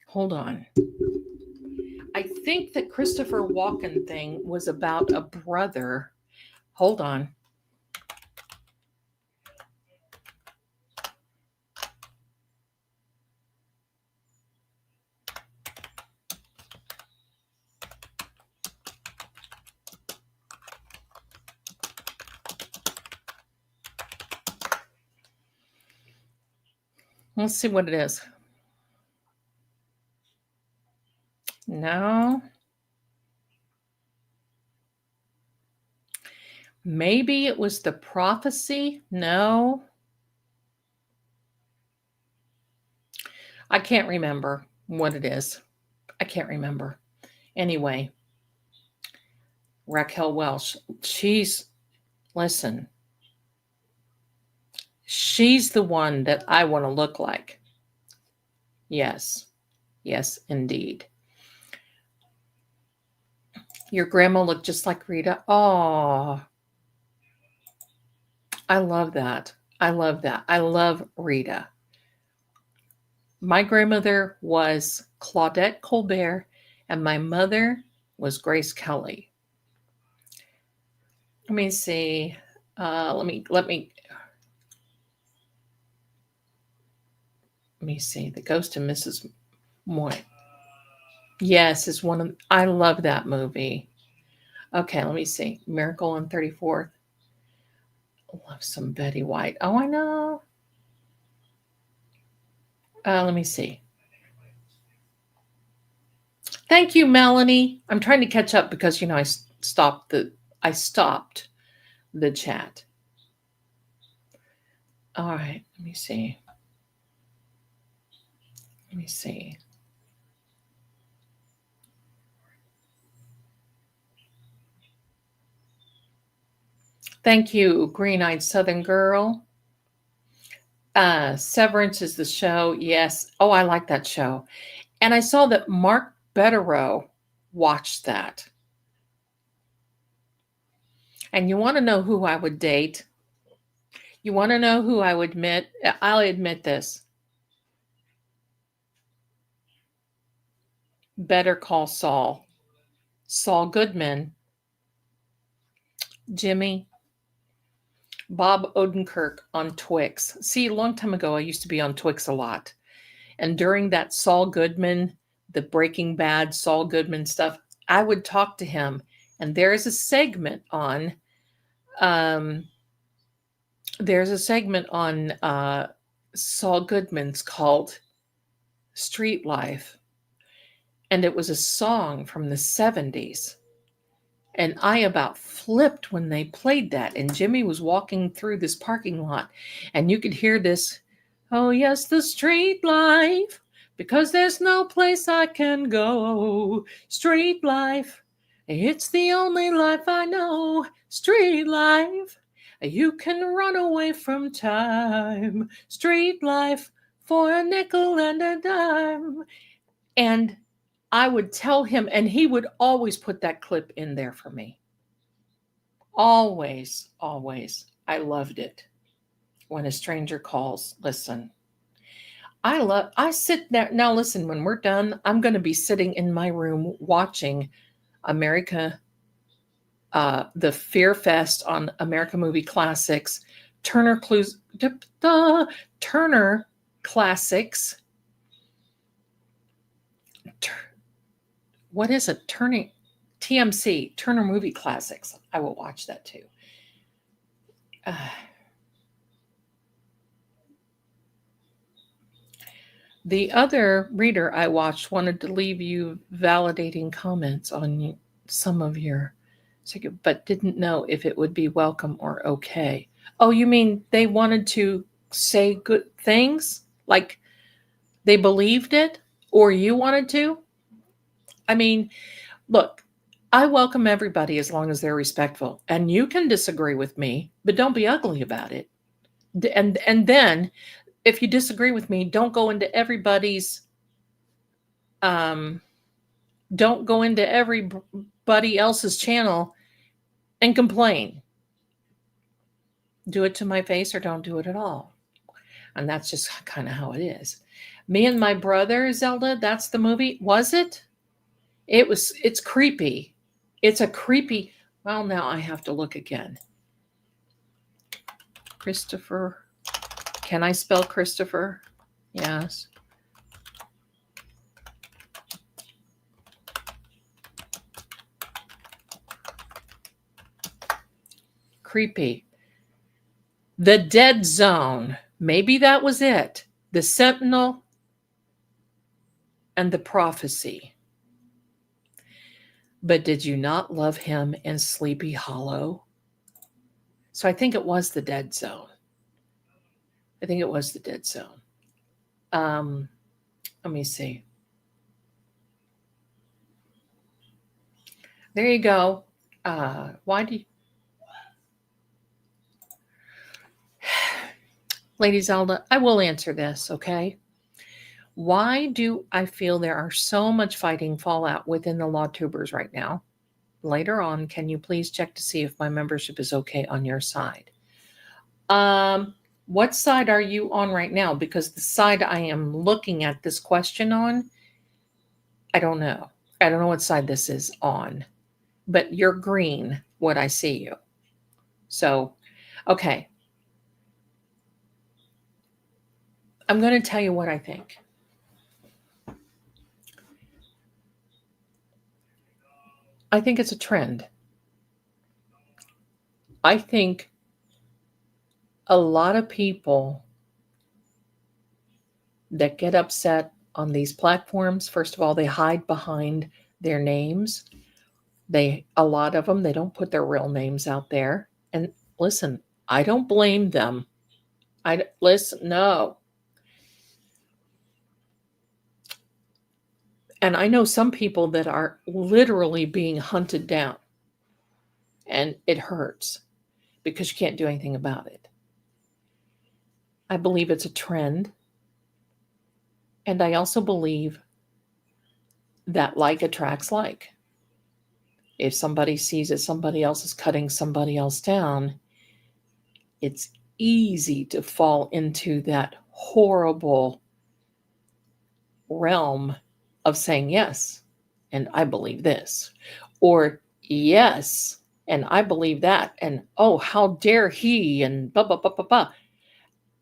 Hold on. I think that Christopher Walken thing was about a brother. Hold on. Let's see what it is. No. Maybe it was the prophecy. No. I can't remember what it is. I can't remember. Anyway, Raquel Welch, listen, she's the one that I want to look like. Yes. Yes, indeed. Your grandma looked just like Rita. Oh, I love that. I love that. I love Rita. My grandmother was Claudette Colbert, and my mother was Grace Kelly. Let me see. Let me see. The Ghost of Mrs. Moy. Yes, is one of. I love that movie. Okay, let me see. Miracle on 34th. Love some Betty White. Oh, I know. Let me see. Thank you, Melanie. I'm trying to catch up because I stopped the chat. All right, let me see. Let me see. Thank you, Green-Eyed Southern Girl. Severance is the show. Yes. Oh, I like that show. And I saw that Mark Betterow watched that. And you want to know who I would date? You want to know who I would admit? I'll admit this. Better Call Saul. Saul Goodman. Jimmy. Bob Odenkirk on Twix. See, a long time ago, I used to be on Twix a lot. And during that Saul Goodman, the Breaking Bad Saul Goodman stuff, I would talk to him. And there's a segment on Saul Goodman's called Street Life. And it was a song from the 70s. And I about flipped when they played that. And Jimmy was walking through this parking lot. And you could hear this, oh, yes, the street life. Because there's no place I can go. Street life. It's the only life I know. Street life. You can run away from time. Street life for a nickel and a dime. And I would tell him, and he would always put that clip in there for me. Always, always. I loved it. When a stranger calls, listen. I sit there. Now, listen, when we're done, I'm going to be sitting in my room watching America, the Fear Fest on America Movie Classics, Turner Clues, Turner Classics. What is it? TMC, Turner Movie Classics. I will watch that too. The other reader I watched wanted to leave you validating comments on some of your, but didn't know if it would be welcome or okay. Oh, you mean they wanted to say good things? Like they believed it? Or you wanted to? I mean, look, I welcome everybody as long as they're respectful. And you can disagree with me, but don't be ugly about it. And then if you disagree with me, don't go into everybody's don't go into everybody else's channel and complain. Do it to my face or don't do it at all. And that's just kind of how it is. Me and My Brother, Zelda, that's the movie. Was it? It's creepy. It's a creepy, well, now I have to look again. Christopher. Can I spell Christopher? Yes. Creepy. The Dead Zone. Maybe that was it. The Sentinel and the Prophecy. But did you not love him in Sleepy Hollow? So I think it was the Dead Zone. I think it was the Dead Zone. Let me see. There you go. Why do you... Lady Zelda, I will answer this, okay? Why do I feel there are so much fighting fallout within the LawTubers right now? Later on, can you please check to see if my membership is okay on your side? What side are you on right now? Because the side I am looking at this question on, I don't know. I don't know what side this is on. But you're green when I see you. So, okay. I'm going to tell you what I think. I think it's a trend. I think a lot of people that get upset on these platforms, first of all, they hide behind their names. A lot of them, they don't put their real names out there. And listen, I don't blame them. No. And I know some people that are literally being hunted down. And it hurts because you can't do anything about it. I believe it's a trend. And I also believe that like attracts like. If somebody sees that somebody else is cutting somebody else down, it's easy to fall into that horrible realm of saying yes, and I believe this, or yes, and I believe that, and oh, how dare he, and blah, blah, blah, blah, blah.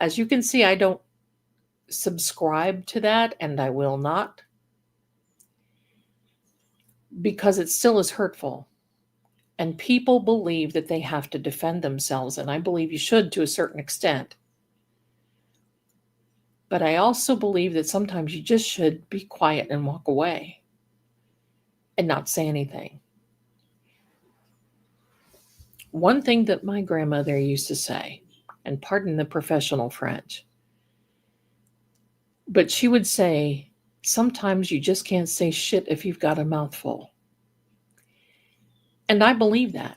As you can see, I don't subscribe to that, and I will not, because it still is hurtful. And people believe that they have to defend themselves, and I believe you should to a certain extent. But I also believe that sometimes you just should be quiet and walk away and not say anything. One thing that my grandmother used to say, and pardon the professional French, but she would say, sometimes you just can't say shit if you've got a mouthful. And I believe that.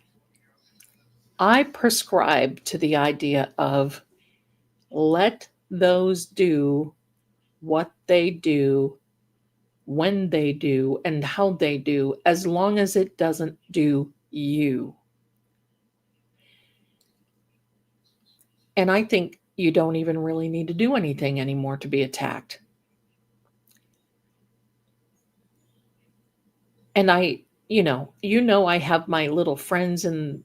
I prescribe to the idea of let those do what they do, when they do, and how they do, as long as it doesn't do you. And I think you don't even really need to do anything anymore to be attacked. And I have my little friends and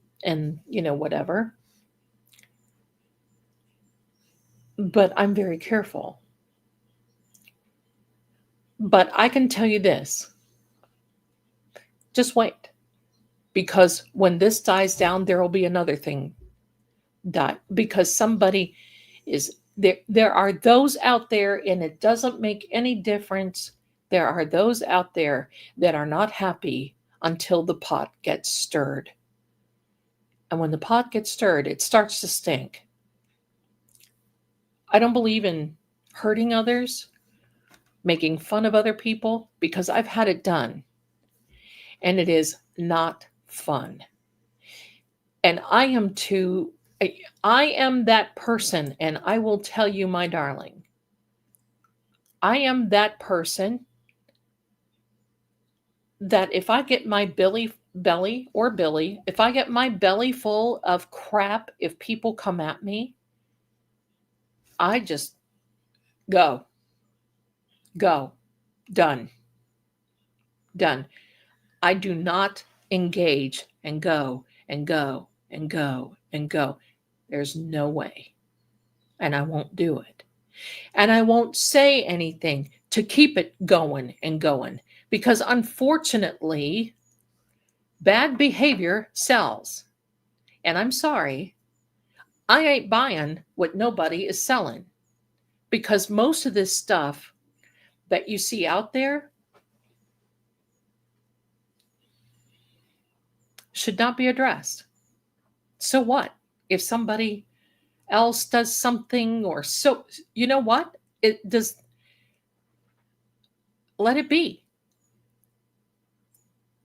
whatever. But I'm very careful. But I can tell you this. Just wait. Because when this dies down, there will be another thing die. Because somebody is there. There are those out there, and it doesn't make any difference. There are those out there that are not happy until the pot gets stirred. And when the pot gets stirred, it starts to stink. I don't believe in hurting others, making fun of other people, because I've had it done. And it is not fun. And I am that person, and I will tell you, my darling, I am that person that if I get my belly, if I get my belly full of crap, if people come at me, I just go, done. I do not engage and go and go and go and go. There's no way. And I won't do it. And I won't say anything to keep it going and going, because unfortunately, bad behavior sells. And I'm sorry, I ain't buying what nobody is selling, because most of this stuff that you see out there should not be addressed. So what? If somebody else does something, or so, you know what? It does. Let it be.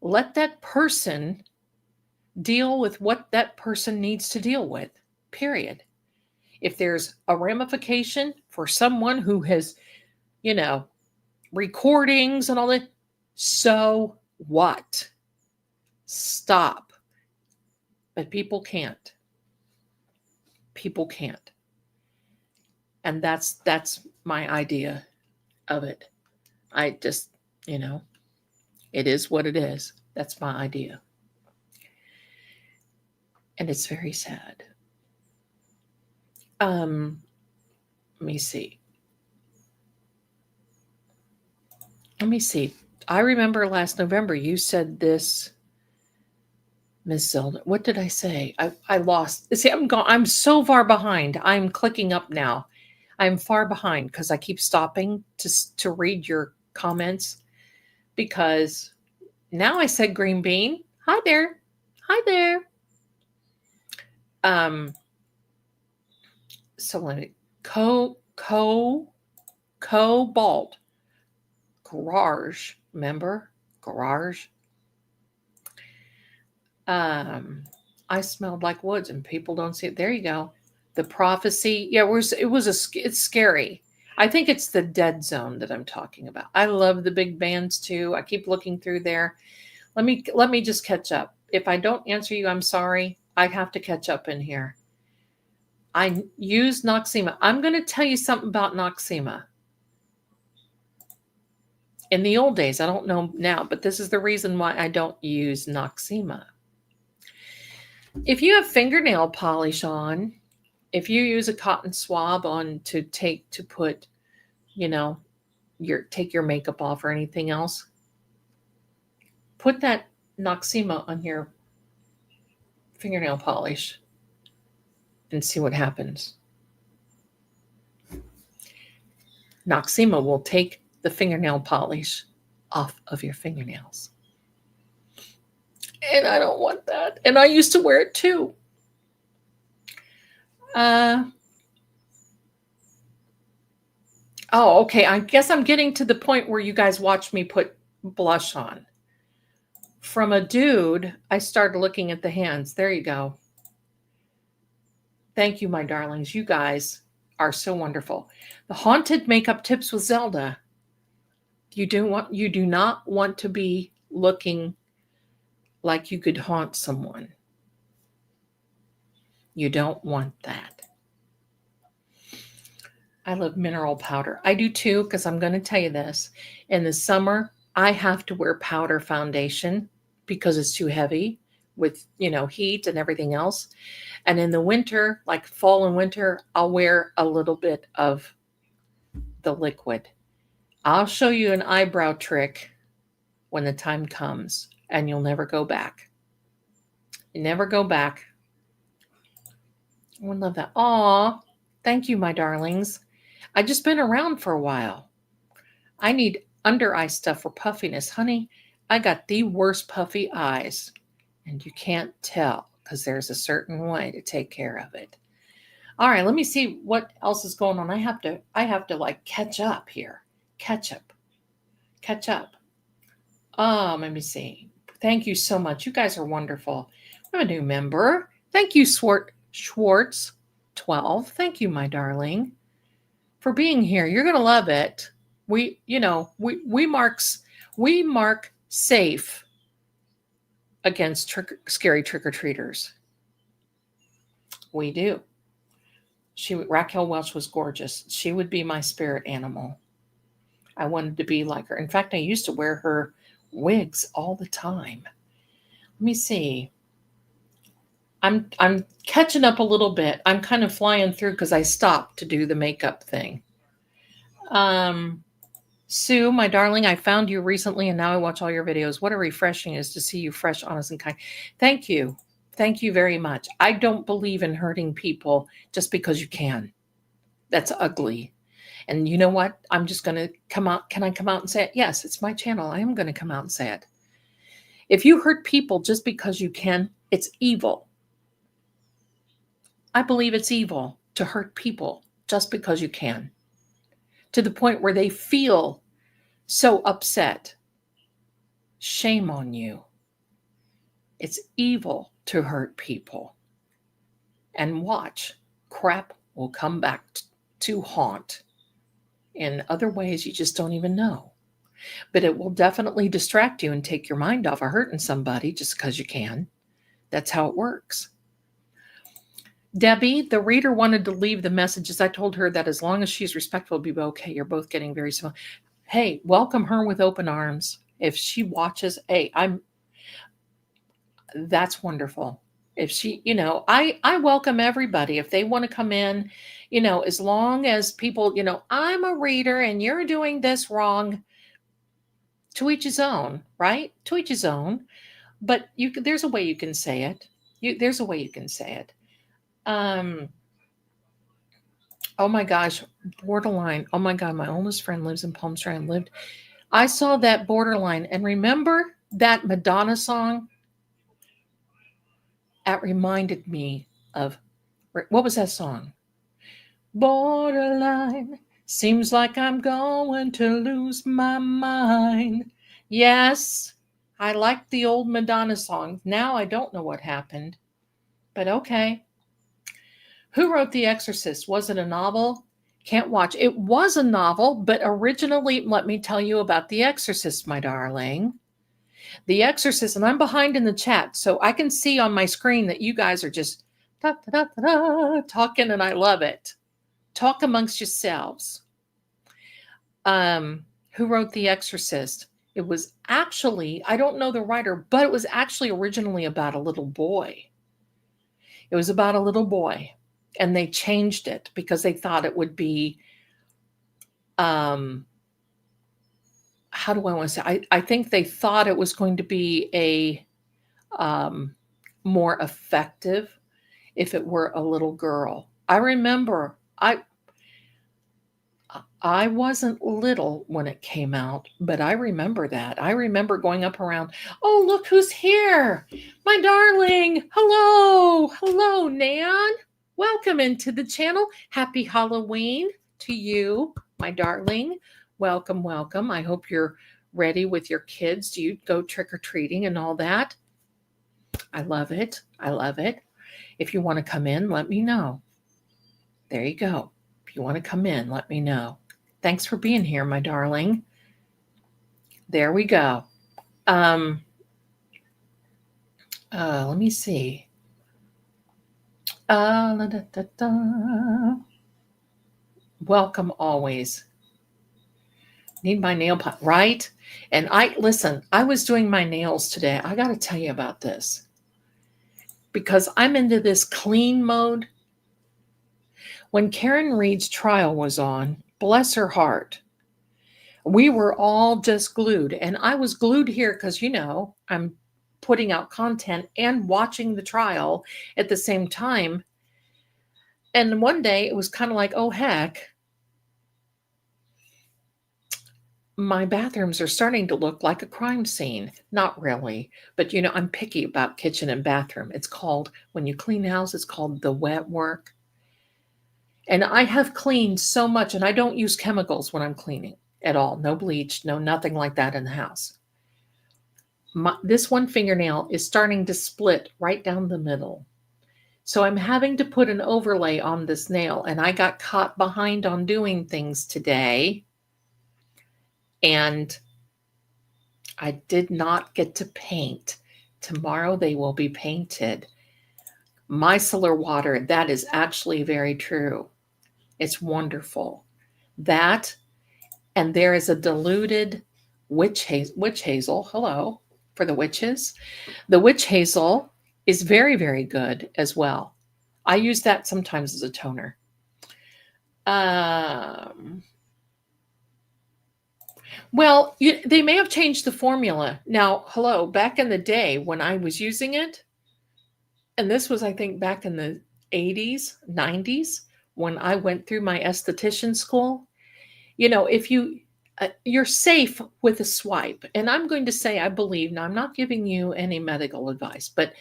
Let that person deal with what that person needs to deal with, period. If there's a ramification for someone who has, recordings and all that, so what? Stop. But people can't. People can't. And that's my idea of it. I just, it is what it is. That's my idea. And it's very sad. Let me see. I remember last November you said this, Miss Zelda. What did I say? I lost. See, I'm so far behind. I'm clicking up now. I'm far behind because I keep stopping to read your comments, because now I said green bean. Hi there. So let me cobalt garage. Remember garage? I smelled like woods, and people don't see it. There you go. The prophecy. Yeah, it's scary. I think it's the dead zone that I'm talking about. I love the big bands too. I keep looking through there. Let me just catch up. If I don't answer you, I'm sorry. I have to catch up in here. I use Noxema. I'm going to tell you something about Noxema. In the old days, I don't know now, but this is the reason why I don't use Noxema. If you have fingernail polish on, if you use a cotton swab on to put, take your makeup off or anything else, put that Noxema on your fingernail polish and see what happens. Noxema will take the fingernail polish off of your fingernails. And I don't want that. And I used to wear it too. Okay. I guess I'm getting to the point where you guys watch me put blush on. From a dude, I started looking at the hands. There you go. Thank you, my darlings. You guys are so wonderful. The haunted makeup tips with Zelda. You do not want to be looking like you could haunt someone. You don't want that. I love mineral powder. I do too, because I'm going to tell you this. In the summer, I have to wear powder foundation because it's too heavy with, heat and everything else. And in the winter, like fall and winter, I'll wear a little bit of the liquid. I'll show you an eyebrow trick when the time comes, and you'll never go back. You never go back. I would love that. Aw, thank you, my darlings. I just been around for a while. I need under eye stuff for puffiness. Honey, I got the worst puffy eyes, and you can't tell because there's a certain way to take care of it. All right, let me see what else is going on. I have to like catch up here. Catch up. Let me see. Thank you so much. You guys are wonderful. I'm a new member. Thank you, Schwartz 12. Thank you, my darling, for being here. You're gonna love it. We mark safe against scary trick-or-treaters. We do. Raquel Welch was gorgeous. She would be my spirit animal. I wanted to be like her. In fact, I used to wear her wigs all the time. Let me see. I'm catching up a little bit. I'm kind of flying through because I stopped to do the makeup thing. Sue, my darling, I found you recently and now I watch all your videos. What a refreshing it is to see you fresh, honest, and kind. Thank you. Thank you very much. I don't believe in hurting people just because you can. That's ugly. And you know what? I'm just going to come out. Can I come out and say it? Yes, it's my channel. I am going to come out and say it. If you hurt people just because you can, it's evil. I believe it's evil to hurt people just because you can, to the point where they feel so upset. Shame on you. It's evil to hurt people. And watch, crap will come back to haunt in other ways you just don't even know. But it will definitely distract you and take your mind off of hurting somebody just because you can. That's how it works. Debbie, the reader wanted to leave the messages. I told her that as long as she's respectful, it'll be okay. You're both getting very small. Hey, welcome her with open arms. If she watches, that's wonderful. If she, I welcome everybody. If they want to come in, as long as people, I'm a reader and you're doing this wrong, to each his own, right? To each his own. But there's a way you can say it. There's a way you can say it. Oh my gosh, Borderline. Oh my God, my oldest friend lives in Palm Springs. I saw that Borderline, and remember that Madonna song? That reminded me of, what was that song? Borderline, seems like I'm going to lose my mind. Yes, I liked the old Madonna song. Now I don't know what happened, but okay. Who wrote The Exorcist? Was it a novel? Can't watch. It was a novel, but originally, let me tell you about The Exorcist, my darling. The Exorcist, and I'm behind in the chat, so I can see on my screen that you guys are just talking, and I love it. Talk amongst yourselves. Who wrote The Exorcist? It was actually, I don't know the writer, but it was actually originally about a little boy. It was about a little boy. And they changed it because they thought it would be, how do I want to say? I think they thought it was going to be a more effective if it were a little girl. I remember I wasn't little when it came out, but I remember that. I remember going up around, oh, look who's here. My darling. Hello, Nan. Welcome into the channel. Happy Halloween to you, my darling. Welcome. I hope you're ready with your kids. Do you go trick-or-treating and all that? I love it. If you want to come in, let me know. There you go. If you want to come in, let me know. Thanks for being here, my darling. There we go. Let me see. Welcome always. Need my nail pot, right? And listen, I was doing my nails today. I got to tell you about this because I'm into this clean mode. When Karen Reed's trial was on, bless her heart, we were all just glued. And I was glued here because, I'm putting out content and watching the trial at the same time. And one day it was kind of like, oh, heck, my bathrooms are starting to look like a crime scene. Not really, but I'm picky about kitchen and bathroom. It's called, when you clean house, it's called the wet work. And I have cleaned so much, and I don't use chemicals when I'm cleaning at all. No bleach, no nothing like that in the house. This one fingernail is starting to split right down the middle. So I'm having to put an overlay on this nail, and I got caught behind on doing things today. And I did not get to paint. Tomorrow they will be painted. Micellar water, that is actually very true. It's wonderful. That, and there is a diluted witch hazel, hello, for the witches. The witch hazel is very, very good as well. I use that sometimes as a toner. Well, they may have changed the formula. Now, hello, back in the day when I was using it, and this was, I think, back in the 80s, 90s, when I went through my esthetician school, if you're safe with a swipe. And I'm going to say, I believe, now I'm not giving you any medical advice, but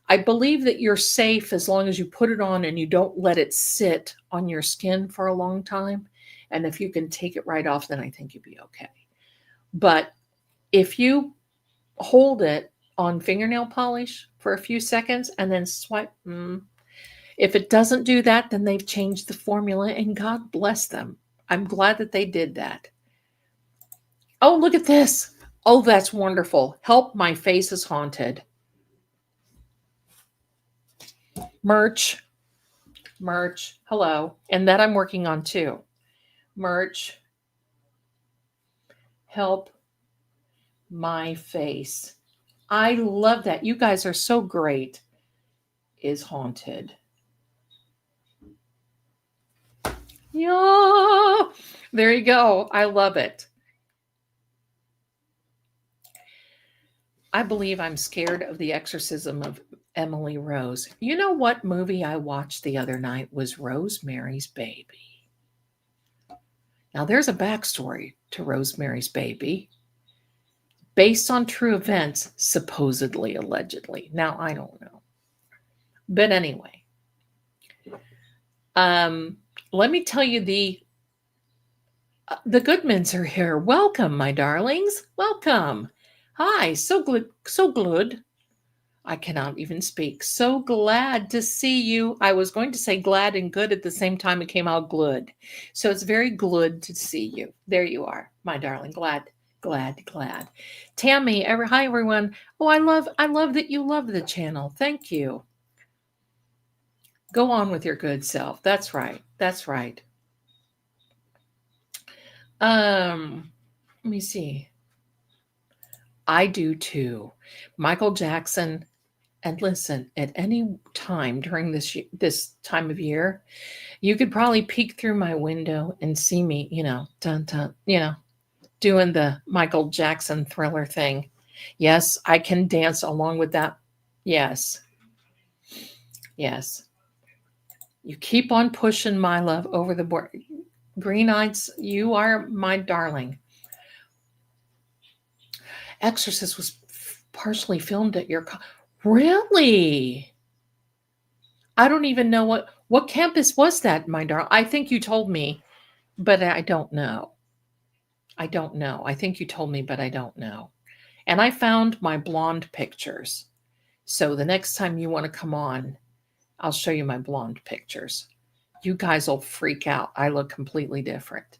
I believe that you're safe as long as you put it on and you don't let it sit on your skin for a long time. And if you can take it right off, then I think you'd be okay. But if you hold it on fingernail polish for a few seconds and then swipe, if it doesn't do that, then they've changed the formula, and God bless them. I'm glad that they did that. Oh, look at this. Oh, that's wonderful. Help, my face is haunted. Merch. Hello. And that I'm working on too. Merch. Help my face. I love that. You guys are so great. Is haunted. Yeah. There you go. I love it. I believe I'm scared of the exorcism of Emily Rose. You know what movie I watched the other night was Rosemary's Baby. Now, there's a backstory to Rosemary's Baby based on true events, supposedly, allegedly. Now, I don't know. But anyway, let me tell you the Goodmans are here. Welcome, my darlings. Welcome. Hi, so good. I cannot even speak. So glad to see you. I was going to say glad and good at the same time. It came out glud. So it's very glad to see you. There you are, my darling. Glad. Tammy, hi everyone. Oh, I love that you love the channel. Thank you. Go on with your good self. That's right. Let me see. I do too. Michael Jackson. And listen, at any time during this time of year, you could probably peek through my window and see me, dun, dun, doing the Michael Jackson Thriller thing. Yes, I can dance along with that. Yes. You keep on pushing my love over the board. Green Eyes, you are my darling. Exorcist was partially filmed at your Really? I don't even know what campus was that, my darling. I think you told me, but I don't know. I think you told me, but I don't know. And I found my blonde pictures. So the next time you want to come on, I'll show you my blonde pictures. You guys will freak out. I look completely different.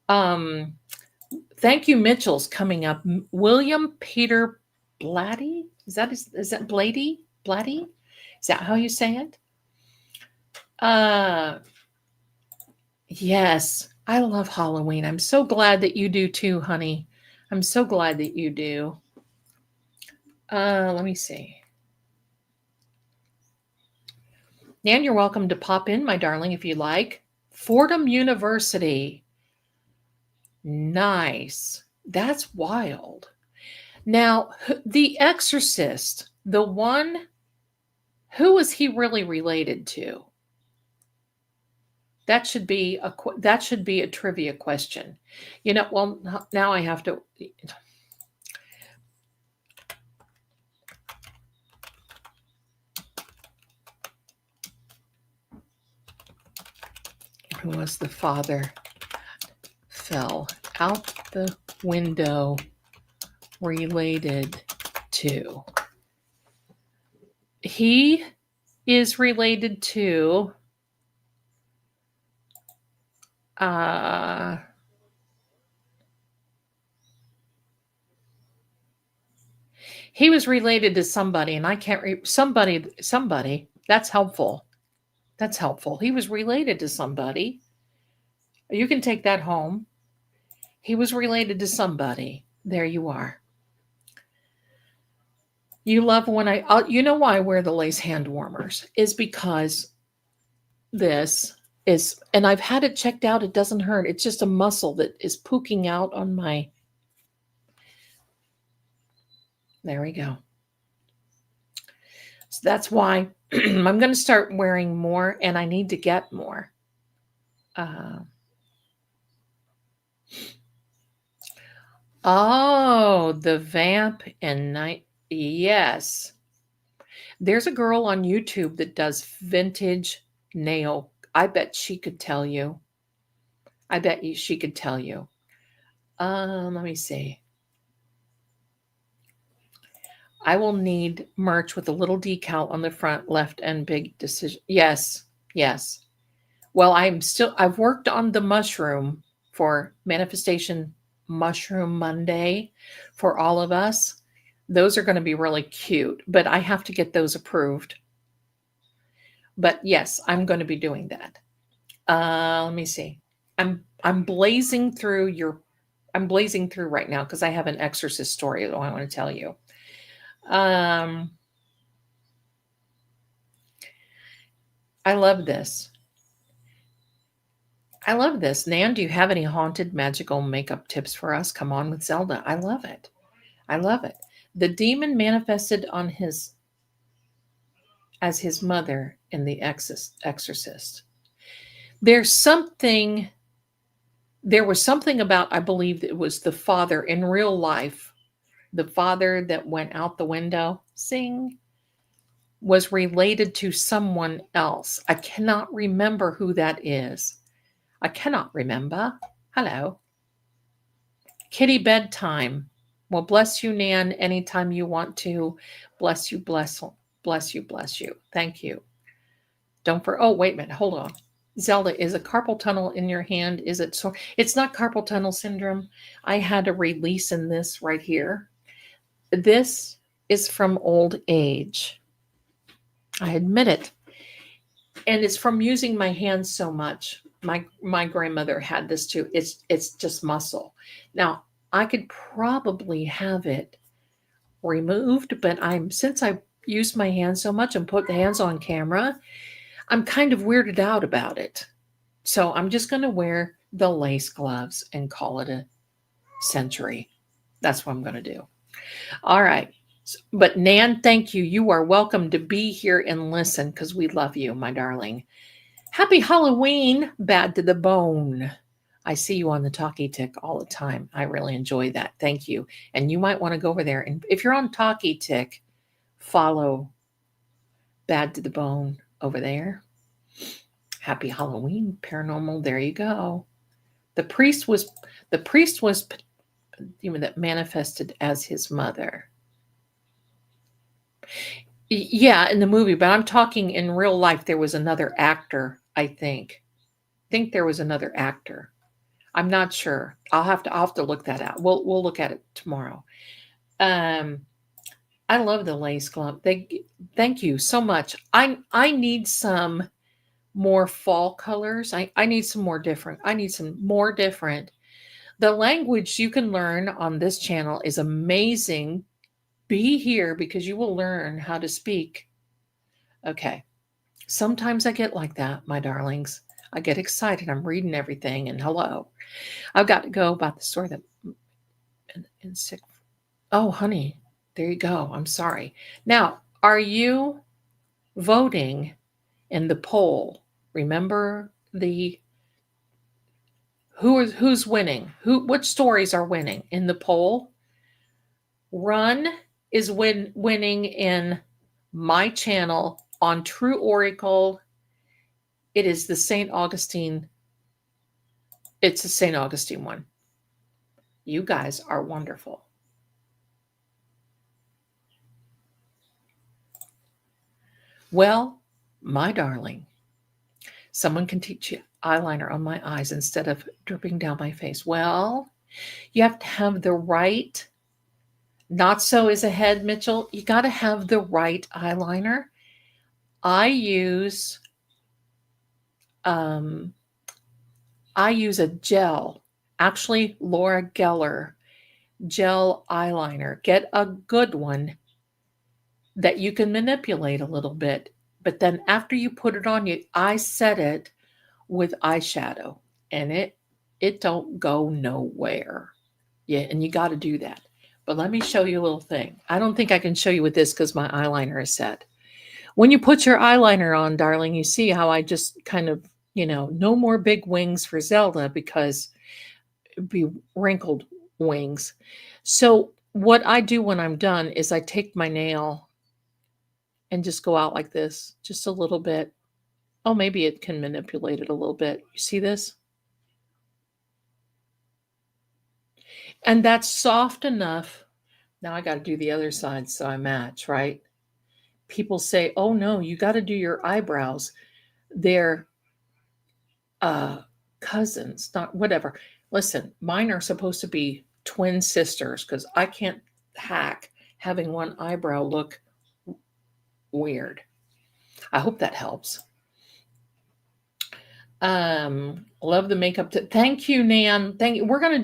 Thank you, Mitchell's coming up. William Peter Blatty? Is that Blady? Blatty? Is that how you say it? Yes, I love Halloween. I'm so glad that you do too, honey. I'm so glad that you do. Let me see. Nan, you're welcome to pop in, my darling, if you like. Fordham University. Nice. That's wild. Now, The Exorcist, the one, who is he really related to? That should be a trivia question. Well, now I have to. Who was the father? Fell out the window related to. He is related to he was related to somebody, and I can't somebody. That's helpful. That's helpful. He was related to somebody. You can take that home. He was related to somebody. There you are. You love when you know why I wear the lace hand warmers is because this is, and I've had it checked out. It doesn't hurt. It's just a muscle that is poking out on my, there we go. So that's why I'm going to start wearing more, and I need to get more. Oh, the vamp and night. Yes. There's a girl on YouTube that does vintage nail. I bet she could tell you. She could tell you. Let me see. I will need merch with a little decal on the front left and big decision. Yes. Yes. Well, I've worked on the mushroom for Manifestation Mushroom Monday for all of us. Those are going to be really cute, but I have to get those approved. But yes, I'm going to be doing that. Let me see. I'm blazing through right now because I have an exorcist story that I want to tell you. I love this. Nan, do you have any haunted magical makeup tips for us? Come on with Zelda. I love it. The demon manifested as his mother in The Exorcist. There was something about, I believe it was the father in real life, the father that went out the window, was related to someone else. I cannot remember who that is. I cannot remember. Hello. Kitty bedtime. Well, bless you, Nan, anytime you want to. Bless you, bless you. Thank you. Oh, wait a minute. Hold on. Zelda, is a carpal tunnel in your hand? Is it sore? It's not carpal tunnel syndrome. I had a release in this right here. This is from old age. I admit it. And it's from using my hands so much. My grandmother had this too. It's just muscle. Now, I could probably have it removed, but since I use my hands so much and put the hands on camera, I'm kind of weirded out about it. So I'm just going to wear the lace gloves and call it a century. That's what I'm going to do. All right. But Nan, thank you. You are welcome to be here and listen because we love you, my darling. Happy Halloween, Bad to the Bone. I see you on the Talkie Tick all the time. I really enjoy that. Thank you. And you might want to go over there. And if you're on Talkie Tick, follow Bad to the Bone over there. Happy Halloween, Paranormal. There you go. The priest was that manifested as his mother. Yeah, in the movie, but I'm talking in real life. There was another actor, I think. There was another actor. I'm not sure. I'll have to look that out. We'll look at it tomorrow. I love the lace glove. Thank you so much. I need some more fall colors. I need some more different. I need some more different. The language you can learn on this channel is amazing. Be here because you will learn how to speak. Okay. Sometimes I get like that, my darlings. I get excited. I'm reading everything and hello. I've got to go about the story that in sick. Oh, honey, there you go. I'm sorry. Now, are you voting in the poll? Remember the who's winning? Which stories are winning in the poll? Run is winning in my channel on True Oracle. It is the St. Augustine. It's the St. Augustine one. You guys are wonderful. Well, my darling, someone can teach you eyeliner on my eyes instead of dripping down my face. Well, you have to have the right, not so is ahead, Mitchell. You got to have the right eyeliner. I use a gel, actually Laura Geller gel eyeliner. Get a good one that you can manipulate a little bit. But then after you put it on, I set it with eyeshadow and it don't go nowhere. Yeah, and you got to do that. But let me show you a little thing. I don't think I can show you with this because my eyeliner is set. When you put your eyeliner on, darling, you see how I just kind of, no more big wings for Zelda because it'd be wrinkled wings. So what I do when I'm done is I take my nail and just go out like this, just a little bit. Oh, maybe it can manipulate it a little bit. You see this? And that's soft enough. Now I got to do the other side so I match, right? People say, oh no, you got to do your eyebrows. They're cousins, not whatever. Listen, mine are supposed to be twin sisters because I can't hack having one eyebrow look weird. I hope that helps. Love the makeup. Thank you, Nan. Thank you. We're gonna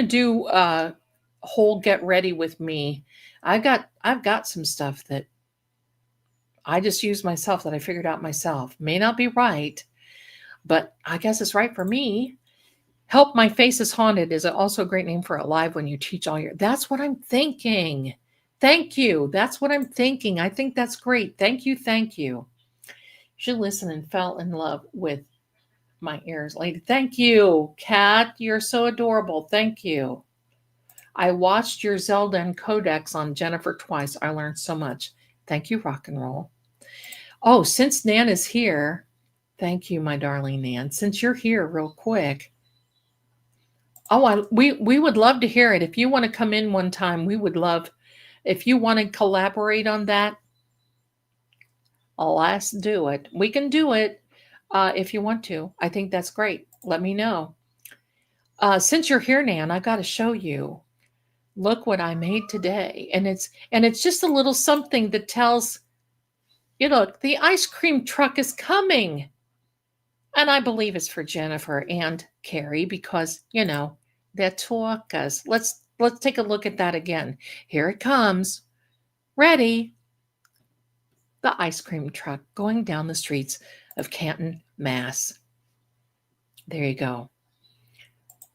do whole get ready with me. I've got some stuff that I just used myself that I figured out myself. May not be right, but I guess it's right for me. Help My Face is Haunted is also a great name for a live when you teach all your. That's what I'm thinking. Thank you. That's what I'm thinking. I think that's great. Thank you. Thank you. You should listen and fell in love with my ears, lady. Thank you, Kat. You're so adorable. Thank you. I watched your Zelda and Codex on Jennifer twice. I learned so much. Thank you, rock and roll. Oh, since Nan is here, thank you, my darling Nan. Since you're here, real quick. Oh, we would love to hear it. If you want to come in one time, we would love. If you want to collaborate on that, let's do it. We can do it if you want to. I think that's great. Let me know. Since you're here, Nan, I got to show you. Look what I made today, and it's just a little something that tells. Look, the ice cream truck is coming. And I believe it's for Jennifer and Carrie because, they're talkers. Let's take a look at that again. Here it comes. Ready? The ice cream truck going down the streets of Canton, Mass. There you go.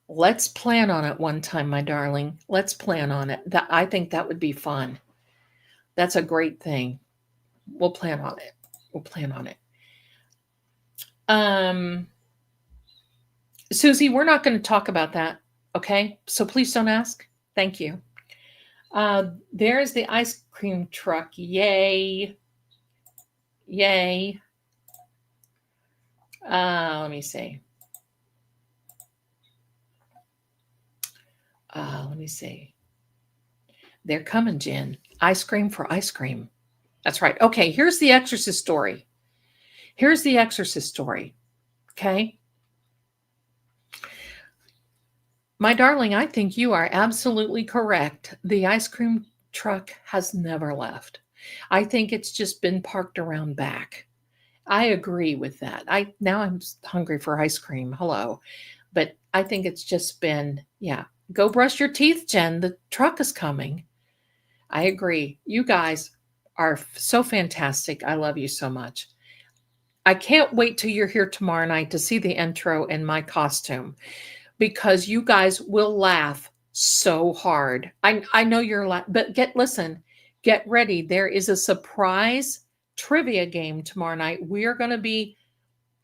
Let's plan on it one time, my darling. Let's plan on it. I think that would be fun. That's a great thing. We'll plan on it. We'll plan on it. Susie, we're not going to talk about that. Okay. So please don't ask. Thank you. There's the ice cream truck. Yay. Yay. Let me see. Let me see. They're coming, Jen. Ice cream for ice cream. That's right. Okay. Here's the Exorcist story. Here's the Exorcist story. Okay. My darling, I think you are absolutely correct. The ice cream truck has never left. I think it's just been parked around back. I agree with that. Now I'm hungry for ice cream. Hello. But I think it's just been, yeah. Go brush your teeth, Jen. The truck is coming. I agree. You guys are so fantastic. I love you so much. I can't wait till you're here tomorrow night to see the intro in my costume because you guys will laugh so hard. I know you're but get ready. There is a surprise trivia game tomorrow night. We are going to be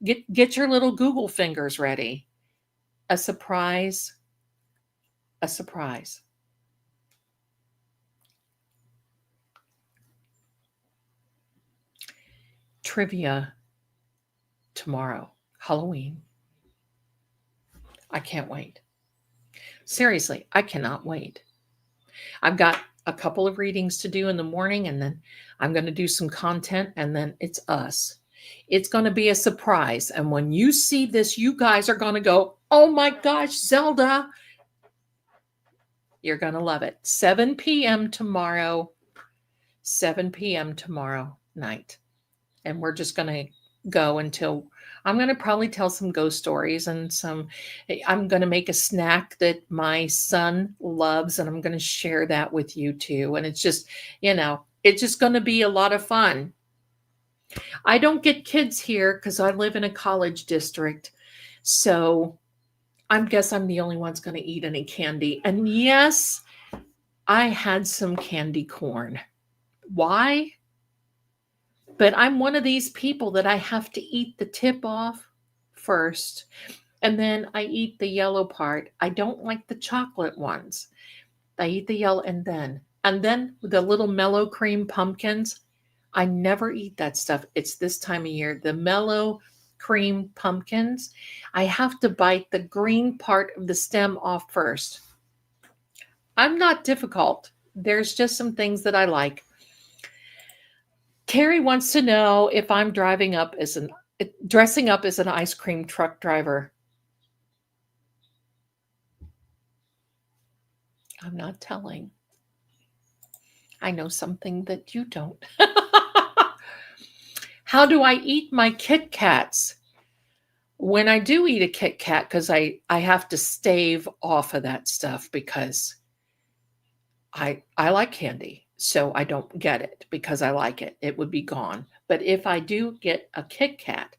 get your little Google fingers ready. A surprise. A surprise. Trivia tomorrow. Halloween. I can't wait. Seriously, I cannot wait. I've got a couple of readings to do in the morning, and then I'm going to do some content, and then it's us. It's going to be a surprise. And when you see this, you guys are going to go, oh my gosh, Zelda. You're going to love it. 7 p.m. tomorrow. 7 p.m. tomorrow night. And we're just going to go until I'm going to probably tell some ghost stories and I'm going to make a snack that my son loves, and I'm going to share that with you too. And it's just, it's just going to be a lot of fun. I don't get kids here because I live in a college district. So I guess I'm the only one's going to eat any candy. And yes, I had some candy corn. Why? But I'm one of these people that I have to eat the tip off first, and then I eat the yellow part. I don't like the chocolate ones. I eat the yellow and then the little mellow cream pumpkins. I never eat that stuff. It's this time of year. The mellow cream pumpkins, I have to bite the green part of the stem off first. I'm not difficult. There's just some things that I like. Carrie wants to know if I'm dressing up as an ice cream truck driver. I'm not telling. I know something that you don't. How do I eat my Kit Kats? When I do eat a Kit Kat, because I have to stave off of that stuff because I like candy. So I don't get it because I like it. It would be gone. But if I do get a Kit Kat,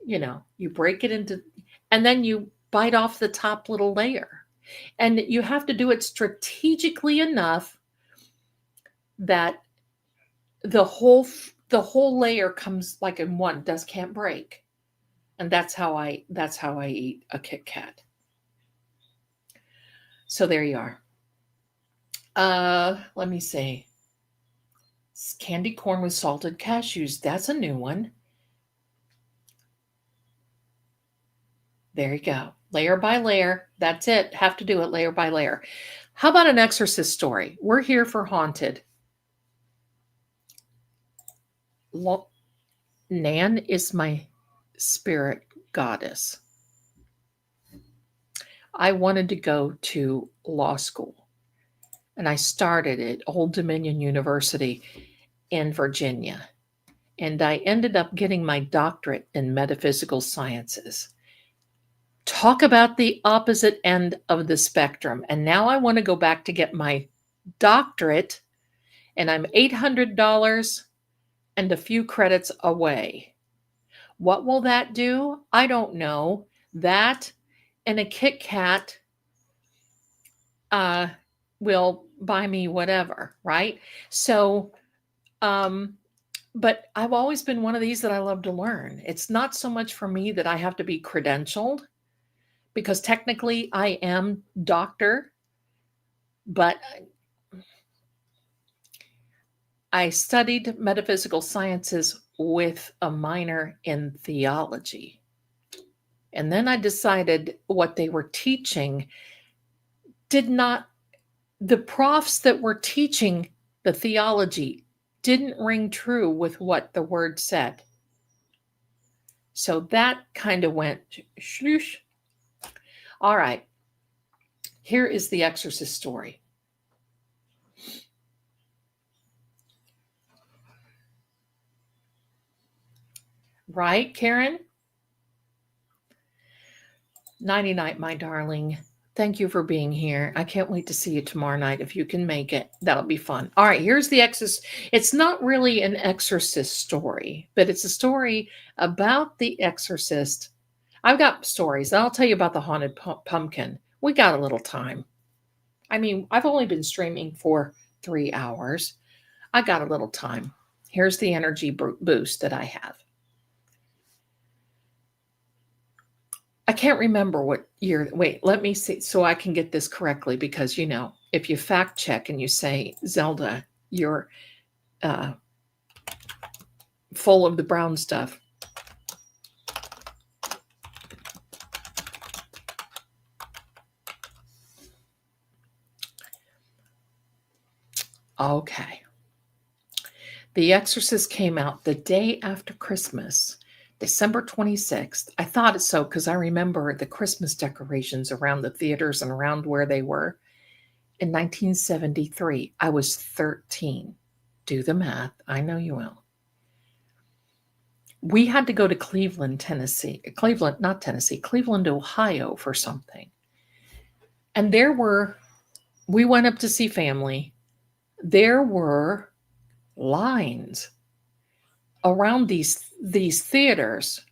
you break it into, and then you bite off the top little layer. And you have to do it strategically enough that the whole layer comes like in one, can't break. And that's how I eat a Kit Kat. So there you are. Let me see. Candy corn with salted cashews. That's a new one. There you go. Layer by layer. That's it. Have to do it layer by layer. How about an exorcist story? We're here for haunted. Nan is my spirit goddess. I wanted to go to law school, and I started at Old Dominion University in Virginia, and I ended up getting my doctorate in metaphysical sciences. Talk about the opposite end of the spectrum. And now I want to go back to get my doctorate, and I'm $800 and a few credits away. What will that do? I don't know. That and a Kit Kat will buy me whatever, right? So, but I've always been one of these that I love to learn. It's not so much for me that I have to be credentialed, because technically I am doctor, but I studied metaphysical sciences with a minor in theology. And then I decided what they were teaching the profs that were teaching the theology didn't ring true with what the word said. So that kind of went shloosh. All right. Here is the exorcist story. Right, Karen? Nighty night, my darling. Thank you for being here. I can't wait to see you tomorrow night if you can make it. That'll be fun. All right, here's the exorcist. It's not really an exorcist story, but it's a story about the exorcist. I've got stories. I'll tell you about the haunted pumpkin. We got a little time. I mean, I've only been streaming for 3 hours. I got a little time. Here's the energy boost that I have. I can't remember what year. Wait, let me see so I can get this correctly because, you know, if you fact check and you say, Zelda, you're full of the brown stuff. Okay. The Exorcist came out the day after Christmas, December 26th. I thought it so because I remember the Christmas decorations around the theaters and around where they were. In 1973, I was 13. Do the math. I know you will. We had to go to Cleveland, Cleveland, Ohio for something. And we went up to see family. There were lines around these theaters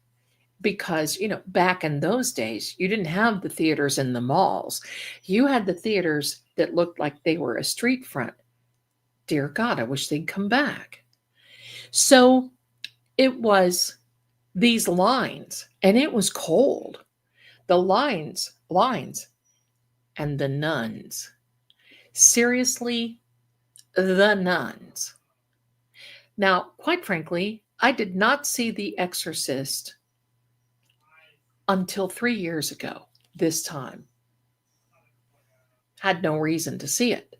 because, you know, back in those days, you didn't have the theaters in the malls. You had the theaters that looked like they were a street front. Dear God, I wish they'd come back. So it was these lines, and it was cold. The lines, and the nuns. Seriously, the nuns. Now, quite frankly, I did not see The Exorcist until 3 years ago, this time. Had no reason to see it.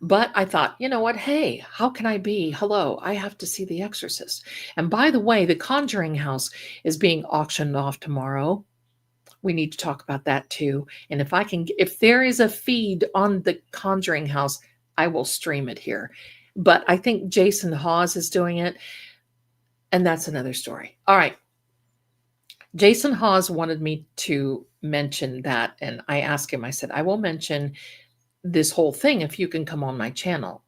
But I thought, you know what? Hey, how can I be? Hello, I have to see The Exorcist. And by the way, the Conjuring House is being auctioned off tomorrow. We need to talk about that too. And if there is a feed on the Conjuring House, I will stream it here. But I think Jason Hawes is doing it. And that's another story. All right. Jason Hawes wanted me to mention that. And I asked him, I said, I will mention this whole thing if you can come on my channel.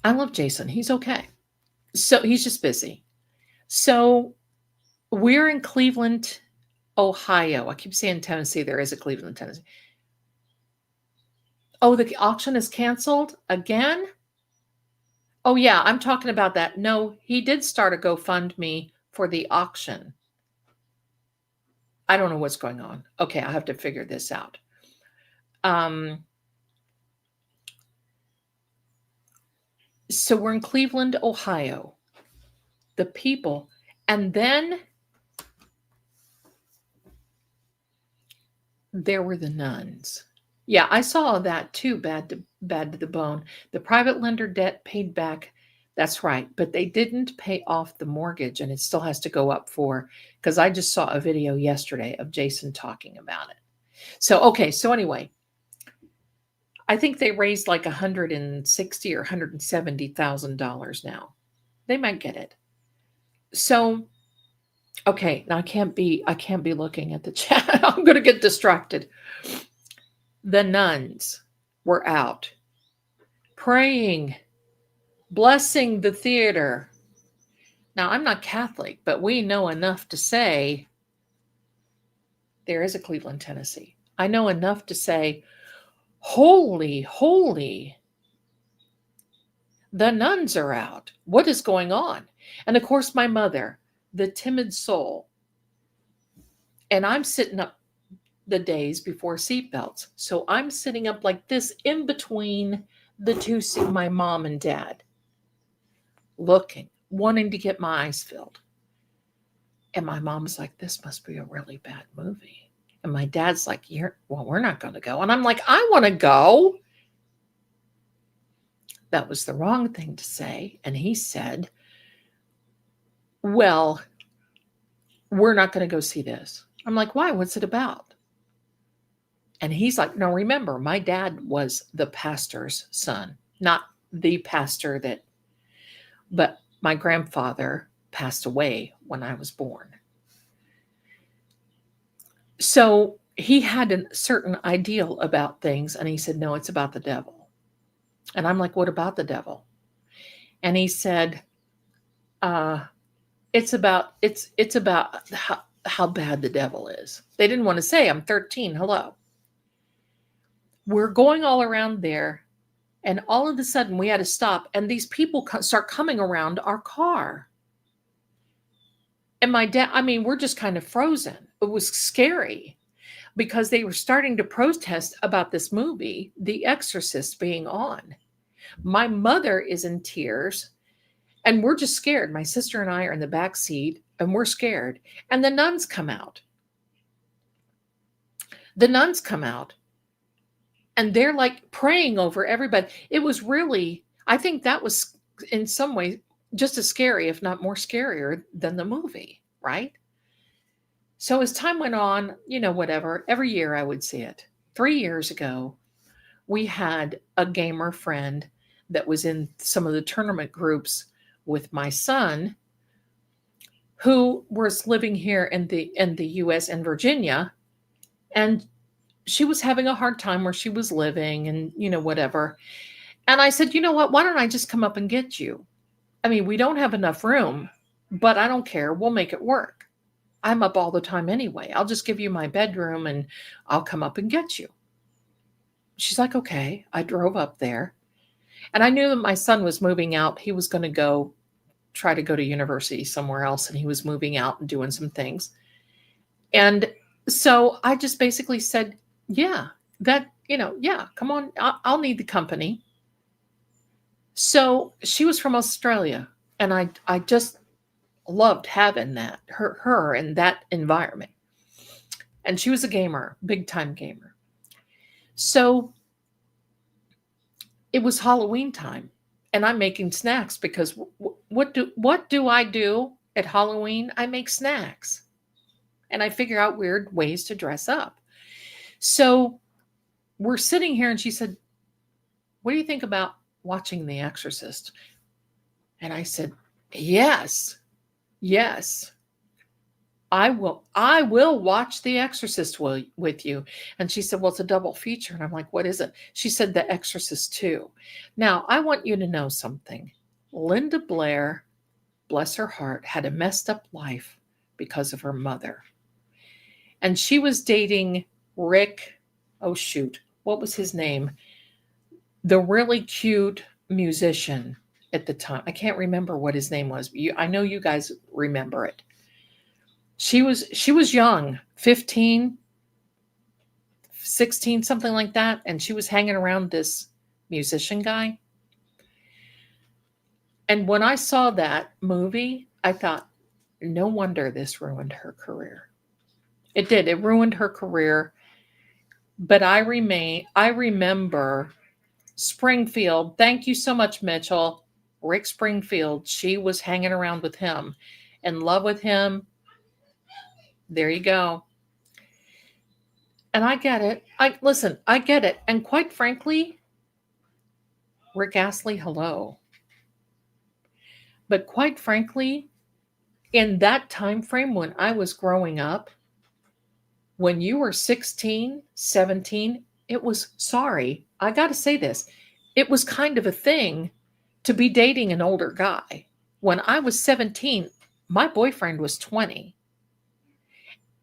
I love Jason. He's okay. So he's just busy. So we're in Cleveland, Ohio. I keep saying Tennessee. There is a Cleveland, Tennessee. Oh, the auction is canceled again? Oh, yeah, I'm talking about that. No, he did start a GoFundMe for the auction. I don't know what's going on. Okay, I have to figure this out. So we're in Cleveland, Ohio. The people, and then there were the nuns. Yeah, I saw that too. Bad to the bone. The private lender debt paid back. That's right, but they didn't pay off the mortgage, and it still has to go up because I just saw a video yesterday of Jason talking about it. So okay, so anyway, I think they raised like $160,000 or $170,000 now. They might get it. So okay, now I can't be looking at the chat. I'm going to get distracted. The nuns were out praying, blessing the theater. Now, I'm not Catholic, but we know enough to say there is a Cleveland, Tennessee. I know enough to say, holy, holy, the nuns are out. What is going on? And of course, my mother, the timid soul. And I'm sitting up the days before seatbelts. So I'm sitting up like this in between the two, my mom and dad, looking, wanting to get my eyes filled. And my mom's like, this must be a really bad movie. And my dad's like, we're not going to go. And I'm like, I want to go. That was the wrong thing to say. And he said, well, we're not going to go see this. I'm like, why? What's it about? And he's like, no, remember, my dad was the pastor's son, not the pastor that but my grandfather passed away when I was born. So he had a certain ideal about things, and he said, no, it's about the devil. And I'm like, what about the devil? And he said, it's about how bad the devil is. They didn't want to say, I'm 13. Hello. We're going all around there, and all of a sudden we had to stop, and these people start coming around our car. And my dad, we're just kind of frozen. It was scary because they were starting to protest about this movie, The Exorcist, being on. My mother is in tears, and we're just scared. My sister and I are in the back seat, and we're scared. And the nuns come out. And they're like praying over everybody. It was really, I think that was in some ways just as scary, if not more scarier than the movie, right? So as time went on, whatever, every year I would see it. 3 years ago, we had a gamer friend that was in some of the tournament groups with my son, who was living here in the US in Virginia, and she was having a hard time where she was living and whatever. And I said, you know what, why don't I just come up and get you? We don't have enough room, but I don't care. We'll make it work. I'm up all the time anyway. I'll just give you my bedroom and I'll come up and get you. She's like, okay. I drove up there, and I knew that my son was moving out. He was going to try to go to university somewhere else, and he was moving out and doing some things. And so I just basically said, yeah, come on, I'll need the company. So she was from Australia, and I just loved having her in that environment. And she was a gamer, big time gamer. So it was Halloween time, and I'm making snacks because what do I do at Halloween? I make snacks, and I figure out weird ways to dress up. So we're sitting here, and she said, what do you think about watching The Exorcist? And I said, yes, I will watch The Exorcist with you. And she said, well, it's a double feature. And I'm like, what is it? She said, The Exorcist 2. Now, I want you to know something. Linda Blair, bless her heart, had a messed up life because of her mother. And she was dating Rick, oh shoot, what was his name? The really cute musician at the time. I can't remember what his name was. I know you guys remember it. She was young, 15, 16, something like that. And she was hanging around this musician guy. And when I saw that movie, I thought, no wonder this ruined her career. It did. It ruined her career. But I remember Springfield. Thank you so much, Mitchell. Rick Springfield. She was hanging around with him, in love with him. There you go. And I get it. I get it. And quite frankly, Rick Astley, hello. But quite frankly, in that time frame when I was growing up, when you were 16, 17, it was, sorry, I got to say this, it was kind of a thing to be dating an older guy. When I was 17, my boyfriend was 20.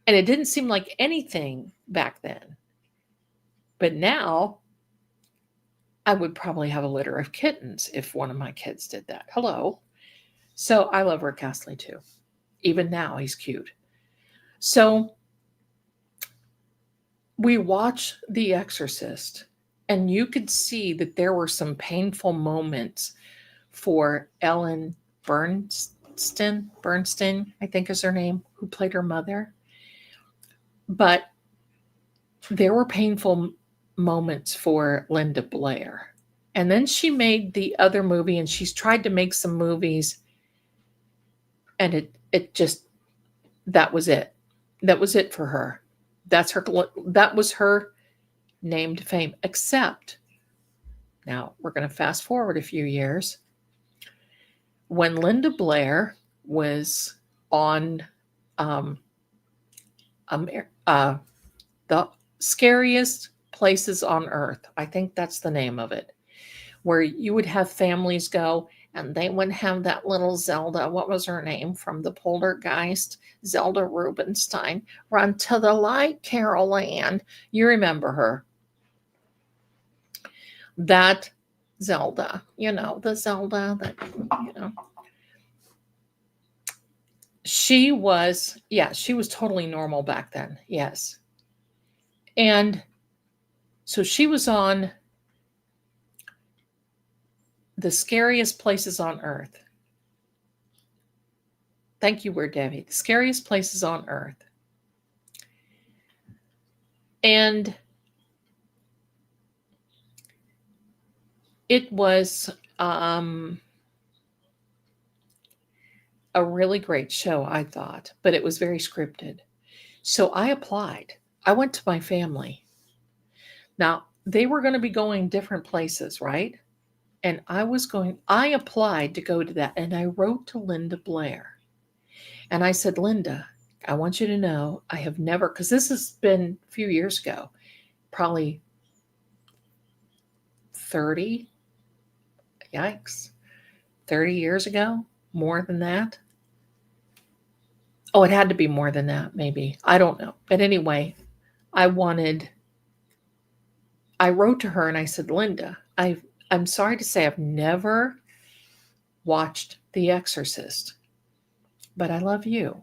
And it didn't seem like anything back then. But now, I would probably have a litter of kittens if one of my kids did that. Hello. So I love Rick Astley too. Even now, he's cute. So we watch The Exorcist, and you could see that there were some painful moments for Ellen Bernstein, I think is her name, who played her mother. But there were painful moments for Linda Blair. And then she made the other movie, and she's tried to make some movies, and it just, that was it. That was it for her. That was her named fame. Except, now we're going to fast forward a few years. when Linda Blair was on um, the scariest places on earth, I think that's the name of it, where you would have families go and they would have that little Zelda, what was her name from the Poltergeist, Zelda Rubinstein, run to the light, Carol Ann. You remember her. That Zelda, the Zelda that, you know, she was, yeah, she was totally normal back then. Yes. And so she was on the scariest places on earth. Thank you, Weird Debbie. The scariest places on earth. And it was a really great show, I thought, but it was very scripted. So I applied. I went to my family. Now, they were going to be going different places, right? And I applied to go to that. And I wrote to Linda Blair. And I said, Linda, I want you to know I have never, because this has been a few years ago, probably 30, yikes, 30 years ago, more than that. Oh, it had to be more than that, maybe. I don't know. But anyway, I wrote to her and I said, Linda, I'm sorry to say I've never watched The Exorcist, but I love you.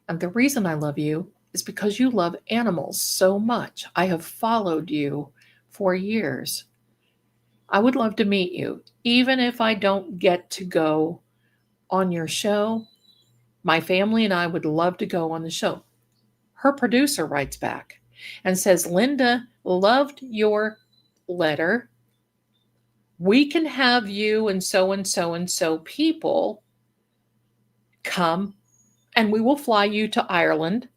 And the reason I love you is because you love animals so much. I have followed you for years. I would love to meet you. Even if I don't get to go on your show, my family and I would love to go on the show. Her producer writes back and says, Linda loved your letter. We can have you and so and so and so people come and we will fly you to Ireland.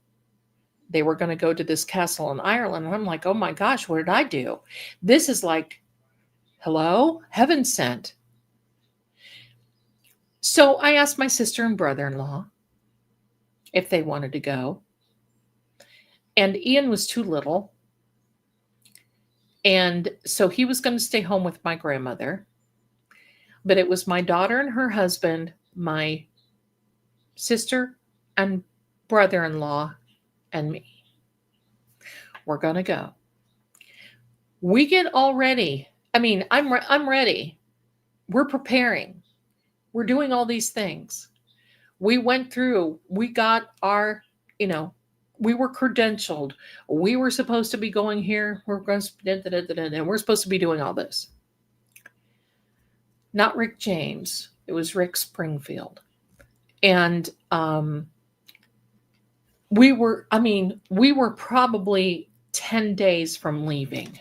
They were going to go to this castle in Ireland. And I'm like, oh my gosh, what did I do? This is like, hello, heaven sent. So I asked my sister and brother-in-law if they wanted to go. And Ian was too little. And so he was going to stay home with my grandmother. But it was my daughter and her husband, my sister and brother-in-law, and me. We're going to go. We get all ready. I mean, I'm ready. We're preparing. We're doing all these things. We went through, we got our, we were credentialed. We were supposed to be going here. We're going to, and we're supposed to be doing all this. Not Rick James. It was Rick Springfield. And we were probably 10 days from leaving.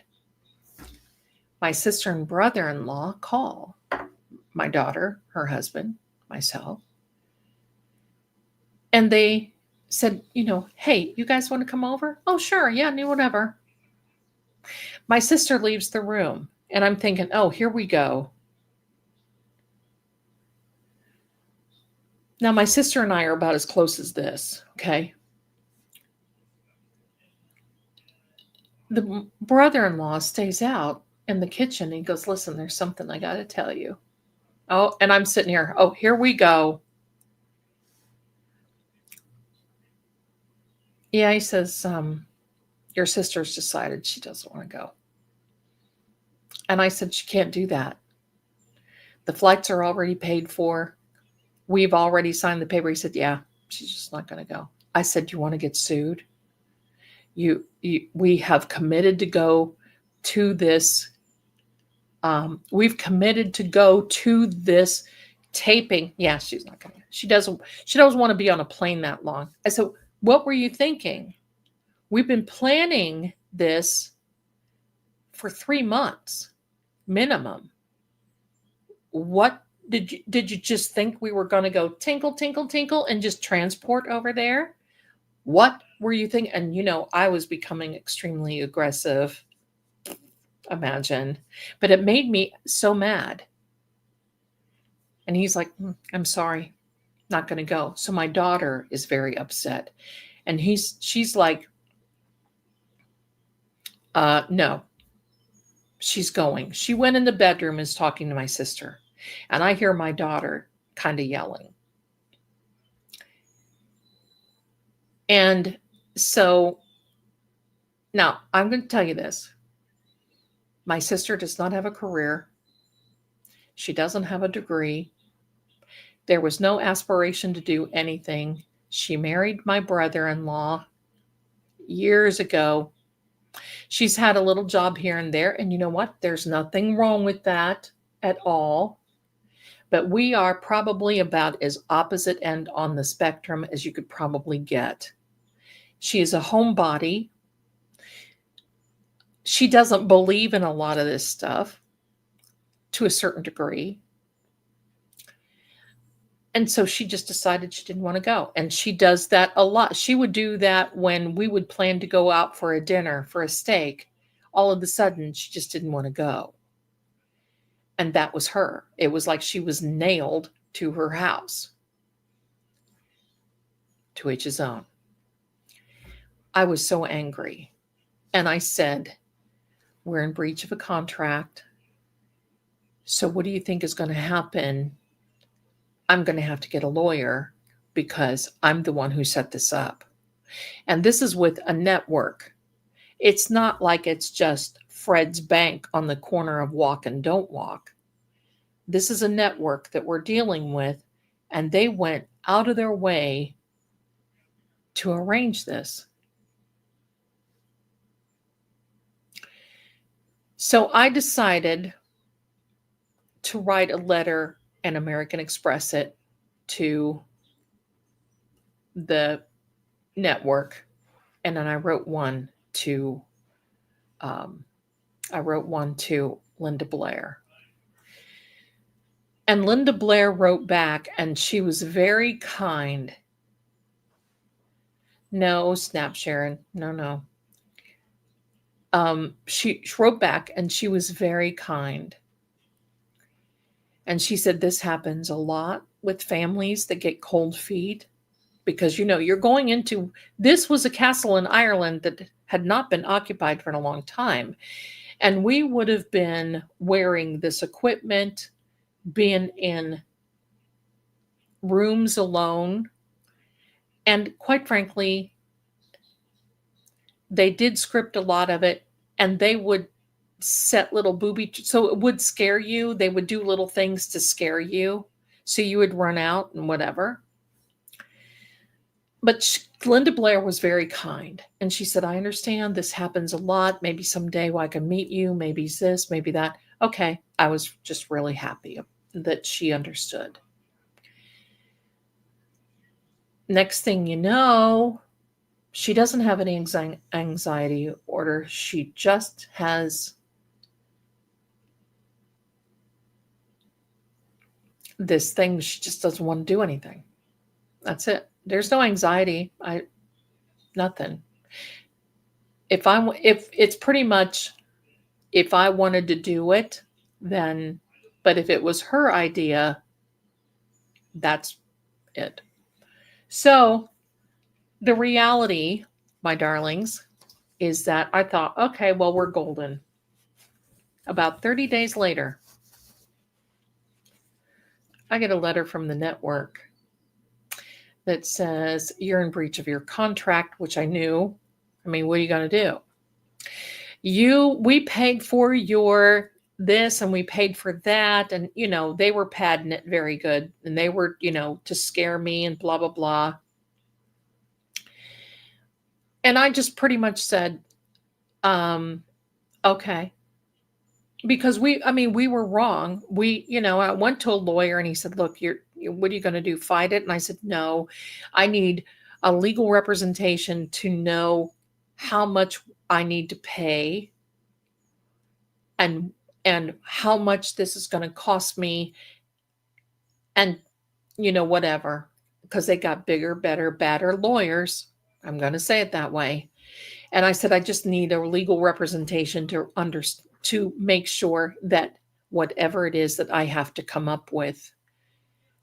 My sister and brother-in-law call my daughter, her husband, myself. And they said, hey, you guys want to come over? Oh, sure. Yeah, whatever. My sister leaves the room and I'm thinking, oh, here we go. Now, my sister and I are about as close as this, okay? The brother-in-law stays out in the kitchen and he goes, listen, there's something I got to tell you. Oh, and I'm sitting here. Oh, here we go. Yeah, he says, your sister's decided she doesn't want to go. And I said, she can't do that. The flights are already paid for. We've already signed the paper. He said, yeah, she's just not going to go. I said, do you want to get sued? We have committed to go to this. We've committed to go to this taping. Yeah, she's not going to. She doesn't want to be on a plane that long. I said, what were you thinking? We've been planning this for 3 months minimum. What did you just think we were going to go tinkle, tinkle, tinkle and just transport over there? What were you thinking? And I was becoming extremely aggressive. Imagine. But it made me so mad. And he's like, I'm sorry, not going to go. So my daughter is very upset. And she's like, no, she's going. She went in the bedroom, is talking to my sister. And I hear my daughter kind of yelling. And so now I'm going to tell you this. My sister does not have a career. She doesn't have a degree. There was no aspiration to do anything. She married my brother-in-law years ago. She's had a little job here and there. And you know what? There's nothing wrong with that at all. But we are probably about as opposite end on the spectrum as you could probably get. She is a homebody. She doesn't believe in a lot of this stuff to a certain degree. And so she just decided she didn't want to go. And she does that a lot. She would do that when we would plan to go out for a dinner, for a steak. All of a sudden, she just didn't want to go. And that was her. It was like she was nailed to her house. To each his own. I was so angry. And I said, we're in breach of a contract. So what do you think is going to happen? I'm going to have to get a lawyer because I'm the one who set this up. And this is with a network. It's not like it's just Fred's Bank on the corner of Walk and Don't Walk. This is a network that we're dealing with, and they went out of their way to arrange this. So I decided to write a letter and American Express it to the network. And then I wrote one to Linda Blair. And Linda Blair wrote back, and she was very kind. No, Snap Sharon. No. She wrote back, and she was very kind. And she said, this happens a lot with families that get cold feet because, you're going into, this was a castle in Ireland that had not been occupied for a long time. And we would have been wearing this equipment, been in rooms alone. And quite frankly, they did script a lot of it, and they would set little booby, so it would scare you. They would do little things to scare you, so you would run out and whatever. But Linda Blair was very kind, and she said, I understand this happens a lot. Maybe someday I can meet you. Maybe this, maybe that. Okay. I was just really happy that she understood. Next thing you know, she doesn't have any anxiety order. She just has this thing. She just doesn't want to do anything. That's it. There's no anxiety. Nothing. If it's pretty much, if I wanted to do it, then, but if it was her idea, that's it. So the reality, my darlings, is that I thought, okay, well, we're golden. About 30 days later, I get a letter from the network that says, you're in breach of your contract, which I knew. I mean, what are you going to do? We paid for your this and we paid for that. And, they were padding it very good. And they were, to scare me and blah, blah, blah. And I just pretty much said, okay. Because we were wrong. I went to a lawyer and he said, look, what are you going to do? Fight it? And I said, no, I need a legal representation to know how much I need to pay and how much this is going to cost me. And, whatever, because they got bigger, better, badder lawyers. I'm going to say it that way. And I said, I just need a legal representation to make sure that whatever it is that I have to come up with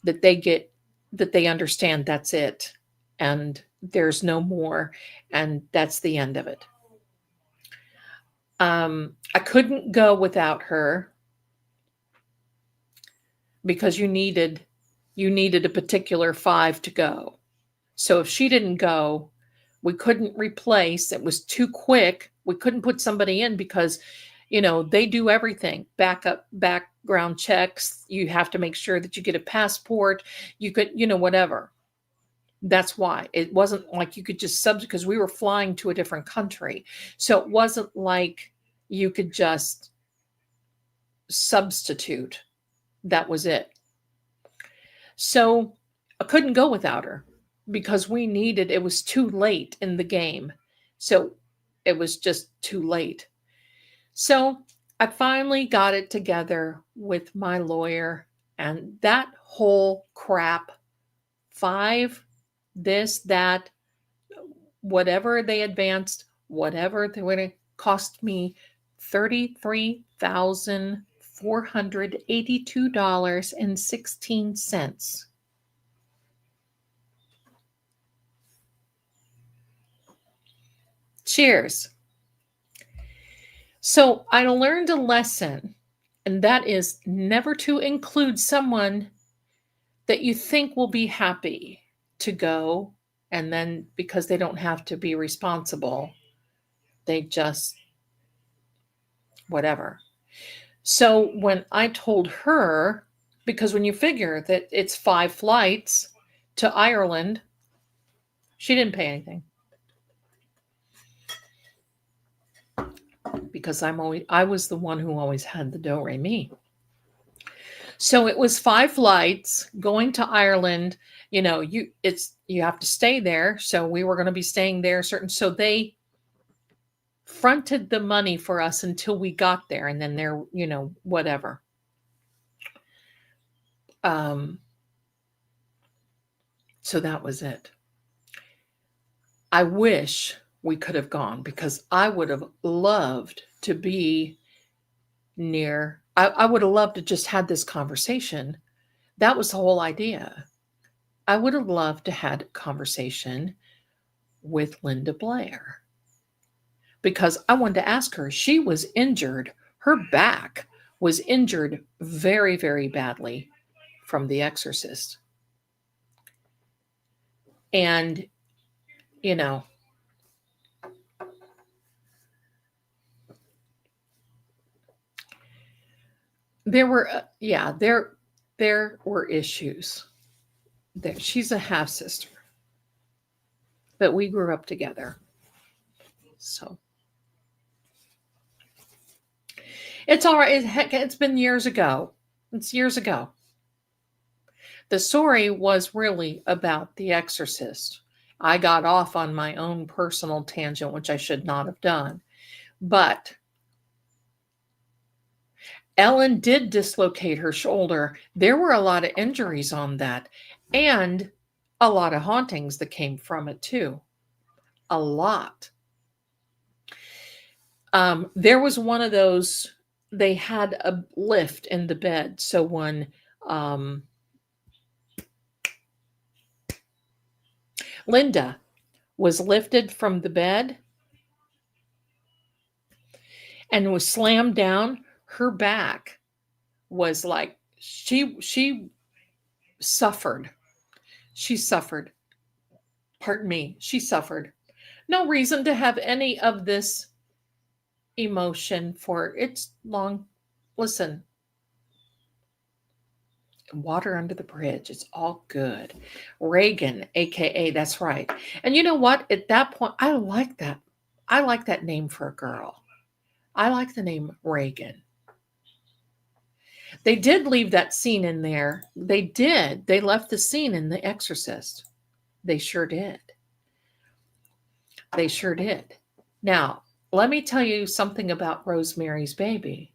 that they understand that's it and there's no more, and that's the end of it. I couldn't go without her because you needed a particular 5 to go. So if she didn't go, we couldn't replace. It was too quick. We couldn't put somebody in because, they do everything. Background checks. You have to make sure that you get a passport. You could, whatever. That's why. It wasn't like you could just because we were flying to a different country. So it wasn't like you could just substitute. That was it. So I couldn't go without her because it was too late in the game. So it was just too late. So I finally got it together with my lawyer, and that whole crap, 5, this, that, whatever they advanced, whatever they would cost me $33,482.16. Cheers. So I learned a lesson, and that is never to include someone that you think will be happy to go, and then because they don't have to be responsible, they just whatever. So when I told her, because when you figure that it's 5 flights to Ireland, she didn't pay anything. Because I was the one who always had the do-re-mi. So it was 5 flights going to Ireland. You have to stay there. So we were going to be staying there so they fronted the money for us until we got there, and then they're, whatever. So that was it. I wish we could have gone because I would have loved to be near. I would have loved to just had this conversation. That was the whole idea. I would have loved to had a conversation with Linda Blair because I wanted to ask her. She was injured. Her back was injured very, very badly from The Exorcist. And, there were, there were issues. She's a half sister, but we grew up together. So it's all right. It's been years ago. It's years ago. The story was really about The Exorcist. I got off on my own personal tangent, which I should not have done. But Ellen did dislocate her shoulder. There were a lot of injuries on that and a lot of hauntings that came from it too. A lot. There was one of those, they had a lift in the bed. So when Linda was lifted from the bed and was slammed down, her back was like, she suffered. She suffered. Pardon me. She suffered. No reason to have any of this emotion for it's long. Listen, water under the bridge. It's all good. Reagan, AKA, that's right. And you know what? At that point, I like that. I like that name for a girl. I like the name Reagan. They did leave that scene in there. They did. They left the scene in The Exorcist. They sure did. They sure did. Now, let me tell you something about Rosemary's Baby.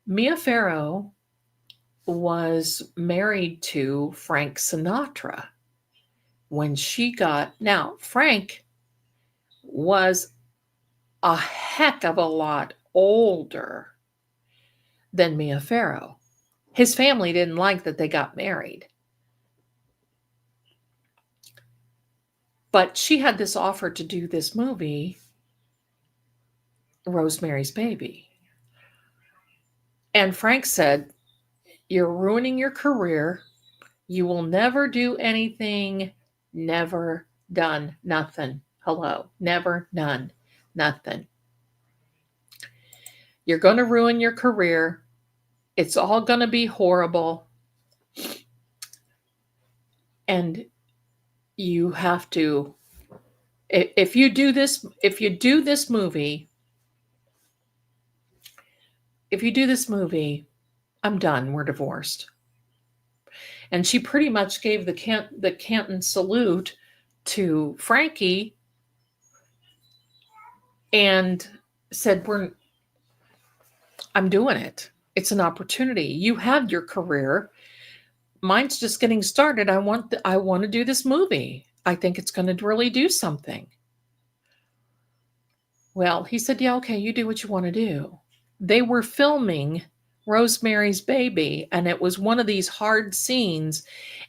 Mia Farrow was married to Frank Sinatra when she got. Now, Frank was a heck of a lot older than Mia Farrow. His family didn't like that they got married. But she had this offer to do this movie, Rosemary's Baby. And Frank said, "You're ruining your career. You will never do anything. Never done. Nothing. Hello. Never done. Nothing. You're going to ruin your career. It's all going to be horrible. And you have to, if you do this movie, I'm done. We're divorced." And she pretty much gave the Canton salute to Frankie and said, I'm doing it. It's an opportunity. You had your career. Mine's just getting started. I want to do this movie. I think it's going to really do something. Well, he said, "Yeah, okay, you do what you want to do." They were filming Rosemary's Baby, and it was one of these hard scenes.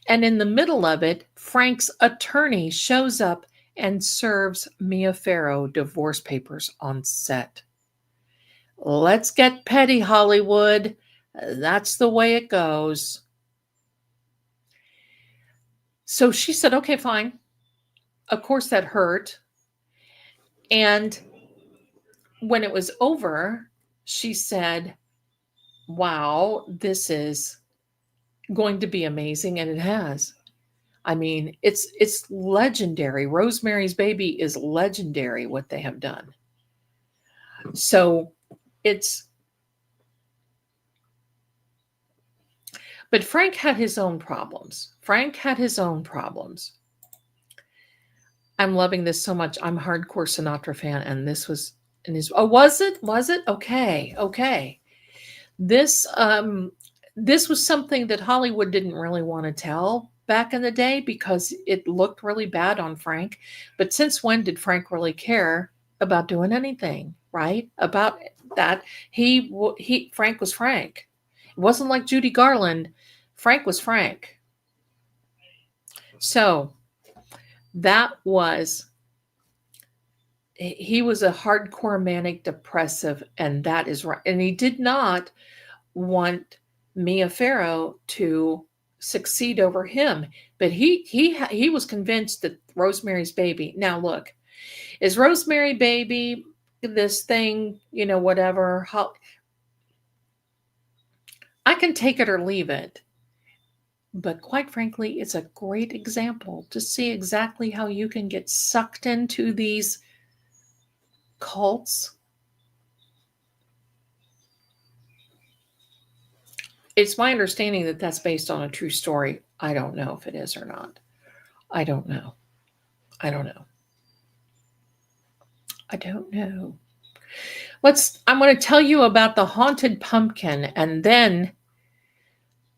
And in the middle of it, Frank's attorney shows up and serves Mia Farrow divorce papers on set. Let's get petty, Hollywood. That's the way it goes. So she said, "Okay, fine." Of course, that hurt. And when it was over, she said, "Wow, this is going to be amazing." And it has. I mean, it's legendary. Rosemary's Baby is legendary, what they have done. So but Frank had his own problems. I'm loving this so much. I'm a hardcore Sinatra fan, and this was in his. Oh, was it? Okay. This was something that Hollywood didn't really want to tell back in the day because it looked really bad on Frank. But since when did Frank really care about doing anything, right? About that, Frank was Frank. It wasn't like Judy Garland. Frank was Frank. So he was a hardcore manic depressive, and that is right. And he did not want Mia Farrow to succeed over him, but he was convinced that Rosemary's Baby. Now look, is Rosemary Baby this thing, whatever? I can take it or leave it. But quite frankly, it's a great example to see exactly how you can get sucked into these cults. It's my understanding that that's based on a true story. I don't know if it is or not. I don't know. I'm going to tell you about the haunted pumpkin, and then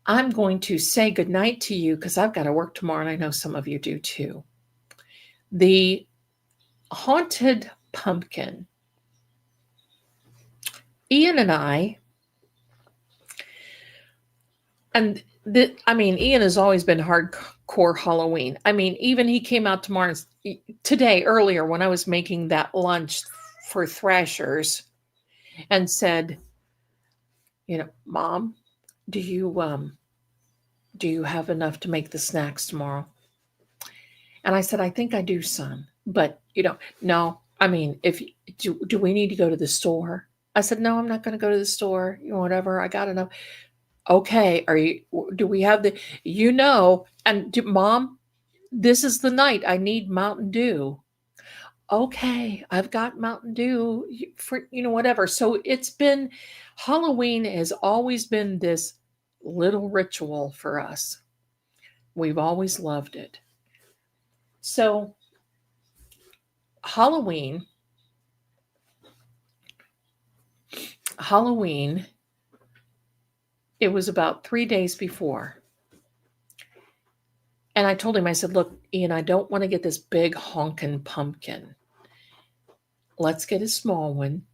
I'm going to say goodnight to you because I've got to work tomorrow, and I know some of you do too. The haunted pumpkin. Ian and I, and Ian has always been hardcore Halloween. Even he came out today earlier when I was making that lunch for Thrashers and said, "Mom, do you have enough to make the snacks tomorrow?" And I said, "I think I do, son. But no. Do we need to go to the store?" I said, "No, I'm not going to go to the store. Whatever. I got enough." "Okay. Do we have Mom, this is the night. I need Mountain Dew." "Okay, I've got Mountain Dew for, whatever." So Halloween has always been this little ritual for us. We've always loved it. So Halloween, it was about 3 days before. And I told him, I said, "Look, Ian, I don't want to get this big honking pumpkin. Let's get a small one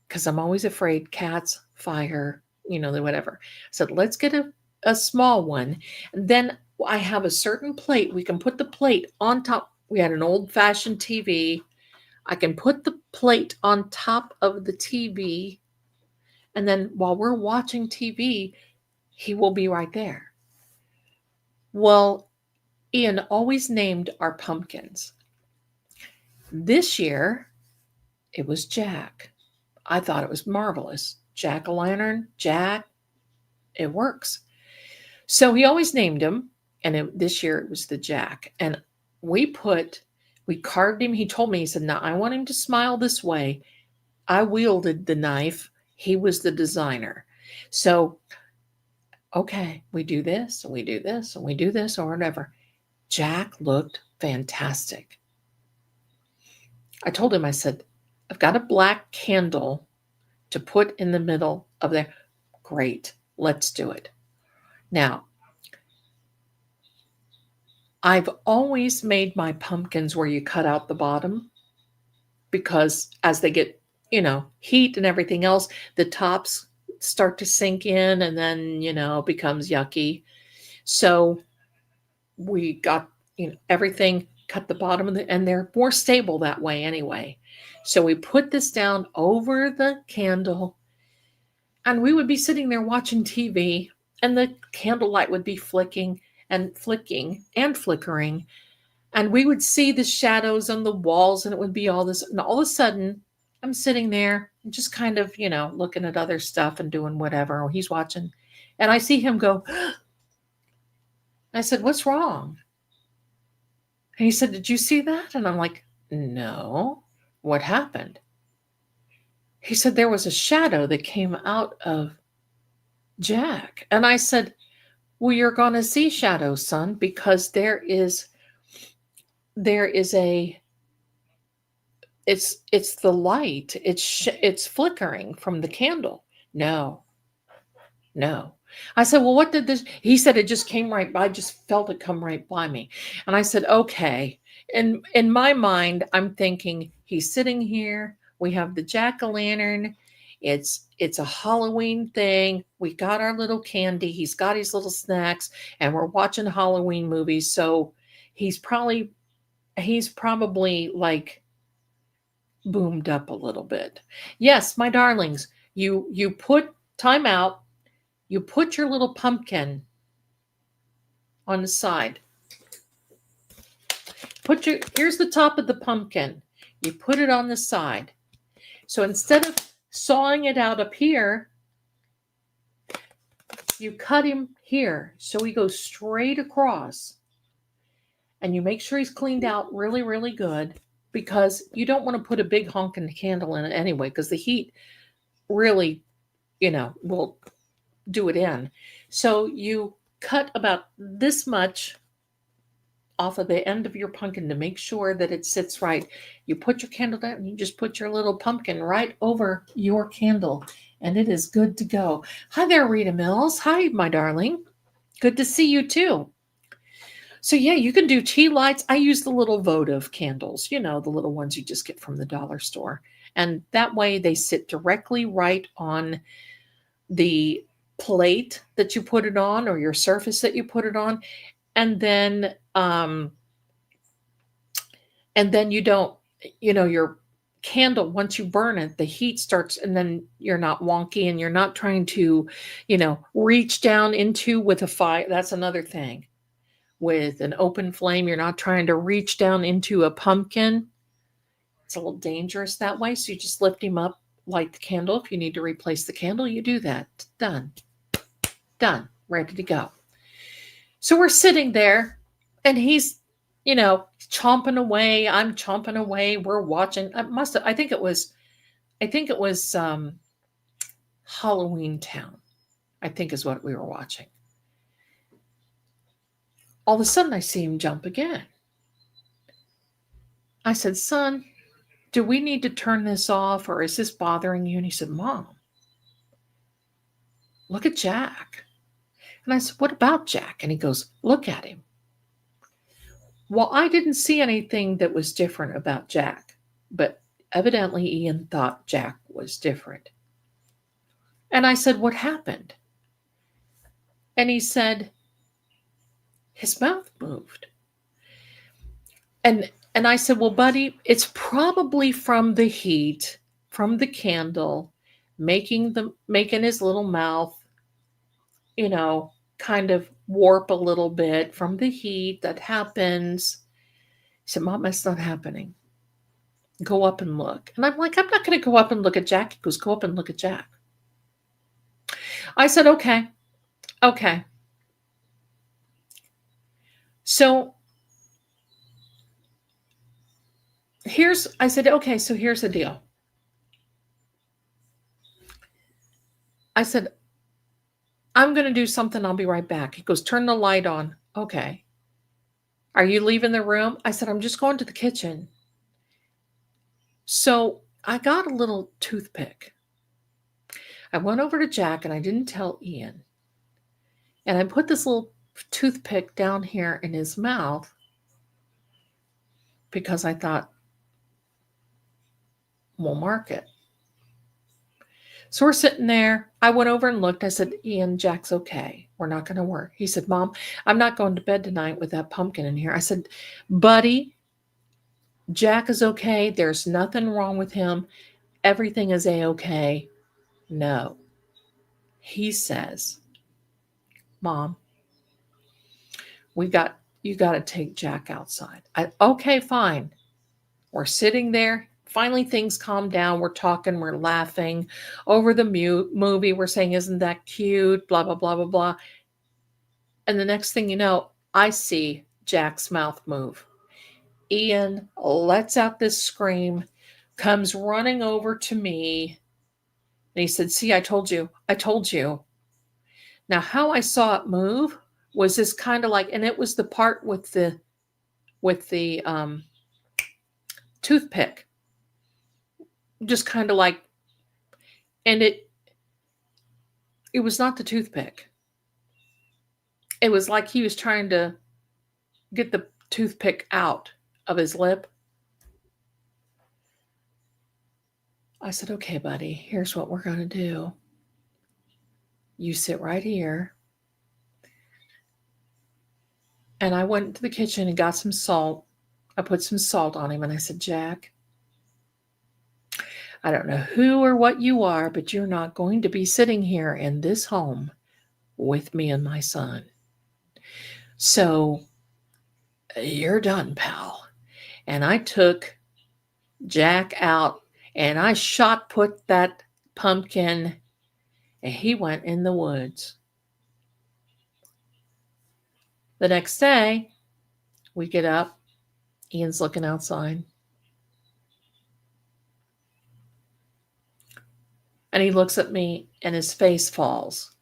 because I'm always afraid cats, fire, whatever." I said, "Let's get a a small one. And then I have a certain plate. We can put the plate on top. We had an old-fashioned TV. I can put the plate on top of the TV, and then while we're watching TV, he will be right there. Well, Ian always named our pumpkins. This year, it was Jack. I thought it was marvelous. Jack-o'-lantern, Jack, it works. So he always named him, and this year it was the Jack. And we carved him. He told me, he said, "Now I want him to smile this way." I wielded the knife. He was the designer. So, okay, we do this, and we do this, and we do this, or whatever. Jack looked fantastic. I told him, I said, "I've got a black candle to put in the middle of there." Great, let's do it. Now, I've always made my pumpkins where you cut out the bottom, because as they get, heat and everything else, the tops start to sink in, and then, it becomes yucky. So we got, everything, cut the bottom of and they're more stable that way anyway. So we put this down over the candle, and we would be sitting there watching TV, and the candlelight would be flicking and flickering, and we would see the shadows on the walls, and it would be all this, and all of a sudden I'm sitting there just kind of, looking at other stuff and doing whatever, or he's watching, and I see him go. I said, "What's wrong?" And he said, "Did you see that?" And I'm like, "No, what happened?" He said, "There was a shadow that came out of Jack." And I said, "Well, you're going to see shadows, son, because there is it's the light. It's flickering from the candle." No. I said, "Well, what did this?" He said, "It just came right by. I just felt it come right by me." And I said, "Okay." And in my mind, I'm thinking, he's sitting here. We have the jack-o'-lantern. It's a Halloween thing. We got our little candy. He's got his little snacks, and we're watching Halloween movies. So he's probably like boomed up a little bit. Yes, my darlings, you put time out. You put your little pumpkin on the side. Here's the top of the pumpkin. You put it on the side. So instead of sawing it out up here, you cut him here. So he goes straight across. And you make sure he's cleaned out really, really good, because you don't want to put a big honking candle in it anyway, because the heat really, will do it in. So you cut about this much off of the end of your pumpkin to make sure that it sits right. You put your candle down, and you just put your little pumpkin right over your candle, and it is good to go. Hi there, Rita Mills. Hi, my darling. Good to see you too. So yeah, you can do tea lights. I use the little votive candles, the little ones you just get from the dollar store. And that way they sit directly right on the plate that you put it on, or your surface that you put it on. And then you don't, your candle, once you burn it, the heat starts, and then you're not wonky, and you're not trying to, reach down into with a fire. That's another thing. With an open flame, you're not trying to reach down into a pumpkin. It's a little dangerous that way. So you just lift him up, light the candle. If you need to replace the candle, you do that. Done, ready to go. So we're sitting there, and he's, chomping away. I'm chomping away. We're watching. I think it was Halloween Town, I think is what we were watching. All of a sudden, I see him jump again. I said, "Son, do we need to turn this off, or is this bothering you?" And he said, "Mom, look at Jack." And I said, "What about Jack?" And he goes, "Look at him." Well, I didn't see anything that was different about Jack, but evidently Ian thought Jack was different. And I said, "What happened?" And he said, his mouth moved. And I said, well, buddy, it's probably from the heat, from the candle, making his little mouth, kind of warp a little bit from the heat that happens. He said, Mom, that's not happening. Go up and look. And I'm like, I'm not going to go up and look at Jack. He goes, go up and look at Jack. I said, okay. So I said, okay, so here's the deal. I said, I'm going to do something. I'll be right back. He goes, turn the light on. Okay. Are you leaving the room? I said, I'm just going to the kitchen. So I got a little toothpick. I went over to Jack and I didn't tell Ian. And I put this little toothpick down here in his mouth because I thought, we'll mark it. So we're sitting there. I went over and looked. I said, Ian, Jack's okay. We're not going to work. He said, Mom, I'm not going to bed tonight with that pumpkin in here. I said, buddy, Jack is okay. There's nothing wrong with him. Everything is a-okay. No. He says, Mom, you got to take Jack outside. Okay, fine. We're sitting there. Finally, things calm down. We're talking, we're laughing over the movie. We're saying, isn't that cute? Blah, blah, blah, blah, blah. And the next thing you know, I see Jack's mouth move. Ian lets out this scream, comes running over to me. And he said, see, I told you. Now, how I saw it move was this kind of like, and it was the part with the toothpick. Just kind of like, and it was not the toothpick. It was like he was trying to get the toothpick out of his lip. I said, okay, buddy, here's what we're going to do. You sit right here. And I went to the kitchen and got some salt. I put some salt on him and I said, Jack, I don't know who or what you are, but you're not going to be sitting here in this home with me and my son. So you're done, pal. And I took Jack out and I shot put that pumpkin and he went in the woods. The next day, we get up. Ian's looking outside. And he looks at me and his face falls.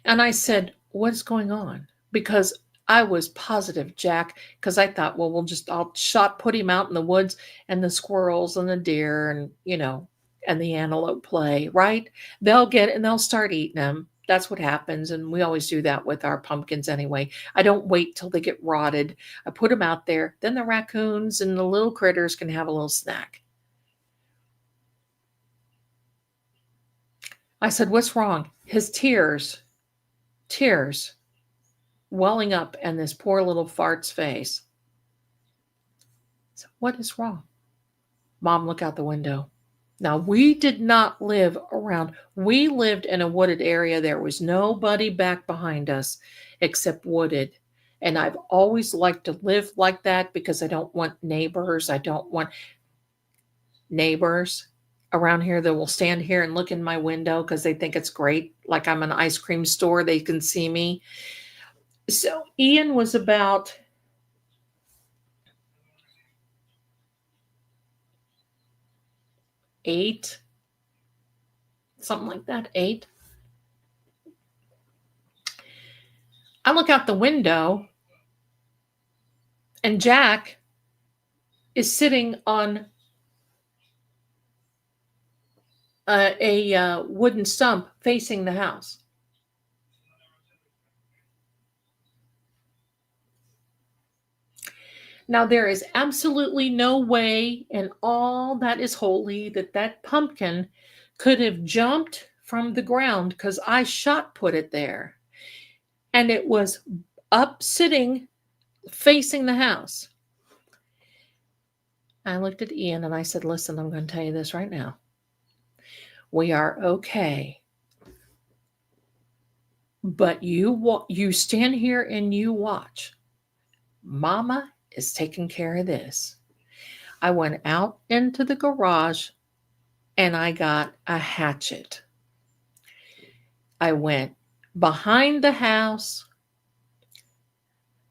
And I said, what's going on? Because I was positive, Jack, because I thought, well, I'll shot put him out in the woods and the squirrels and the deer and, and the antelope play, right? They'll start eating them. That's what happens. And we always do that with our pumpkins anyway. I don't wait till they get rotted. I put them out there. Then the raccoons and the little critters can have a little snack. I said, what's wrong? His tears welling up in this poor little fart's face. So what is wrong? Mom, look out the window. Now, we did not live around. We lived in a wooded area. There was nobody back behind us except wooded. And I've always liked to live like that because I don't want neighbors. I don't want neighbors around here that will stand here and look in my window because they think it's great. Like I'm an ice cream store. They can see me. So Ian was about 8, something like that, 8. I look out the window and Jack is sitting on a wooden stump facing the house. Now, there is absolutely no way in all that is holy that pumpkin could have jumped from the ground because I shot put it there. And it was up sitting facing the house. I looked at Ian and I said, listen, I'm going to tell you this right now. We are okay. But you stand here and you watch. Mama is taking care of this. I went out into the garage and I got a hatchet. I went behind the house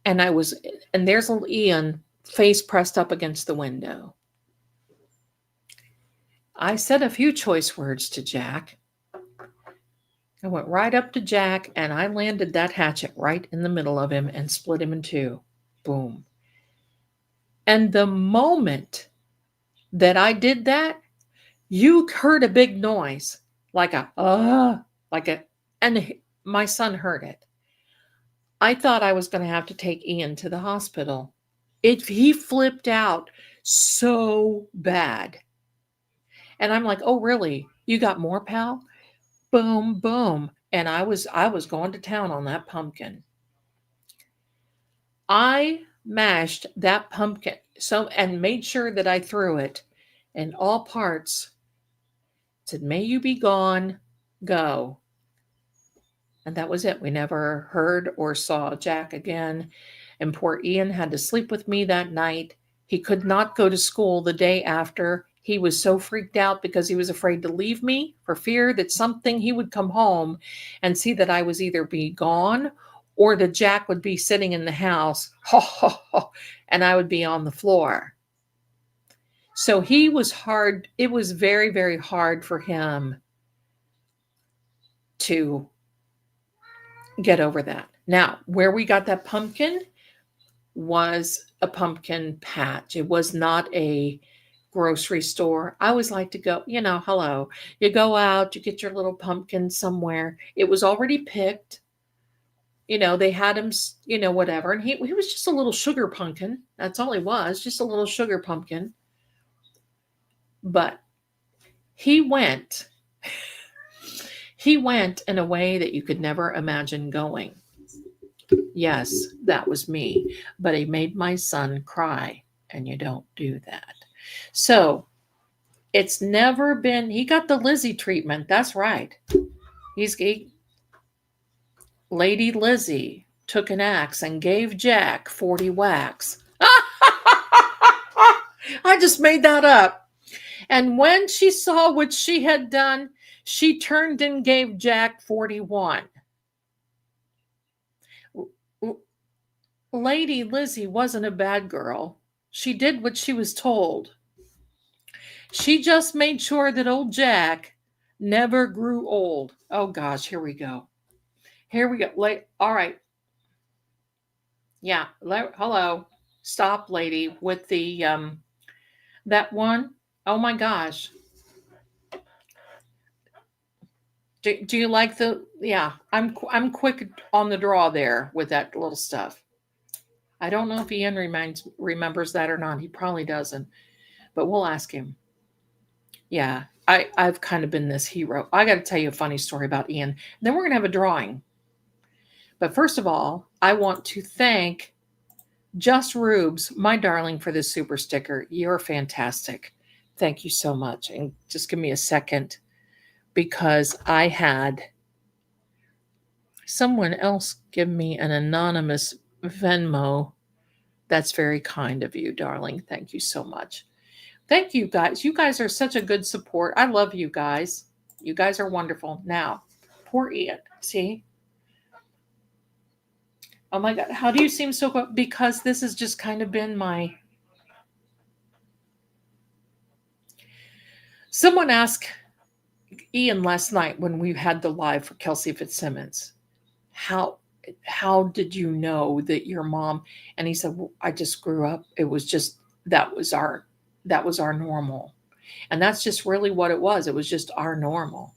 and there's little Ian face pressed up against the window. I said a few choice words to Jack. I went right up to Jack and I landed that hatchet right in the middle of him and split him in two. Boom. And the moment that I did that, you heard a big noise, and my son heard it. I thought I was going to have to take Ian to the hospital. He flipped out so bad. And I'm like, oh, really? You got more, pal? Boom, boom. And I was going to town on that pumpkin. I mashed that pumpkin and made sure that I threw it in all parts. Said, may you be gone, go. And that was it. We never heard or saw Jack again. And poor Ian had to sleep with me that night. He could not go to school the day after. He was so freaked out because he was afraid to leave me for fear that he would come home and see that I was either be gone or that Jack would be sitting in the house, and I would be on the floor. So he was hard. It was very, very hard for him to get over that. Now, where we got that pumpkin was a pumpkin patch. It was not a grocery store. I always like to go, hello. You go out, you get your little pumpkin somewhere. It was already picked. They had him, whatever. And he was just a little sugar pumpkin. That's all he was, just a little sugar pumpkin. But he went in a way that you could never imagine going. Yes, that was me. But he made my son cry, and you don't do that. So it's never been, he got the Lizzie treatment. That's right. Lady Lizzie took an axe and gave Jack 40 whacks. I just made that up. And when she saw what she had done, she turned and gave Jack 41. Lady Lizzie wasn't a bad girl. She did what she was told. She just made sure that old Jack never grew old. Oh gosh, here we go. All right. Yeah. Hello. Stop, lady, with the that one. Oh my gosh. Do you like yeah, I'm quick on the draw there with that little stuff. I don't know if Ian remembers that or not. He probably doesn't, but we'll ask him. Yeah, I've kind of been this hero. I got to tell you a funny story about Ian. Then we're going to have a drawing. But first of all, I want to thank Just Rubes, my darling, for this super sticker. You're fantastic. Thank you so much. And just give me a second because I had someone else give me an anonymous Venmo. That's very kind of you, darling. Thank you so much. Thank you, guys. You guys are such a good support. I love you guys. You guys are wonderful. Now, poor Ian. See? Oh my God. How do you seem so good? Because this has just kind of been my... Someone asked Ian last night when we had the live for Kelsey Fitzsimmons, how did you know that your mom... And he said, well, I just grew up. It was just, that was our normal. And that's just really what it was. It was just our normal.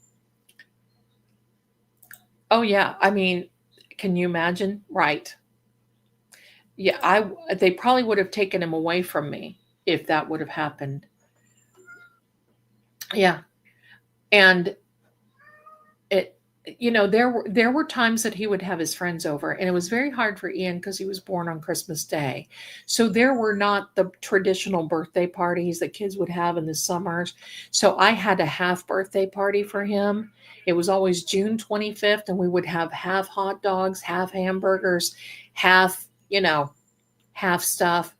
Oh yeah. I mean, can you imagine? Right. Yeah. They probably would have taken him away from me if that would have happened. Yeah. And there were times that he would have his friends over, and it was very hard for Ian because he was born on Christmas Day. So there were not the traditional birthday parties that kids would have in the summers. So I had a half birthday party for him. It was always June 25th, and we would have half hot dogs, half hamburgers, half, half stuff.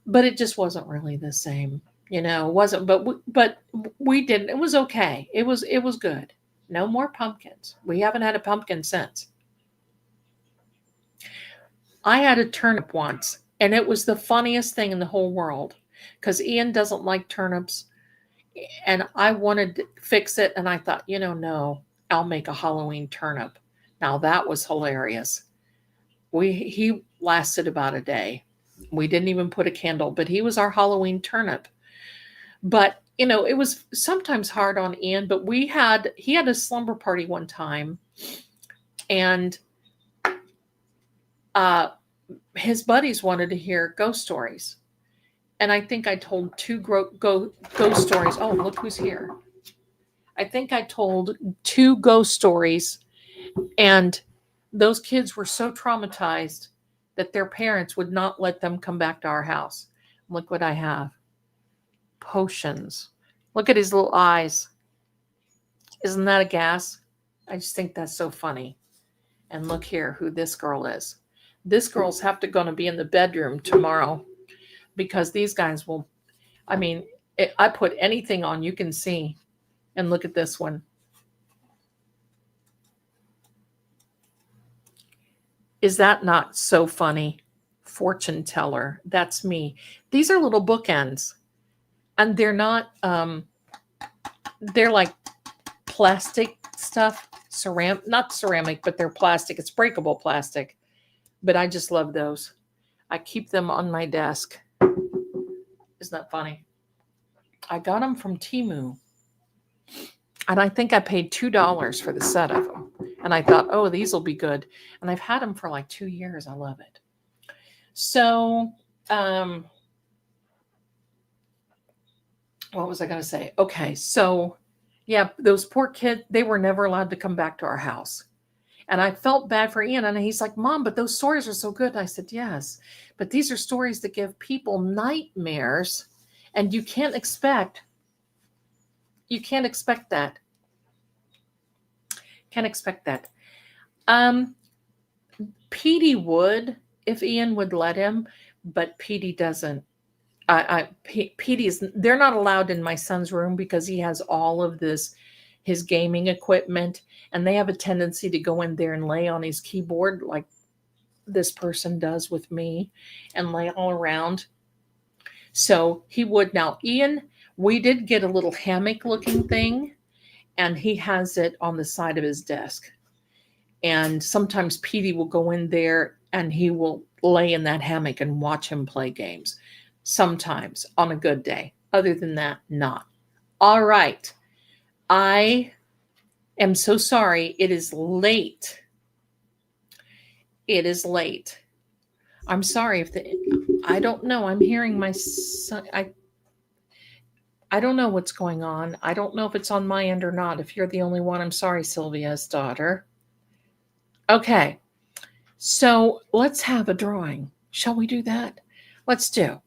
But it just wasn't really the same. It wasn't, but we didn't. It was okay. It was good. No more pumpkins. We haven't had a pumpkin since. I had a turnip once, and it was the funniest thing in the whole world because Ian doesn't like turnips, and I wanted to fix it, and I thought, no, I'll make a Halloween turnip. Now that was hilarious. He lasted about a day. We didn't even put a candle, but he was our Halloween turnip. But it was sometimes hard on Ian, but he had a slumber party one time, and his buddies wanted to hear ghost stories. And I think I told two ghost stories. Oh, look who's here. I think I told two ghost stories, and those kids were so traumatized that their parents would not let them come back to our house. Look what I have. Potions. Look at his little eyes. Isn't that a gas? I just think that's so funny. And look here who this girl is. This girl's going to be in the bedroom tomorrow because these guys will, I put anything on you can see. And look at this one. Is that not so funny? Fortune teller. That's me. These are little bookends. And they're not, they're like plastic stuff, not ceramic, but they're plastic. It's breakable plastic. But I just love those. I keep them on my desk. Isn't that funny? I got them from Temu. And I think I paid $2 for the set of them. And I thought, oh, these will be good. And I've had them for like 2 years. I love it. So, what was I going to say? Okay, so yeah, those poor kids, they were never allowed to come back to our house. And I felt bad for Ian. And he's like, Mom, but those stories are so good. And I said, yes, but these are stories that give people nightmares. And you can't expect that. Can't expect that. Petey would, if Ian would let him, but Petey doesn't. They're not allowed in my son's room because he has all of his gaming equipment, and they have a tendency to go in there and lay on his keyboard like this person does with me and lay all around. So he would. Now, Ian, we did get a little hammock looking thing, and he has it on the side of his desk. And sometimes Petey will go in there and he will lay in that hammock and watch him play games. Sometimes on a good day. Other than that, not. All right. I am so sorry. It is late. It is late. I'm sorry I don't know. I'm hearing my son. I don't know what's going on. I don't know if it's on my end or not. If you're the only one, I'm sorry, Sylvia's daughter. Okay. So let's have a drawing. Shall we do that? Let's do.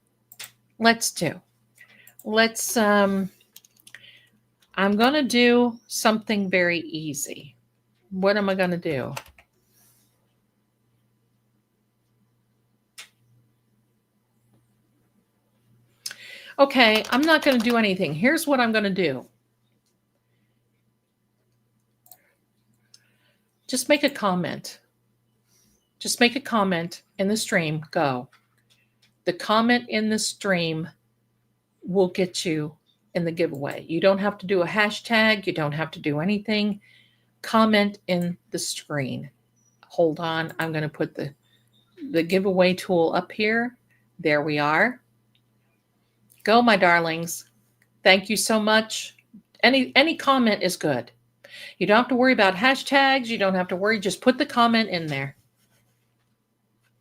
I'm going to do something very easy. What am I going to do? Okay, I'm not going to do anything. Here's what I'm going to do. Just make a comment. Just make a comment in the stream. Go. The comment in the stream will get you in the giveaway. You don't have to do a hashtag. You don't have to do anything. Comment in the screen. Hold on. I'm going to put the giveaway tool up here. There we are. Go, my darlings. Thank you so much. Any comment is good. You don't have to worry about hashtags. You don't have to worry. Just put the comment in there.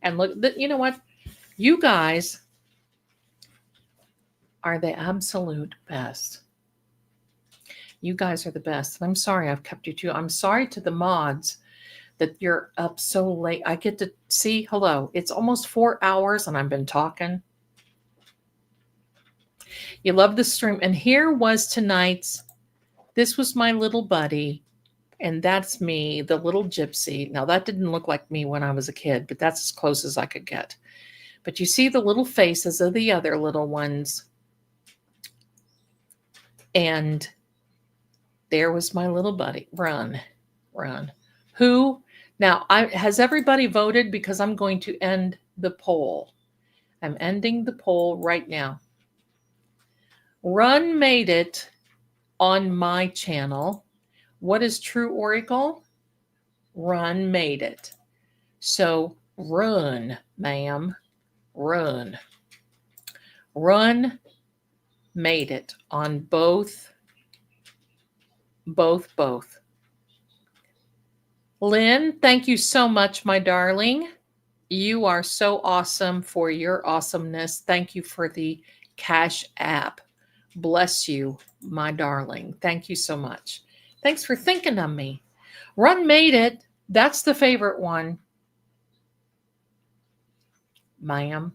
And look, you know what? You guys are the absolute best. You guys are the best. And I'm sorry I've kept you too. I'm sorry to the mods that you're up so late. I get to see, hello, it's almost 4 hours and I've been talking. You love the stream. And here was tonight's, this was my little buddy. And that's me, the little gypsy. Now, that didn't look like me when I was a kid, but that's as close as I could get. But you see the little faces of the other little ones. And there was my little buddy. Run. Who? Now, has everybody voted? Because I'm going to end the poll. I'm ending the poll right now. Run made it on my channel. What is true oracle? Run made it. So run, ma'am. Run. Run made it on both. Lynn, thank you so much, my darling. You are so awesome for your awesomeness. Thank you for the Cash App. Bless you, my darling. Thank you so much. Thanks for thinking of me. Run made it. That's the favorite one. Ma'am.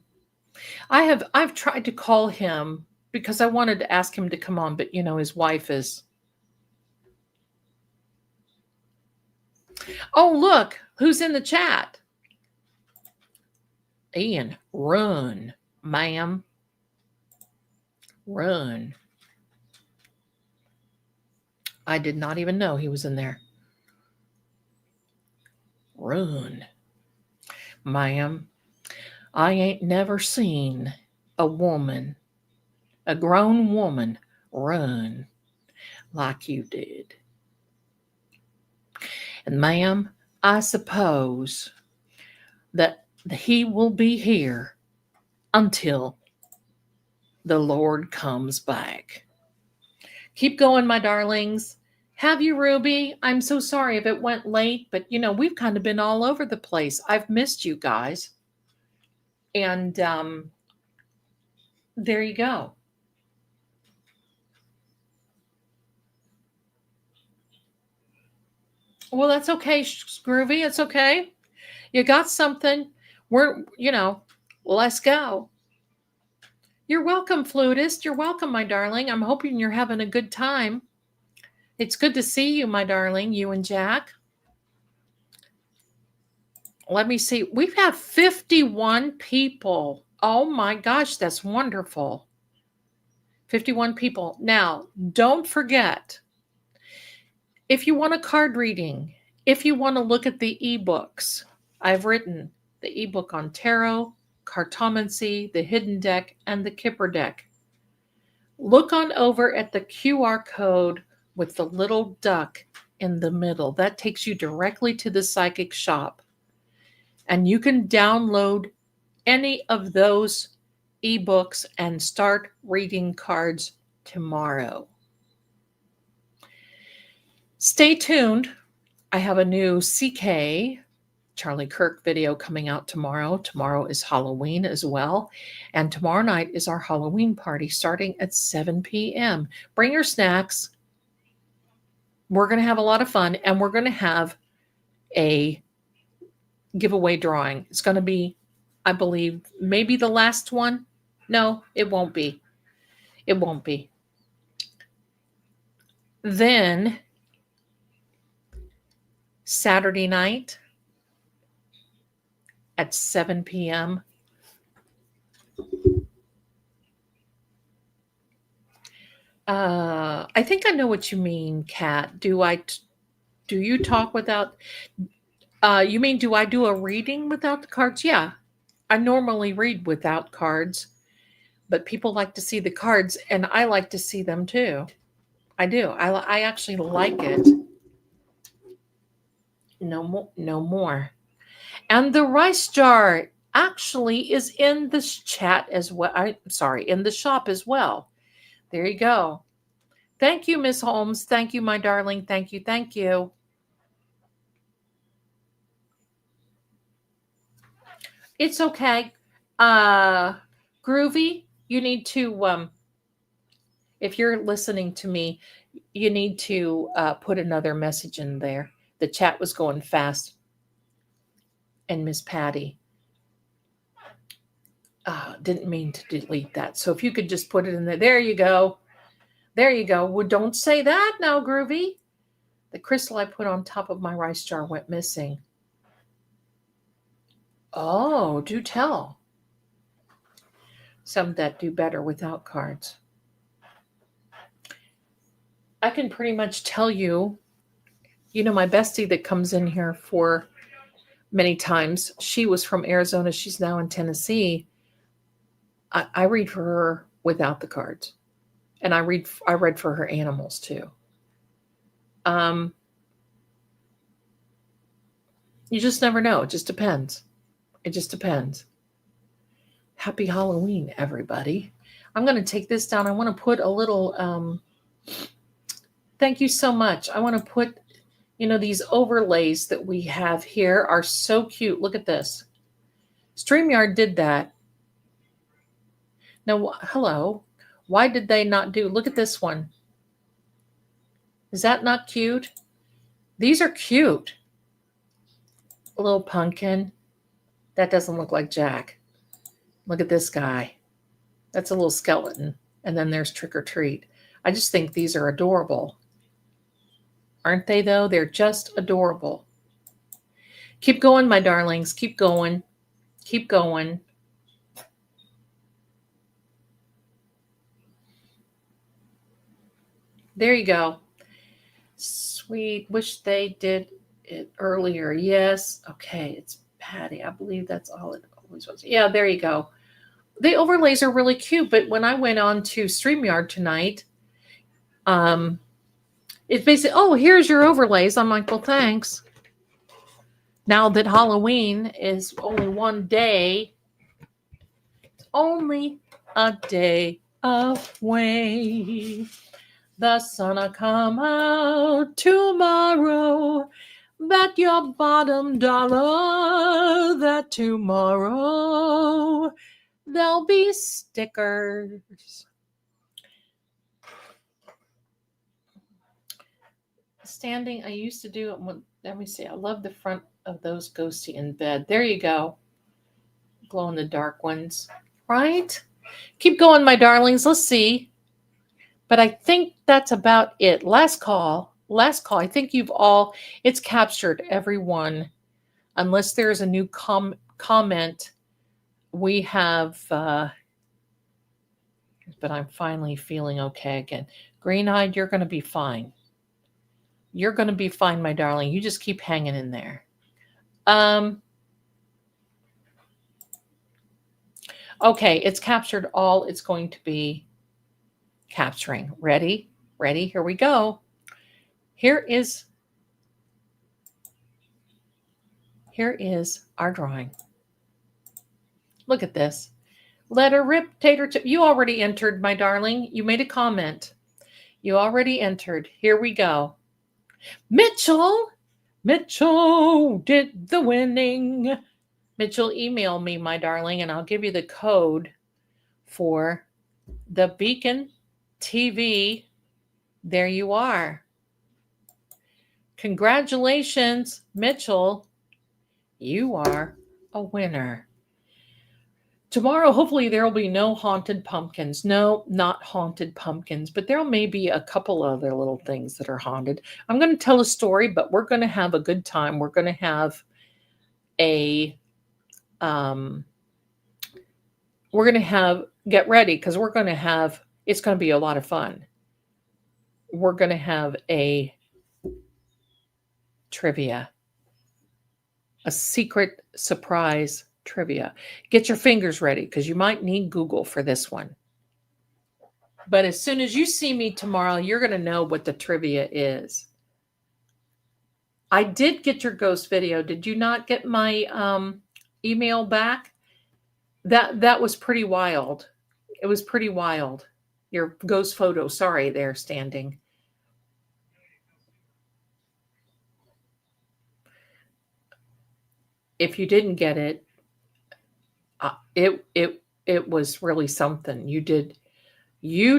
I've tried to call him because I wanted to ask him to come on, but his wife is. Oh, look, who's in the chat? Ian, run, ma'am. Run. I did not even know he was in there. Run. Ma'am, I ain't never seen a woman, a grown woman, run like you did. And ma'am, I suppose that he will be here until the Lord comes back. Keep going, my darlings. Have you, Ruby? I'm so sorry if it went late, but we've kind of been all over the place. I've missed you guys. And there you go. Well, that's okay, Groovy. It's okay. You got something. Let's go. You're welcome, flutist. You're welcome, my darling. I'm hoping you're having a good time. It's good to see you, my darling, you and Jack. Let me see. We've had 51 people. Oh my gosh, that's wonderful. 51 people. Now, don't forget, if you want a card reading, if you want to look at the ebooks, I've written the ebook on tarot, Cartomancy, the hidden deck, and the Kipper deck. Look on over at the QR code with the little duck in the middle. That takes you directly to the psychic shop. And you can download any of those ebooks and start reading cards tomorrow. Stay tuned. I have a new CK Charlie Kirk video coming out tomorrow. Tomorrow is Halloween as well. And tomorrow night is our Halloween party starting at 7 p.m. Bring your snacks. We're going to have a lot of fun, and we're going to have a giveaway drawing. It's going to be, I believe, maybe the last one. No, it won't be. It won't be. Then Saturday night at 7 p.m. I think I know what you mean, Kat. Do you talk without, you mean, do I do a reading without the cards? Yeah, I normally read without cards, but people like to see the cards, and I like to see them too. I do. I actually like it. No more. And the rice jar actually is in the chat as well. In the shop as well. There you go. Thank you, Miss Holmes. Thank you, my darling. Thank you. Thank you. It's okay. Groovy, you need to, if you're listening to me, You need to put another message in there. The chat was going fast. And Miss Patty didn't mean to delete that. So if you could just put it in there. There you go. There you go. Well, don't say that now, Groovy. The crystal I put on top of my rice jar went missing. Oh, do tell. Some that do better without cards. I can pretty much tell you, my bestie that comes in here for many times, she was from Arizona. She's now in Tennessee. I read for her without the cards. And I read for her animals too. You just never know. It just depends. It just depends. Happy Halloween, everybody. I'm going to take this down. I want to put a little, thank you so much. I want to put, these overlays that we have here are so cute. Look at this. StreamYard did that. Now, hello. Why did they not do, look at this one. Is that not cute? These are cute. A little pumpkin. That doesn't look like Jack. Look at this guy. That's a little skeleton. And then there's Trick or Treat. I just think these are adorable. Aren't they, though? They're just adorable. Keep going, my darlings. Keep going. Keep going. There you go. Sweet. Wish they did it earlier. Yes. Okay. It's Patty. I believe that's all it always was. Yeah, there you go. The overlays are really cute, but when I went on to StreamYard tonight, it's basically, oh, here's your overlays. I'm like, well, thanks. Now that Halloween is only one day, only a day away. The sun'll come out tomorrow. Bet your bottom dollar that tomorrow there'll be stickers. Standing, I used to do it. Let me see. I love the front of those ghosty in bed. There you go. Glow in the dark ones. Right? Keep going, my darlings. Let's see. But I think that's about it. Last call. I think you've all, it's captured everyone. Unless there's a new comment, we have, but I'm finally feeling okay again. Green-eyed, you're going to be fine. You're going to be fine, my darling. You just keep hanging in there. Okay, it's captured all it's going to be capturing. Ready? Here we go. Here is our drawing. Look at this. Let her rip, tater chip. You already entered, my darling. You made a comment. You already entered. Here we go. Mitchell did the winning. Mitchell, email me, my darling, and I'll give you the code for the Beacon TV. There you are. Congratulations, Mitchell. You are a winner. Tomorrow, hopefully, there will be no haunted pumpkins. No, not haunted pumpkins, but there may be a couple other little things that are haunted. I'm going to tell a story, but we're going to have a good time. We're going to have get ready because it's going to be a lot of fun. We're going to have a trivia, a secret surprise trivia. Get your fingers ready because you might need Google for this one. But as soon as you see me tomorrow, you're going to know what the trivia is. I did get your ghost video. Did you not get my email back? That was pretty wild. It was pretty wild. Your ghost photo. Sorry, there standing. If you didn't get it, it was really something. You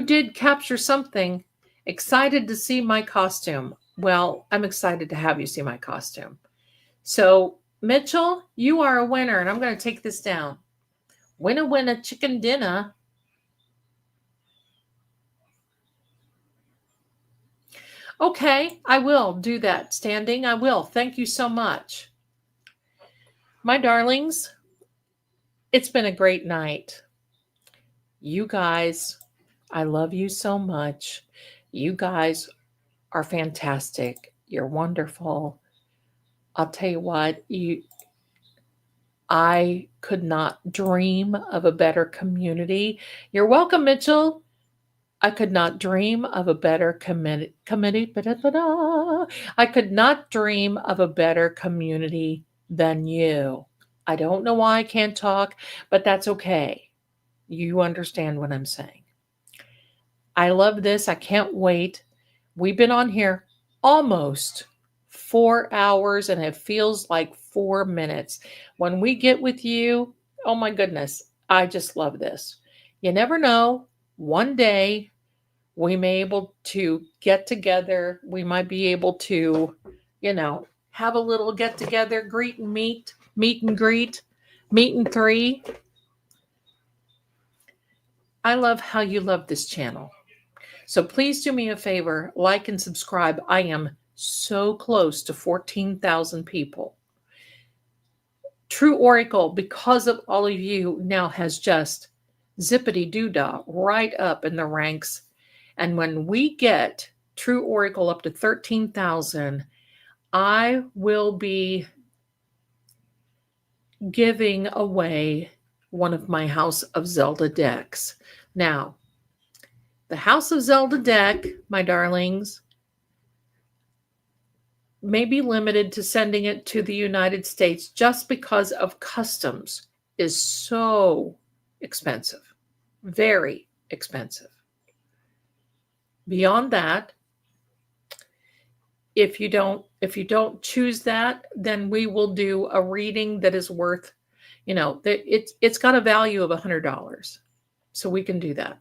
did capture something. Excited to see my costume. Well, I'm excited to have you see my costume. So, Mitchell, you are a winner, and I'm going to take this down. Winner, winner, chicken dinner. Okay, I will do that. Standing, I will. Thank you so much. My darlings, it's been a great night. You guys, I love you so much. You guys are fantastic. You're wonderful. I'll tell you what, I could not dream of a better community. You're welcome, Mitchell. I could not dream of a better committee. I could not dream of a better community than you. I don't know why I can't talk, but that's okay. You understand what I'm saying. I love this. I can't wait. We've been on here almost 4 hours and it feels like 4 minutes. When we get with you, oh my goodness, I just love this. You never know. One day we may be able to get together. We might be able to, have a little get together, greet and meet and greet, meet and three. I love how you love this channel. So please do me a favor, like and subscribe. I am so close to 14,000 people. True Oracle, because of all of you, now has just zippity-doo-dah right up in the ranks. And when we get True Oracle up to 13,000, I will be giving away one of my House of Zelda decks. Now, the House of Zelda deck, my darlings, may be limited to sending it to the United States just because of customs is so expensive, very expensive. Beyond that, if you don't choose that, then we will do a reading that is worth, it's got a value of $100. So we can do that.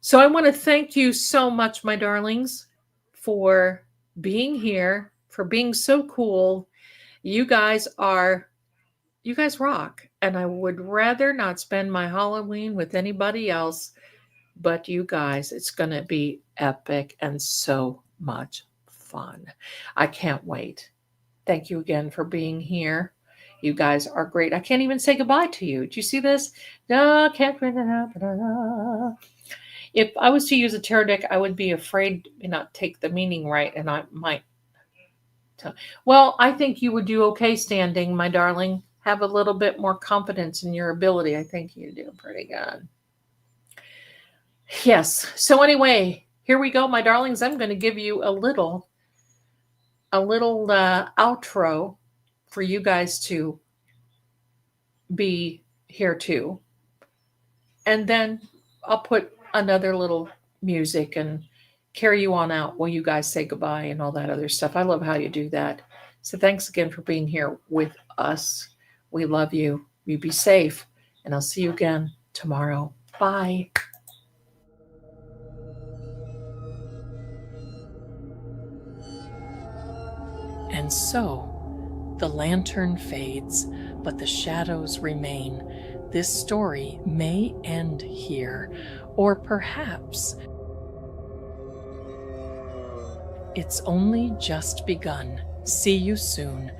So I want to thank you so much, my darlings, for being here, for being so cool. You guys rock. And I would rather not spend my Halloween with anybody else but you guys. It's going to be epic and so much fun. I can't wait. Thank you again for being here. You guys are great. I can't even say goodbye to you. Do you see this? No, can't. If I was to use a tarot deck, I would be afraid to not take the meaning right, and I might. Well, I think you would do okay standing, my darling. Have a little bit more confidence in your ability. I think you do pretty good. Yes. So anyway, here we go, my darlings. I'm going to give you a little outro for you guys to be here too. And then I'll put another little music and carry you on out while you guys say goodbye and all that other stuff. I love how you do that. So thanks again for being here with us. We love you. You be safe. And I'll see you again tomorrow. Bye. And so the lantern fades, but the shadows remain. This story may end here, or perhaps it's only just begun. See you soon.